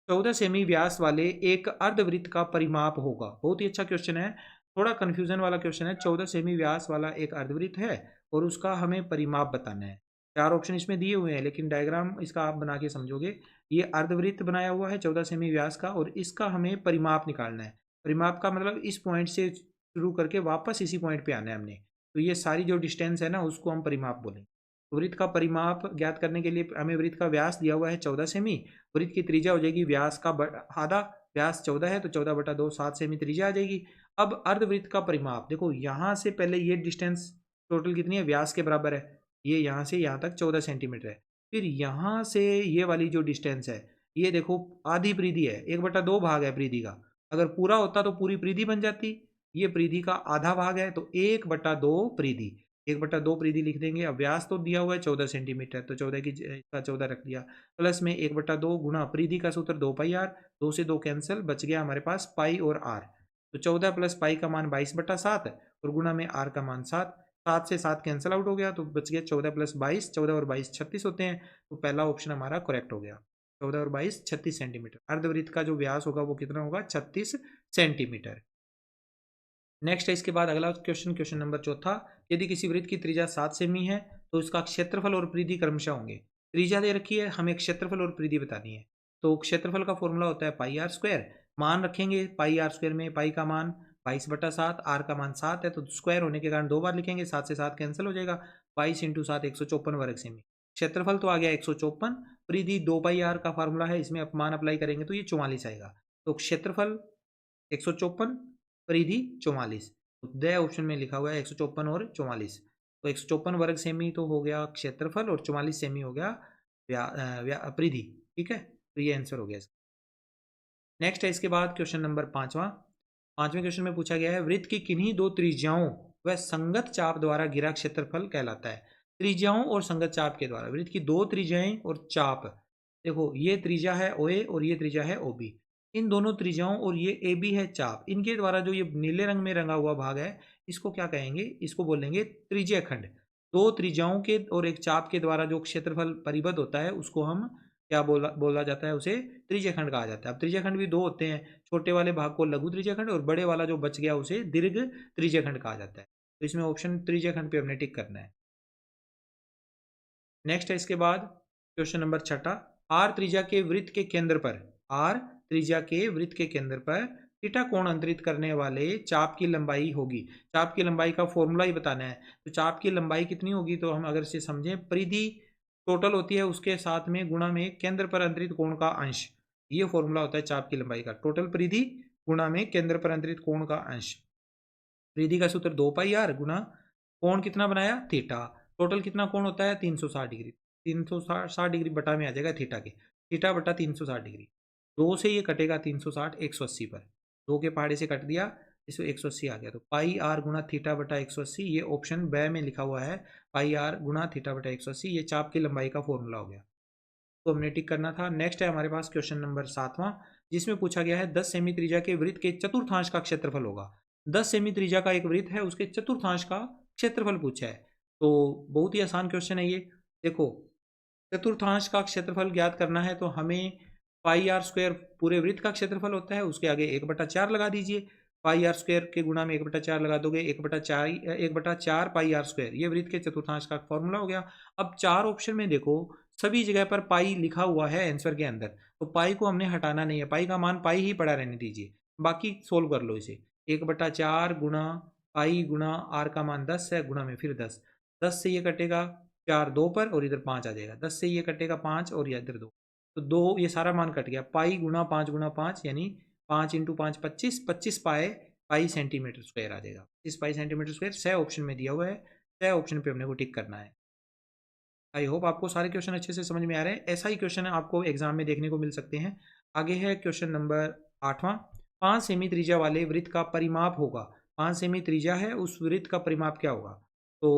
14 सेमी व्यास वाले एक अर्धवृत्त का परिमाप होगा। बहुत ही अच्छा क्वेश्चन है, थोड़ा कंफ्यूजन वाला क्वेश्चन है। 14 सेमी व्यास वाला एक अर्धवृत्त है और उसका हमें परिमाप बताना है। चार ऑप्शन इसमें दिए हुए हैं, लेकिन डायग्राम इसका आप बना के समझोगे। ये अर्धवृत्त बनाया हुआ है 14 सेमी व्यास का, और इसका हमें परिमाप निकालना है। परिमाप का मतलब इस पॉइंट से शुरू करके वापस इसी पॉइंट पे आना है हमने। तो ये सारी जो डिस्टेंस है ना उसको हम परिमाप बोलेंगे। वृत्त का परिमाप ज्ञात करने के लिए हमें वृत्त का व्यास दिया हुआ है 14 सेमी, वृत्त की त्रिज्या हो जाएगी व्यास का आधा, व्यास 14 है तो 14/2 7 सेमी त्रिज्या आ जाएगी। अब अर्धवृत्त का परिमाप देखो, यहाँ से पहले ये डिस्टेंस टोटल कितनी है, व्यास के बराबर है, ये यहाँ से यहाँ तक 14 सेंटीमीटर है। फिर यहाँ से ये वाली जो डिस्टेंस है ये देखो आधी परिधि है, 1/2 भाग है परिधि का, अगर पूरा होता तो पूरी परिधि बन जाती, ये परिधि का आधा भाग है तो 1/2 परिधि, 1/2 परिधि लिख देंगे। अब व्यास तो दिया हुआ है 14 सेंटीमीटर, तो 14 की इसका 14 रख दिया, प्लस में 1/2 गुणा परिधि का सूत्र 2πr, 2 से 2 कैंसिल, बच गया हमारे पास पाई और आर। तो 14 प्लस पाई का मान 22/7 और गुणा में आर का मान 7, 7 से 7 कैंसिल आउट हो गया, तो बच गया 14 प्लस 22, 14 और 22 36 होते हैं। तो पहला ऑप्शन हमारा करेक्ट हो गया, 14 और 22 36 सेंटीमीटर। अर्धवृत्त का जो व्यास होगा वो कितना होगा, 36 सेंटीमीटर। नेक्स्ट है इसके बाद अगला क्वेश्चन, क्वेश्चन नंबर चौथा, यदि किसी वृत्त की त्रिज्या 7 सेमी है तो इसका क्षेत्रफल और परिधि क्रमशः होंगे। त्रिज्या दे रखी है, हमें क्षेत्रफल और परिधि बतानी है। तो क्षेत्रफल का फॉर्मूला होता है पाई आर स्क्वायर, मान रखेंगे पाई आर स्क्वायर में, पाई का मान 22/7, आर का मान 7 है, तो स्क्वायर होने के कारण 2 बार लिखेंगे, 7 से 7 कैंसिल हो जाएगा, 22 × 7 154 वर्ग सेमी। क्षेत्रफल तो आ गया 154, परिधि 2πr का फार्मूला है, इसमें मान अप्लाई करेंगे तो ये 44 आएगा। तो क्षेत्रफल 154, परिधि 44, तो द ऑप्शन में लिखा हुआ है 154 और 44। तो 154 वर्ग सेमी तो हो गया क्षेत्रफल, और 44 सेमी हो गया परिधि। ठीक है, तो ये आंसर हो गया। नेक्स्ट है इसके बाद क्वेश्चन नंबर 5वां, 5वें क्वेश्चन में पूछा गया है, वृत्त की किन्हीं दो त्रिज्याओं व संगत चाप द्वारा घिरा क्षेत्रफल कहलाता है। त्रिज्याओं और संगत चाप के द्वारा, वृत्त की दो त्रिज्याएं और चाप, देखो ये त्रिज्या है ओ ए और ये त्रिज्या है ओ बी, इन दोनों त्रिज्याओं और ये ए बी है चाप, इनके द्वारा जो ये नीले रंग में रंगा हुआ भाग है इसको क्या कहेंगे, इसको बोलेंगे त्रिज्या खंड। दो त्रिज्याओं के और एक चाप के द्वारा जो क्षेत्रफल परिबद्ध होता है उसको हम क्या बोला जाता है, उसे त्रिज्याखंड कहा जाता है। अब त्रिज्याखंड भी दो होते हैं, छोटे वाले भाग को लघु त्रिज्याखंड और बड़े वाला जो बच गया उसे दीर्घ त्रिज्याखंड कहा जाता है। तो इसमें ऑप्शन त्रिज्या खंड पे हमने टिक करना है। नेक्स्ट है इसके बाद क्वेश्चन नंबर 6, आर त्रिज्या के वृत्त के केंद्र पर, आर त्रिज्या के वृत्त के केंद्र पर थीटा कोण अंतरित करने वाले चाप की लंबाई होगी। चाप की लंबाई का फॉर्मूला ही बताना है। तो चाप की लंबाई कितनी होगी, तो हम अगर इसे समझें, परिधि टोटल होती है उसके साथ में गुणा में केंद्र पर अंतरित कोण का अंश। ये फॉर्मूला होता है चाप की लंबाई का, टोटल परिधि गुणा में केंद्र पर अंतरित कोण का अंश। परिधि का सूत्र 2 पाई आर गुना कोण कितना बनाया, थीटा। टोटल कितना कोण होता है, 360 डिग्री। 360 डिग्री बटा में आ जाएगा थीटा के, थीटा बटा 360 डिग्री। 2 से ये कटेगा 360 180 पर, 2 के पहाड़े से कट दिया, इसमें 180 आ गया। तो पाई आर गुना थीटा बटा 180, ये ऑप्शन ब में लिखा हुआ है, पाई आर गुना थीटा बटा 180, ये चाप की लंबाई का फॉर्मूला हो गया। तो हमने टिक करना था। नेक्स्ट है हमारे पास क्वेश्चन नंबर 7वां, जिसमें पूछा गया है 10 सेमी त्रिज्या के वृत्त के चतुर्थांश का क्षेत्रफल होगा। 10 सेमी त्रिज्या का एक वृत्त है, उसके चतुर्थांश का क्षेत्रफल पूछा है। तो बहुत ही आसान क्वेश्चन है ये। देखो, चतुर्थांश का क्षेत्रफल ज्ञात करना है तो हमें पाई आर स्क्वायर पूरे वृत्त का क्षेत्रफल होता है, उसके आगे 1/4 लगा दीजिए। पाई आर स्क्वायर के गुणा में 1/4 लगा दोगे, 1/4 पाई आर स्क्वायर, ये वृत्त के चतुर्थांश का फॉर्मूला हो गया। अब 4 ऑप्शन में देखो, सभी जगह पर पाई लिखा हुआ है आंसर के अंदर, तो पाई को हमने हटाना नहीं है, पाई का मान पाई ही पड़ा रहने दीजिए। बाकी सोल्व कर लो इसे। 1/4 गुणा पाई गुणा आर का मान 10 है, गुणा में फिर 10, 10 से ये कटेगा 4 2 पर, और इधर 5 आ जाएगा। 10 से ये कटेगा 5 और ये इधर 2, तो 2, ये सारा मान कट गया। पाई गुणा 5 गुणा 5 यानी 5 × 5 25, 25 पाई सेंटीमीटर स्क्वायर आ जाएगा। इस पाई सेंटीमीटर स्क्वायर 6 ऑप्शन में दिया हुआ है, 6 ऑप्शन पे हमने को टिक करना है। आई होप आपको सारे क्वेश्चन अच्छे से समझ में आ रहे हैं। ऐसा ही क्वेश्चन आपको एग्जाम में देखने को मिल सकते हैं। आगे है क्वेश्चन नंबर 8वां, 5 सेमी त्रिज्या वाले वृत्त का परिमाप होगा। 5 सेमी त्रिज्या है, उस वृत्त का परिमाप क्या होगा। तो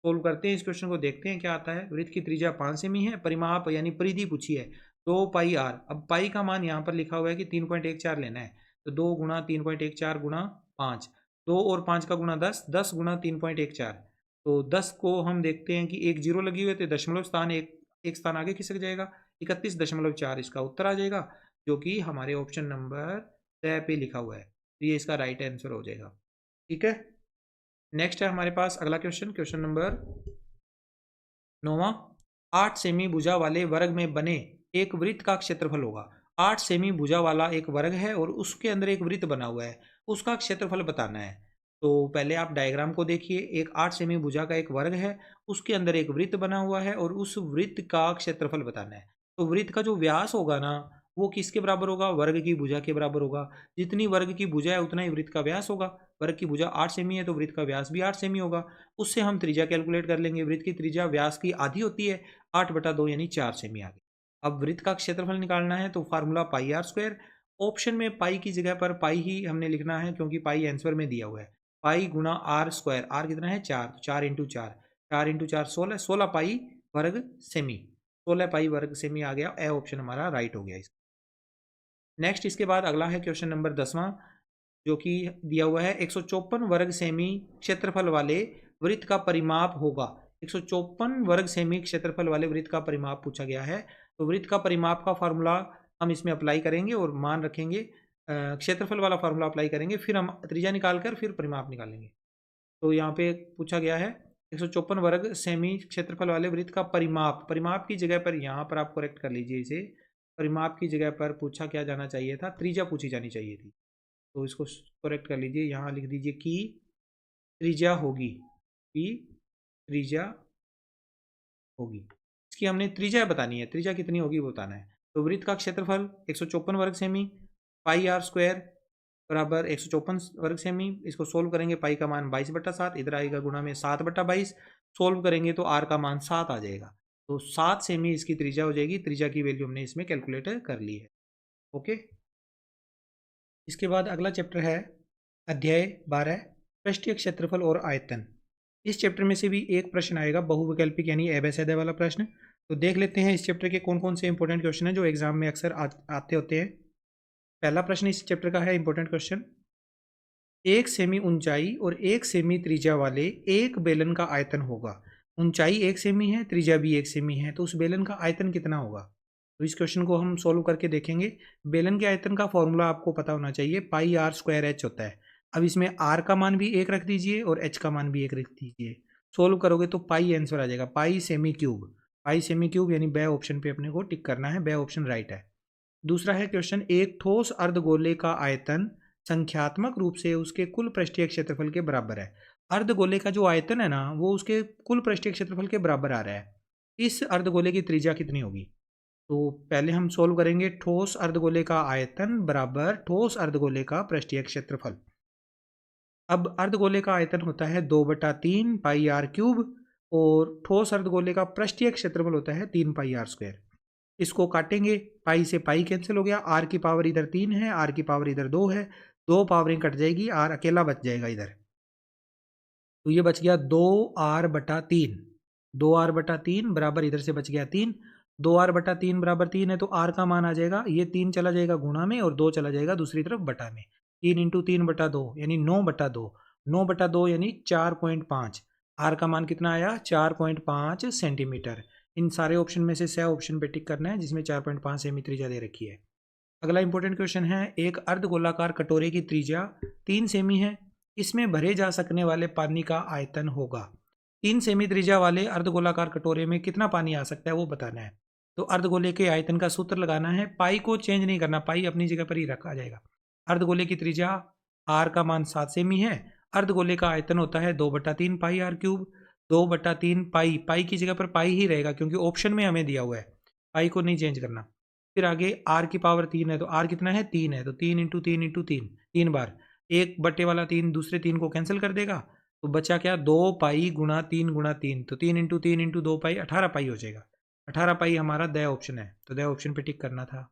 सोल्व करते हैं इस क्वेश्चन को, देखते हैं क्या आता है। वृत्त की त्रिज्या 5 सेमी है, परिमाप यानी परिधि पूछी है 2 पाई आर। अब पाई का मान यहाँ पर लिखा हुआ है कि 3.14 लेना है, तो 2 गुणा 3.14 गुणा 5, 2 और 5 का गुणा 10, 10 गुणा 3.14। तो 10 को हम देखते हैं कि एक जीरो लगी हुई है, तो दशमलव स्थान एक स्थान आगे खिसक जाएगा, 31.4 इसका उत्तर आ जाएगा, जो कि हमारे ऑप्शन नंबर 6 पे लिखा हुआ है। तो ये इसका राइट आंसर हो जाएगा। ठीक है, नेक्स्ट है हमारे पास अगला क्वेश्चन, क्वेश्चन नंबर 9वां, 8 सेमी भुजा वाले वर्ग में बने एक वृत्त का क्षेत्रफल होगा। 8 सेमी भुजा वाला एक वर्ग है और उसके अंदर एक वृत्त बना हुआ है, उसका क्षेत्रफल बताना है। तो पहले आप डायग्राम को देखिए, एक 8 सेमी भुजा का एक वर्ग है, उसके अंदर एक वृत्त बना हुआ है और उस वृत्त का क्षेत्रफल बताना है। तो वृत्त का जो व्यास होगा ना, वो किसके बराबर होगा, वर्ग की भुजा के बराबर होगा। जितनी वर्ग की भुजा है उतना ही वृत्त का व्यास होगा। वर्ग की भुजा 8 सेमी है, तो वृत्त का व्यास भी 8 सेमी होगा। उससे हम त्रिज्या कैलकुलेट कर लेंगे। वृत्त की त्रिज्या व्यास की आधी होती है, 8/2 यानी 4 सेमी आ गई। अब वृत्त का क्षेत्रफल निकालना है, तो formula pi R square. Option में पाई की जगह पर पाई ही हमने लिखना है, क्योंकि पाई आंसर में दिया हुआ है। पाई गुना आर स्क्वायर, आर कितना है 4, 4 × 4, 4 × 4 16, 16 पाई वर्ग सेमी, 16 पाई वर्ग सेमी आ गया। ए ऑप्शन हमारा राइट हो गया इसका। नेक्स्ट इसके बाद अगला है क्वेश्चन नंबर 10वां, जो कि दिया हुआ है 154 वर्ग सेमी क्षेत्रफल वाले वृत्त का परिमाप होगा। 154 वर्ग सेमी क्षेत्रफल वाले वृत्त का परिमाप पूछा गया है। तो वृत्त का परिमाप का फार्मूला हम इसमें अप्लाई करेंगे और मान रखेंगे, क्षेत्रफल वाला फार्मूला अप्लाई करेंगे, फिर हम त्रिज्या निकाल कर फिर परिमाप निकालेंगे। तो यहाँ पे पूछा गया है 154 वर्ग सेमी क्षेत्रफल वाले वृत्त का परिमाप। परिमाप की जगह पर यहाँ पर आप करेक्ट कर लीजिए इसे, परिमाप की जगह पर पूछा क्या जाना चाहिए था, त्रिज्या पूछी जानी चाहिए थी। तो इसको करेक्ट कर लीजिए, यहाँ लिख दीजिए कि त्रिज्या होगी, कि त्रिज्या होगी। इसकी हमने त्रिज्या बतानी है, त्रिज्या कितनी होगी वो बताना है। तो वृत्त का क्षेत्रफल 154 वर्ग सेमी, पाई आर स्क्वायर बराबर 154 वर्ग सेमी। इसको सोल्व करेंगे, पाई का मान 22/7, इधर आएगा गुणा में 7/22, सोल्व करेंगे तो आर का मान 7 आ जाएगा। तो 7 सेमी इसकी त्रिज्या हो जाएगी। त्रिज्या की वैल्यू हमने इसमें कैलकुलेट कर ली है। ओके, इसके बाद अगला चैप्टर है अध्याय 12, पृष्ठीय क्षेत्रफल और आयतन। इस चैप्टर में से भी एक प्रश्न आएगा, बहुविकल्पिक यानी अभेद्य वाला प्रश्न। तो देख लेते हैं इस चैप्टर के कौन कौन से इंपॉर्टेंट क्वेश्चन हैं जो एग्जाम में अक्सर आते होते हैं। पहला प्रश्न इस चैप्टर का है इंपॉर्टेंट क्वेश्चन, 1 सेमी ऊंचाई और 1 सेमी त्रिज्या वाले एक बेलन का आयतन होगा। ऊंचाई 1 सेमी है, त्रिज्या भी 1 सेमी है, तो उस बेलन का आयतन कितना होगा। तो इस क्वेश्चन को हम सोल्व करके देखेंगे। बेलन के आयतन का फॉर्मूला आपको पता होना चाहिए, पाई आर स्क्वायर एच होता है। अब इसमें r का मान भी 1 रख दीजिए और h का मान भी 1 रख दीजिए। सोल्व करोगे तो पाई आंसर आ जाएगा, पाई सेमी क्यूब। पाई सेमी क्यूब यानी ब ऑप्शन पे अपने को टिक करना है, ब ऑप्शन राइट है। दूसरा है क्वेश्चन, एक ठोस अर्धगोले का आयतन संख्यात्मक रूप से उसके कुल पृष्ठीय क्षेत्रफल के बराबर है। अर्धगोले का जो आयतन है ना वो उसके कुल पृष्ठीय क्षेत्रफल के बराबर आ रहा है। इस अर्धगोले की त्रिज्या कितनी होगी? तो पहले हम सोल्व करेंगे, ठोस अर्धगोले का आयतन बराबर ठोस अर्धगोले का पृष्ठीय क्षेत्रफल। अब अर्धगोले का आयतन होता है 2/3 पाई आर क्यूब और ठोस अर्धगोले का पृष्ठीय क्षेत्रफल होता है 3 पाई आर स्क्वायर। इसको काटेंगे, पाई से पाई कैंसिल हो गया, आर की पावर इधर 3 है, आर की पावर इधर 2 है, 2 पावरें कट जाएगी, आर अकेला बच जाएगा इधर। तो ये बच गया 2r/3, 2r/3 बराबर इधर से बच गया 3, 2r/3 बराबर 3 है तो r का मान आ जाएगा, ये 3 चला जाएगा गुणा में और 2 चला जाएगा दूसरी तरफ बटा में। 3 इंटू 3/2 यानी 9/2, 9/2 यानी 4.5। r का मान कितना आया? 4.5 सेंटीमीटर। इन सारे ऑप्शन में से सही ऑप्शन पे टिक करना है जिसमें 4.5 सेमी त्रिज्या दे रखी है। अगला इंपॉर्टेंट क्वेश्चन है, एक अर्धगोलाकार कटोरे की त्रिज्या 3 सेमी है, इसमें भरे जा सकने वाले पानी का आयतन होगा। 3 सेमी त्रिज्या वाले अर्धगोलाकार कटोरे में कितना पानी आ सकता है वो बताना है। तो अर्धगोले के आयतन का सूत्र लगाना है, पाई को चेंज नहीं करना, पाई अपनी जगह पर ही रखा जाएगा। अर्धगोले की त्रिज्या आर का मान 7 सेमी है, अर्धगोले का आयतन होता है 2/3 पाई आर क्यूब। 2/3 पाई, पाई की जगह पर पाई ही रहेगा क्योंकि ऑप्शन में हमें दिया हुआ है, पाई को नहीं चेंज करना। फिर आगे r की पावर 3 है तो r कितना है? 3 है, तो 3 इंटू 3 इंटू 3, 3 बार, 1 वाला 3 दूसरे 3 को कैंसिल कर देगा तो बचा क्या? 2 पाई गुणा 3 गुणा 3, तो 3 इंटू 3 इंटू 2 पाई 18 पाई हो जाएगा। 18 पाई हमारा द ऑप्शन है, तो द ऑप्शन पे टिक करना था।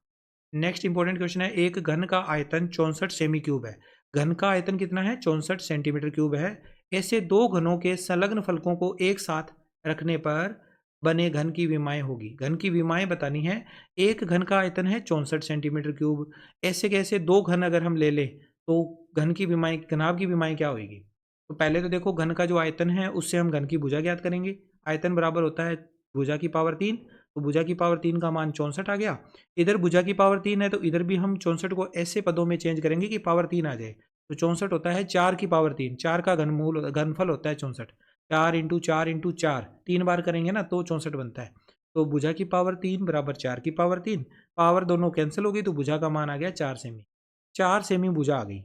नेक्स्ट इंपॉर्टेंट क्वेश्चन है, एक घन का आयतन 64 सेमी क्यूब है। घन का आयतन कितना है? 64 सेंटीमीटर क्यूब है। ऐसे दो घनों के संलग्न फलकों को एक साथ रखने पर बने घन की विमाएं होगी। घन की विमाएं बतानी है। एक घन का आयतन है 64 सेंटीमीटर क्यूब, ऐसे कैसे दो घन अगर हम ले लें तो घन की विमाएं, घनाभ की विमाएं क्या होगी? तो पहले तो देखो घन का जो आयतन है उससे हम घन की भुजा ज्ञात करेंगे। आयतन बराबर होता है भुजा की पावर 3, तो भुजा की पावर 3 का मान 64 आ गया। इधर भुजा की पावर 3 है तो इधर भी हम 64 को ऐसे पदों में चेंज करेंगे कि पावर 3 आ जाए। तो 64 होता है 4 की पावर 3, 4 का घनमूल घनफल होता है 64। 4 इंटू 4 इंटू 4, 3 बार करेंगे ना तो 64 बनता है। तो भुजा की पावर 3 बराबर 4 की पावर 3, पावर दोनों कैंसिल हो गई तो भुजा का मान आ गया 4 सेमी। 4 सेमी भुजा आ गई।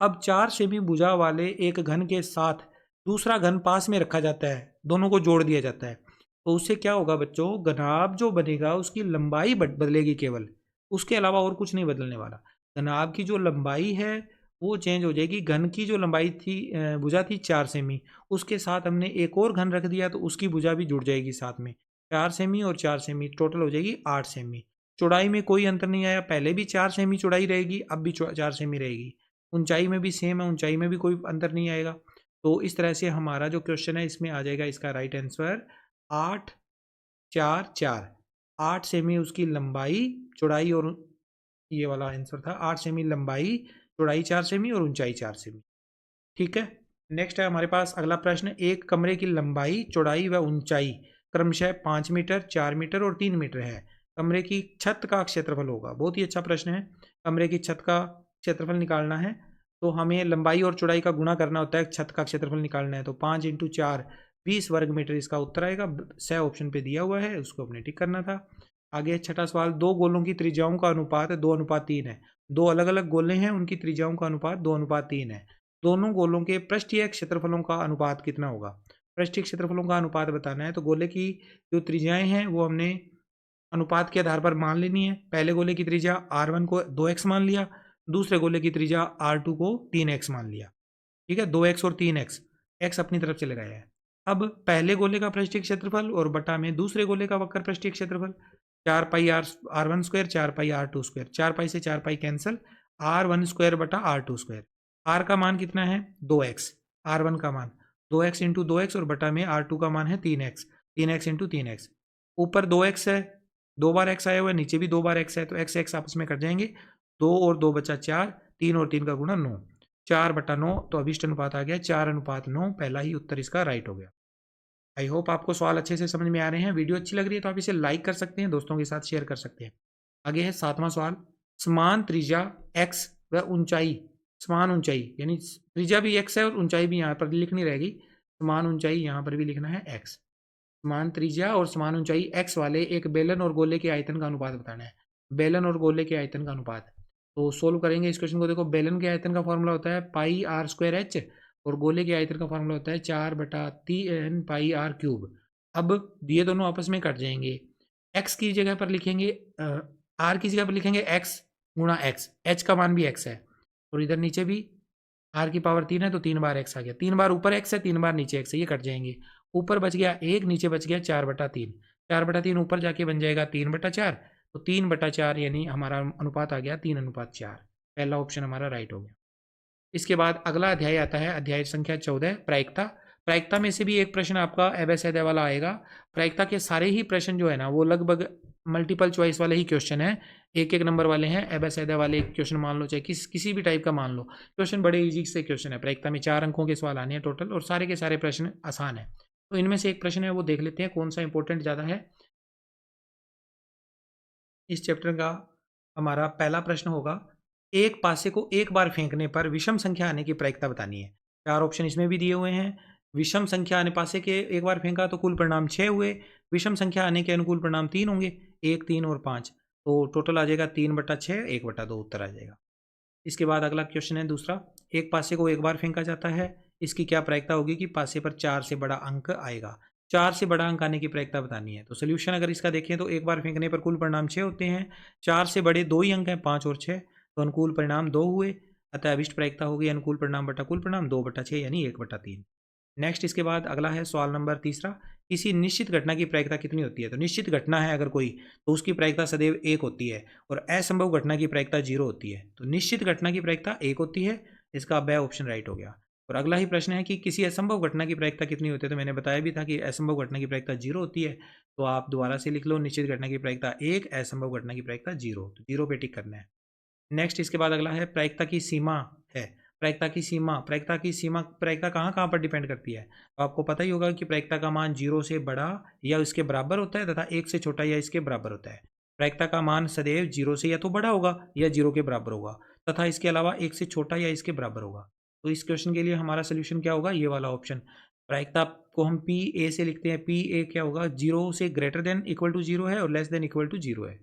अब 4 सेमी भुजा वाले एक घन के साथ दूसरा घन पास में रखा जाता है, दोनों को जोड़ दिया जाता है, तो उससे क्या होगा बच्चों? घनाभ जो बनेगा उसकी लंबाई बदलेगी केवल, उसके अलावा और कुछ नहीं बदलने वाला। घनाभ की जो लंबाई है वो चेंज हो जाएगी। घन की जो लंबाई थी, भुजा थी 4 सेमी, उसके साथ हमने एक और घन रख दिया तो उसकी भुजा भी जुड़ जाएगी साथ में। 4 सेमी और 4 सेमी टोटल हो जाएगी 8 सेमी। चौड़ाई में कोई अंतर नहीं आया, पहले भी 4 सेमी चौड़ाई रहेगी, अब भी 4 सेमी रहेगी। ऊंचाई में भी सेम है, ऊंचाई में भी कोई अंतर नहीं आएगा। तो इस तरह से हमारा जो क्वेश्चन है इसमें आ जाएगा इसका राइट आंसर 8 4 4। 8 सेमी उसकी लंबाई, चौड़ाई, और ये वाला आंसर था 8 सेमी लंबाई, चौड़ाई 4 सेमी और ऊंचाई 4 सेमी। ठीक है। नेक्स्ट है हमारे पास अगला प्रश्न, एक कमरे की लंबाई, चौड़ाई व ऊंचाई क्रमशः 5 मीटर, 4 मीटर और 3 मीटर है। कमरे की छत का क्षेत्रफल होगा। बहुत ही अच्छा प्रश्न है। कमरे की छत का क्षेत्रफल निकालना है तो हमें लंबाई और चौड़ाई का गुणा करना होता है, छत का क्षेत्रफल निकालना है तो 5 इंटू 4 20 वर्ग मीटर इसका उत्तर आएगा। सह ऑप्शन पे दिया हुआ है, उसको अपने टिक करना था। आगे छठा सवाल, दो गोलों की त्रिज्याओं का अनुपात 2:3 है। दो अलग अलग गोले हैं, उनकी त्रिज्याओं का अनुपात 2:3 है। दोनों गोलों के पृष्ठीय क्षेत्रफलों का अनुपात कितना होगा? पृष्ठीय क्षेत्रफलों का अनुपात बताना है तो गोले की जो त्रिज्याएं हैं वो हमने अनुपात के आधार पर मान लेनी है। पहले गोले की त्रिज्या r1 को 2x मान लिया, दूसरे गोले की त्रिज्या r2 को 3x मान लिया। ठीक है, 2x और 3x, x अपनी तरफ चले गए हैं। अब पहले गोले का पृष्ठीय क्षेत्रफल और बटा में दूसरे गोले का वक्र पृष्ठीय क्षेत्रफल, 4 पाई r1 स्क्वायर, 4 पाई r2 स्क्वायर, 4 पाई से 4 पाई कैंसिल, r1 स्क्वायर बटा r2 स्क्वायर। r का मान कितना है? 2x, r1 का मान 2x इंटू 2x और बटा में r2 का मान है 3x, 3x इंटू 3x। ऊपर 2x है, 2 बार x आया हुआ है, नीचे भी 2 बार x है तो x x आपस में कट जाएंगे, 2 और 2 बचा 4, 3 और 3 का गुणा 9, 4/9, तो अभिष्ट अनुपात आ गया 4:9। पहला ही उत्तर इसका राइट हो गया। आई होप आपको सवाल अच्छे से समझ में आ रहे हैं। वीडियो अच्छी लग रही है तो आप इसे लाइक कर सकते हैं, दोस्तों के साथ शेयर कर सकते हैं। आगे है 7वां सवाल, समान त्रिज्या x व ऊंचाई समान ऊंचाई, यानी त्रिज्या भी x है और ऊंचाई भी यहाँ पर लिखनी रहेगी, समान ऊंचाई यहाँ पर भी लिखना है x। समान त्रिज्या और समान ऊंचाई x वाले एक बेलन और गोले के आयतन का अनुपात बताना है। बेलन और गोले के आयतन का अनुपात, तो सोल्व करेंगे इस क्वेश्चन को। देखो, बेलन के आयतन का फॉर्मूला होता है पाई आर स्क्वायर एच, और गोले के आयतन का फॉर्मूला होता है 4/3 पाई आर क्यूब। अब ये दोनों आपस में कट जाएंगे। x की जगह पर लिखेंगे r की जगह पर लिखेंगे x गुणा x, h का मान भी x है, और इधर नीचे भी r की पावर 3 है तो 3 बार x आ गया। 3 बार ऊपर x है, 3 बार नीचे x है, ये कट जाएंगे। ऊपर बच गया 1, नीचे बच गया 4/3। 4/3 ऊपर जाके बन जाएगा 3/4, तो 3/4 यानी हमारा अनुपात आ गया 3:4। पहला ऑप्शन हमारा राइट हो गया। इसके बाद अगला अध्याय आता है, अध्याय संख्या 14, प्रायिकता। प्रायिकता में से भी एक प्रश्न आपका एबेसेदे वाला आएगा। प्रायिकता के सारे ही प्रश्न जो है ना वो लगभग मल्टीपल चॉइस वाले ही क्वेश्चन है, एक एक नंबर वाले हैं। एबेसेदे वाले क्वेश्चन मान लो, चाहे किसी भी टाइप का मान लो, क्वेश्चन बड़े इजी से क्वेश्चन है। प्रायिकता में 4 अंकों के सवाल आने हैं टोटल, और सारे के सारे प्रश्न आसान है। तो इनमें से एक प्रश्न है वो देख लेते हैं कौन सा इंपॉर्टेंट ज़्यादा है। इस चैप्टर का हमारा पहला प्रश्न होगा, एक पासे को एक बार फेंकने पर विषम संख्या आने की प्रायिकता बतानी है। 4 ऑप्शन इसमें भी दिए हुए हैं। विषम संख्या आने, पासे के एक बार फेंका तो कुल परिणाम 6 हुए, विषम संख्या आने के अनुकूल परिणाम 3 होंगे, 1, 3 और 5, तो टोटल आ जाएगा 3/6, 1/2 उत्तर आ जाएगा। इसके बाद अगला क्वेश्चन है दूसरा, एक पासे को एक बार फेंका जाता है, इसकी क्या प्रायिकता होगी कि पासे पर 4 से बड़ा अंक आएगा। 4 से बड़ा अंक आने की प्रायिकता बतानी है। तो सोल्यूशन अगर इसका देखें तो एक बार फेंकने पर कुल परिणाम 6 होते हैं, 4 से बड़े 2 ही अंक हैं, 5 और 6, तो अनुकूल परिणाम 2 हुए, अतः अभिष्ट प्रायिकता होगी अनुकूल परिणाम बटा कुल परिणाम 2/6 यानी 1/3। नेक्स्ट इसके बाद अगला है सवाल नंबर तीसरा, किसी निश्चित घटना की प्रायिकता कितनी होती है। तो निश्चित घटना है अगर कोई, तो उसकी प्रायिकता सदैव 1 होती है, और असंभव घटना की प्रायिकता 0 होती है। तो निश्चित घटना की प्रायिकता 1 होती है, इसका ब ऑप्शन राइट हो गया। और अगला ही प्रश्न है कि किसी असंभव घटना की प्रायिकता कितनी होती है। तो मैंने बताया भी था कि असंभव घटना की प्रायिकता 0 होती है, तो आप दोबारा से लिख लो, निश्चित घटना की प्रायिकता 1, असंभव घटना की प्रायिकता 0, तो 0 पे टिक करना है। नेक्स्ट इसके बाद अगला है, प्रायिकता की सीमा है। प्रायिकता की सीमा, प्रायिकता कहाँ कहाँ पर डिपेंड करती है। तो आपको पता ही होगा कि प्रायिकता का मान 0 से बड़ा या इसके बराबर होता है, तथा 1 से छोटा या इसके बराबर होता है। प्रायिकता का मान सदैव 0 से या तो बड़ा होगा या 0 के बराबर होगा, तथा इसके अलावा 1 से छोटा या इसके बराबर होगा। तो इस क्वेश्चन के लिए हमारा सोल्यूशन क्या होगा, ये वाला ऑप्शन। प्रायिकता को हम पी ए से लिखते हैं, पी ए क्या होगा, 0 से ग्रेटर देन इक्वल टू 0 है और लेस देन इक्वल टू 0 है,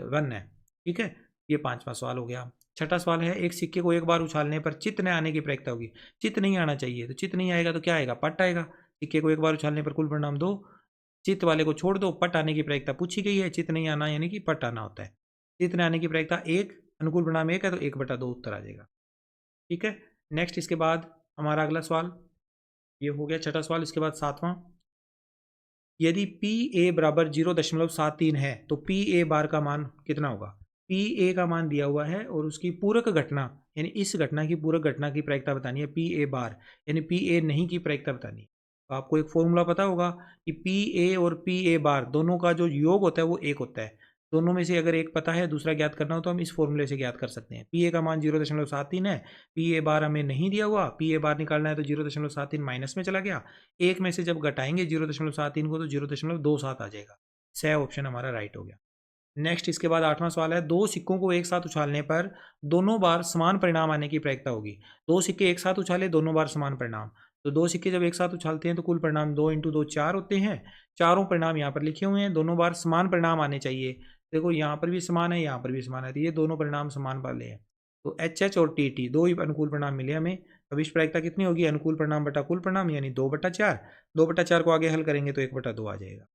1 है। ठीक है, ये 5वां सवाल हो गया। छठा सवाल है, एक सिक्के को एक बार उछालने पर चित्त न आने की प्रायिकता होगी। चित्त नहीं आना चाहिए, तो चित्त नहीं आएगा तो क्या आएगा, पट आएगा। सिक्के को एक बार उछालने पर कुल परिणाम 2, चित्त वाले को छोड़ दो, पट आने की प्रायिकता पूछी गई है, चित्त नहीं आना यानी कि पट आना होता है। चित्त न आने की प्रायिकता 1, अनुकूल परिणाम 1 है, तो 1/2 उत्तर आ जाएगा। ठीक है, नेक्स्ट इसके बाद हमारा अगला सवाल, ये हो गया छठा सवाल। इसके बाद 7वां, यदि पी ए बराबर 0.73 है तो पी ए बार का मान कितना होगा। पी ए का मान दिया हुआ है और उसकी पूरक घटना, यानी इस घटना की पूरक घटना की प्रायिकता बतानी है, पी ए बार यानी पी ए नहीं की प्रायिकता बतानी है। तो आपको एक फॉर्मूला पता होगा कि पी ए और पी ए बार दोनों का जो योग होता है वो 1 होता है। दोनों में से अगर एक पता है दूसरा ज्ञात करना हो तो हम इस फॉर्मूले से ज्ञात कर सकते हैं। पी ए का मान 0.73 है, पी ए बार हमें नहीं दिया हुआ, पी ए बार निकालना है तो 0.73 माइनस में चला गया, एक में से जब घटाएंगे 0.73 को तो 0.27 आ जाएगा। सही ऑप्शन हमारा राइट हो गया। नेक्स्ट इसके बाद 8वां सवाल है, दो सिक्कों को एक साथ उछालने पर दोनों बार समान परिणाम आने की प्रायिकता होगी। दो सिक्के एक साथ उछाले, दोनों बार समान परिणाम, तो दो सिक्के जब एक साथ उछालते हैं तो कुल परिणाम 2 × 2 4 होते हैं। चारों परिणाम यहाँ पर लिखे हुए हैं, दोनों बार समान परिणाम आने चाहिए। देखो यहाँ पर भी समान है, यहाँ पर भी समान है, तो ये दोनों परिणाम समान वाले हैं। तो HH और TT दो ही अनुकूल परिणाम मिले हमें। अब इस प्रायिकता कितनी होगी, अनुकूल परिणाम बटा कुल परिणाम यानी 2/4। 2/4 को आगे हल करेंगे तो 1/2 आ जाएगा।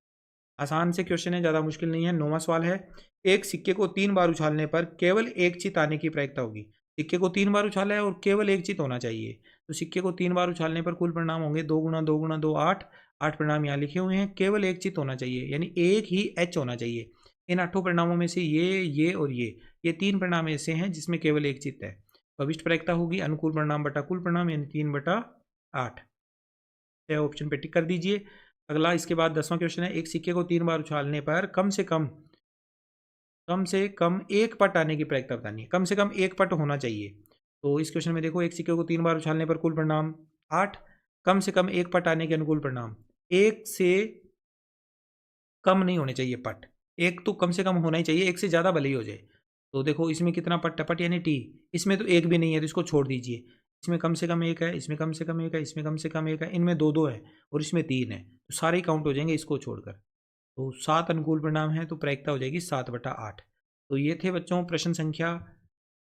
आसान से क्वेश्चन है, ज़्यादा मुश्किल नहीं है। 9वां सवाल है, एक सिक्के को 3 बार उछालने पर केवल एक चित आने की प्रायिकता होगी। सिक्के को 3 बार उछाला है और केवल एक चित होना चाहिए, तो सिक्के को 3 बार उछालने पर कुल परिणाम होंगे 2 × 2 × 2 8। 8 परिणाम यहाँ लिखे हुए हैं, केवल एक चित होना चाहिए यानी एक ही H होना चाहिए। इन 8 परिणामों में से ये और ये 3 परिणाम ऐसे हैं जिसमें केवल एक चित है। तो अभिष्ट प्रायिकता होगी अनुकूल परिणाम बटा कुल परिणाम यानी 3/8। ऑप्शन पे टिक कर दीजिए। अगला इसके बाद 10वां क्वेश्चन है, एक सिक्के को 3 बार उछालने पर कम से कम एक पट आने की प्रायिकता बतानी है। कम से कम एक पट होना चाहिए। तो इस क्वेश्चन में देखो, एक सिक्के को 3 बार उछालने पर कुल परिणाम 8, कम से कम एक पट आने के अनुकूल परिणाम, एक से कम नहीं होने चाहिए पट, एक तो कम से कम होना ही चाहिए, एक से ज़्यादा भले ही हो जाए। तो देखो इसमें कितना पट पट यानी टी, इसमें तो एक भी नहीं है तो इसको छोड़ दीजिए। इसमें कम से कम एक है, इसमें कम से कम एक है, इसमें कम से कम एक है, इनमें दो दो है और इसमें तीन है, तो सारे ही काउंट हो जाएंगे इसको छोड़कर। तो 7 अनुकूल परिणाम है तो प्रायिकता हो जाएगी 7/8। तो ये थे बच्चों प्रश्न संख्या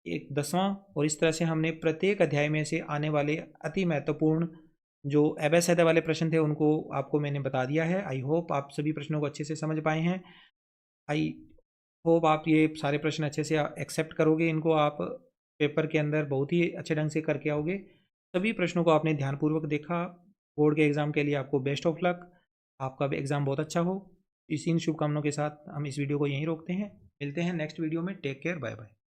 एक 10वां। और इस तरह से हमने प्रत्येक अध्याय में से आने वाले अति महत्वपूर्ण जो अवैध वाले प्रश्न थे उनको आपको मैंने बता दिया है। आई होप आप सभी प्रश्नों को अच्छे से समझ पाए हैं। आई होप आप ये सारे प्रश्न अच्छे से एक्सेप्ट करोगे, इनको आप पेपर के अंदर बहुत ही अच्छे ढंग से करके आओगे। सभी प्रश्नों को आपने ध्यानपूर्वक देखा। बोर्ड के एग्ज़ाम के लिए आपको बेस्ट ऑफ लक। आपका भी एग्ज़ाम बहुत अच्छा हो। इसी इन शुभकामनाओं के साथ हम इस वीडियो को यहीं रोकते हैं। मिलते हैं नेक्स्ट वीडियो में। Take care, bye bye.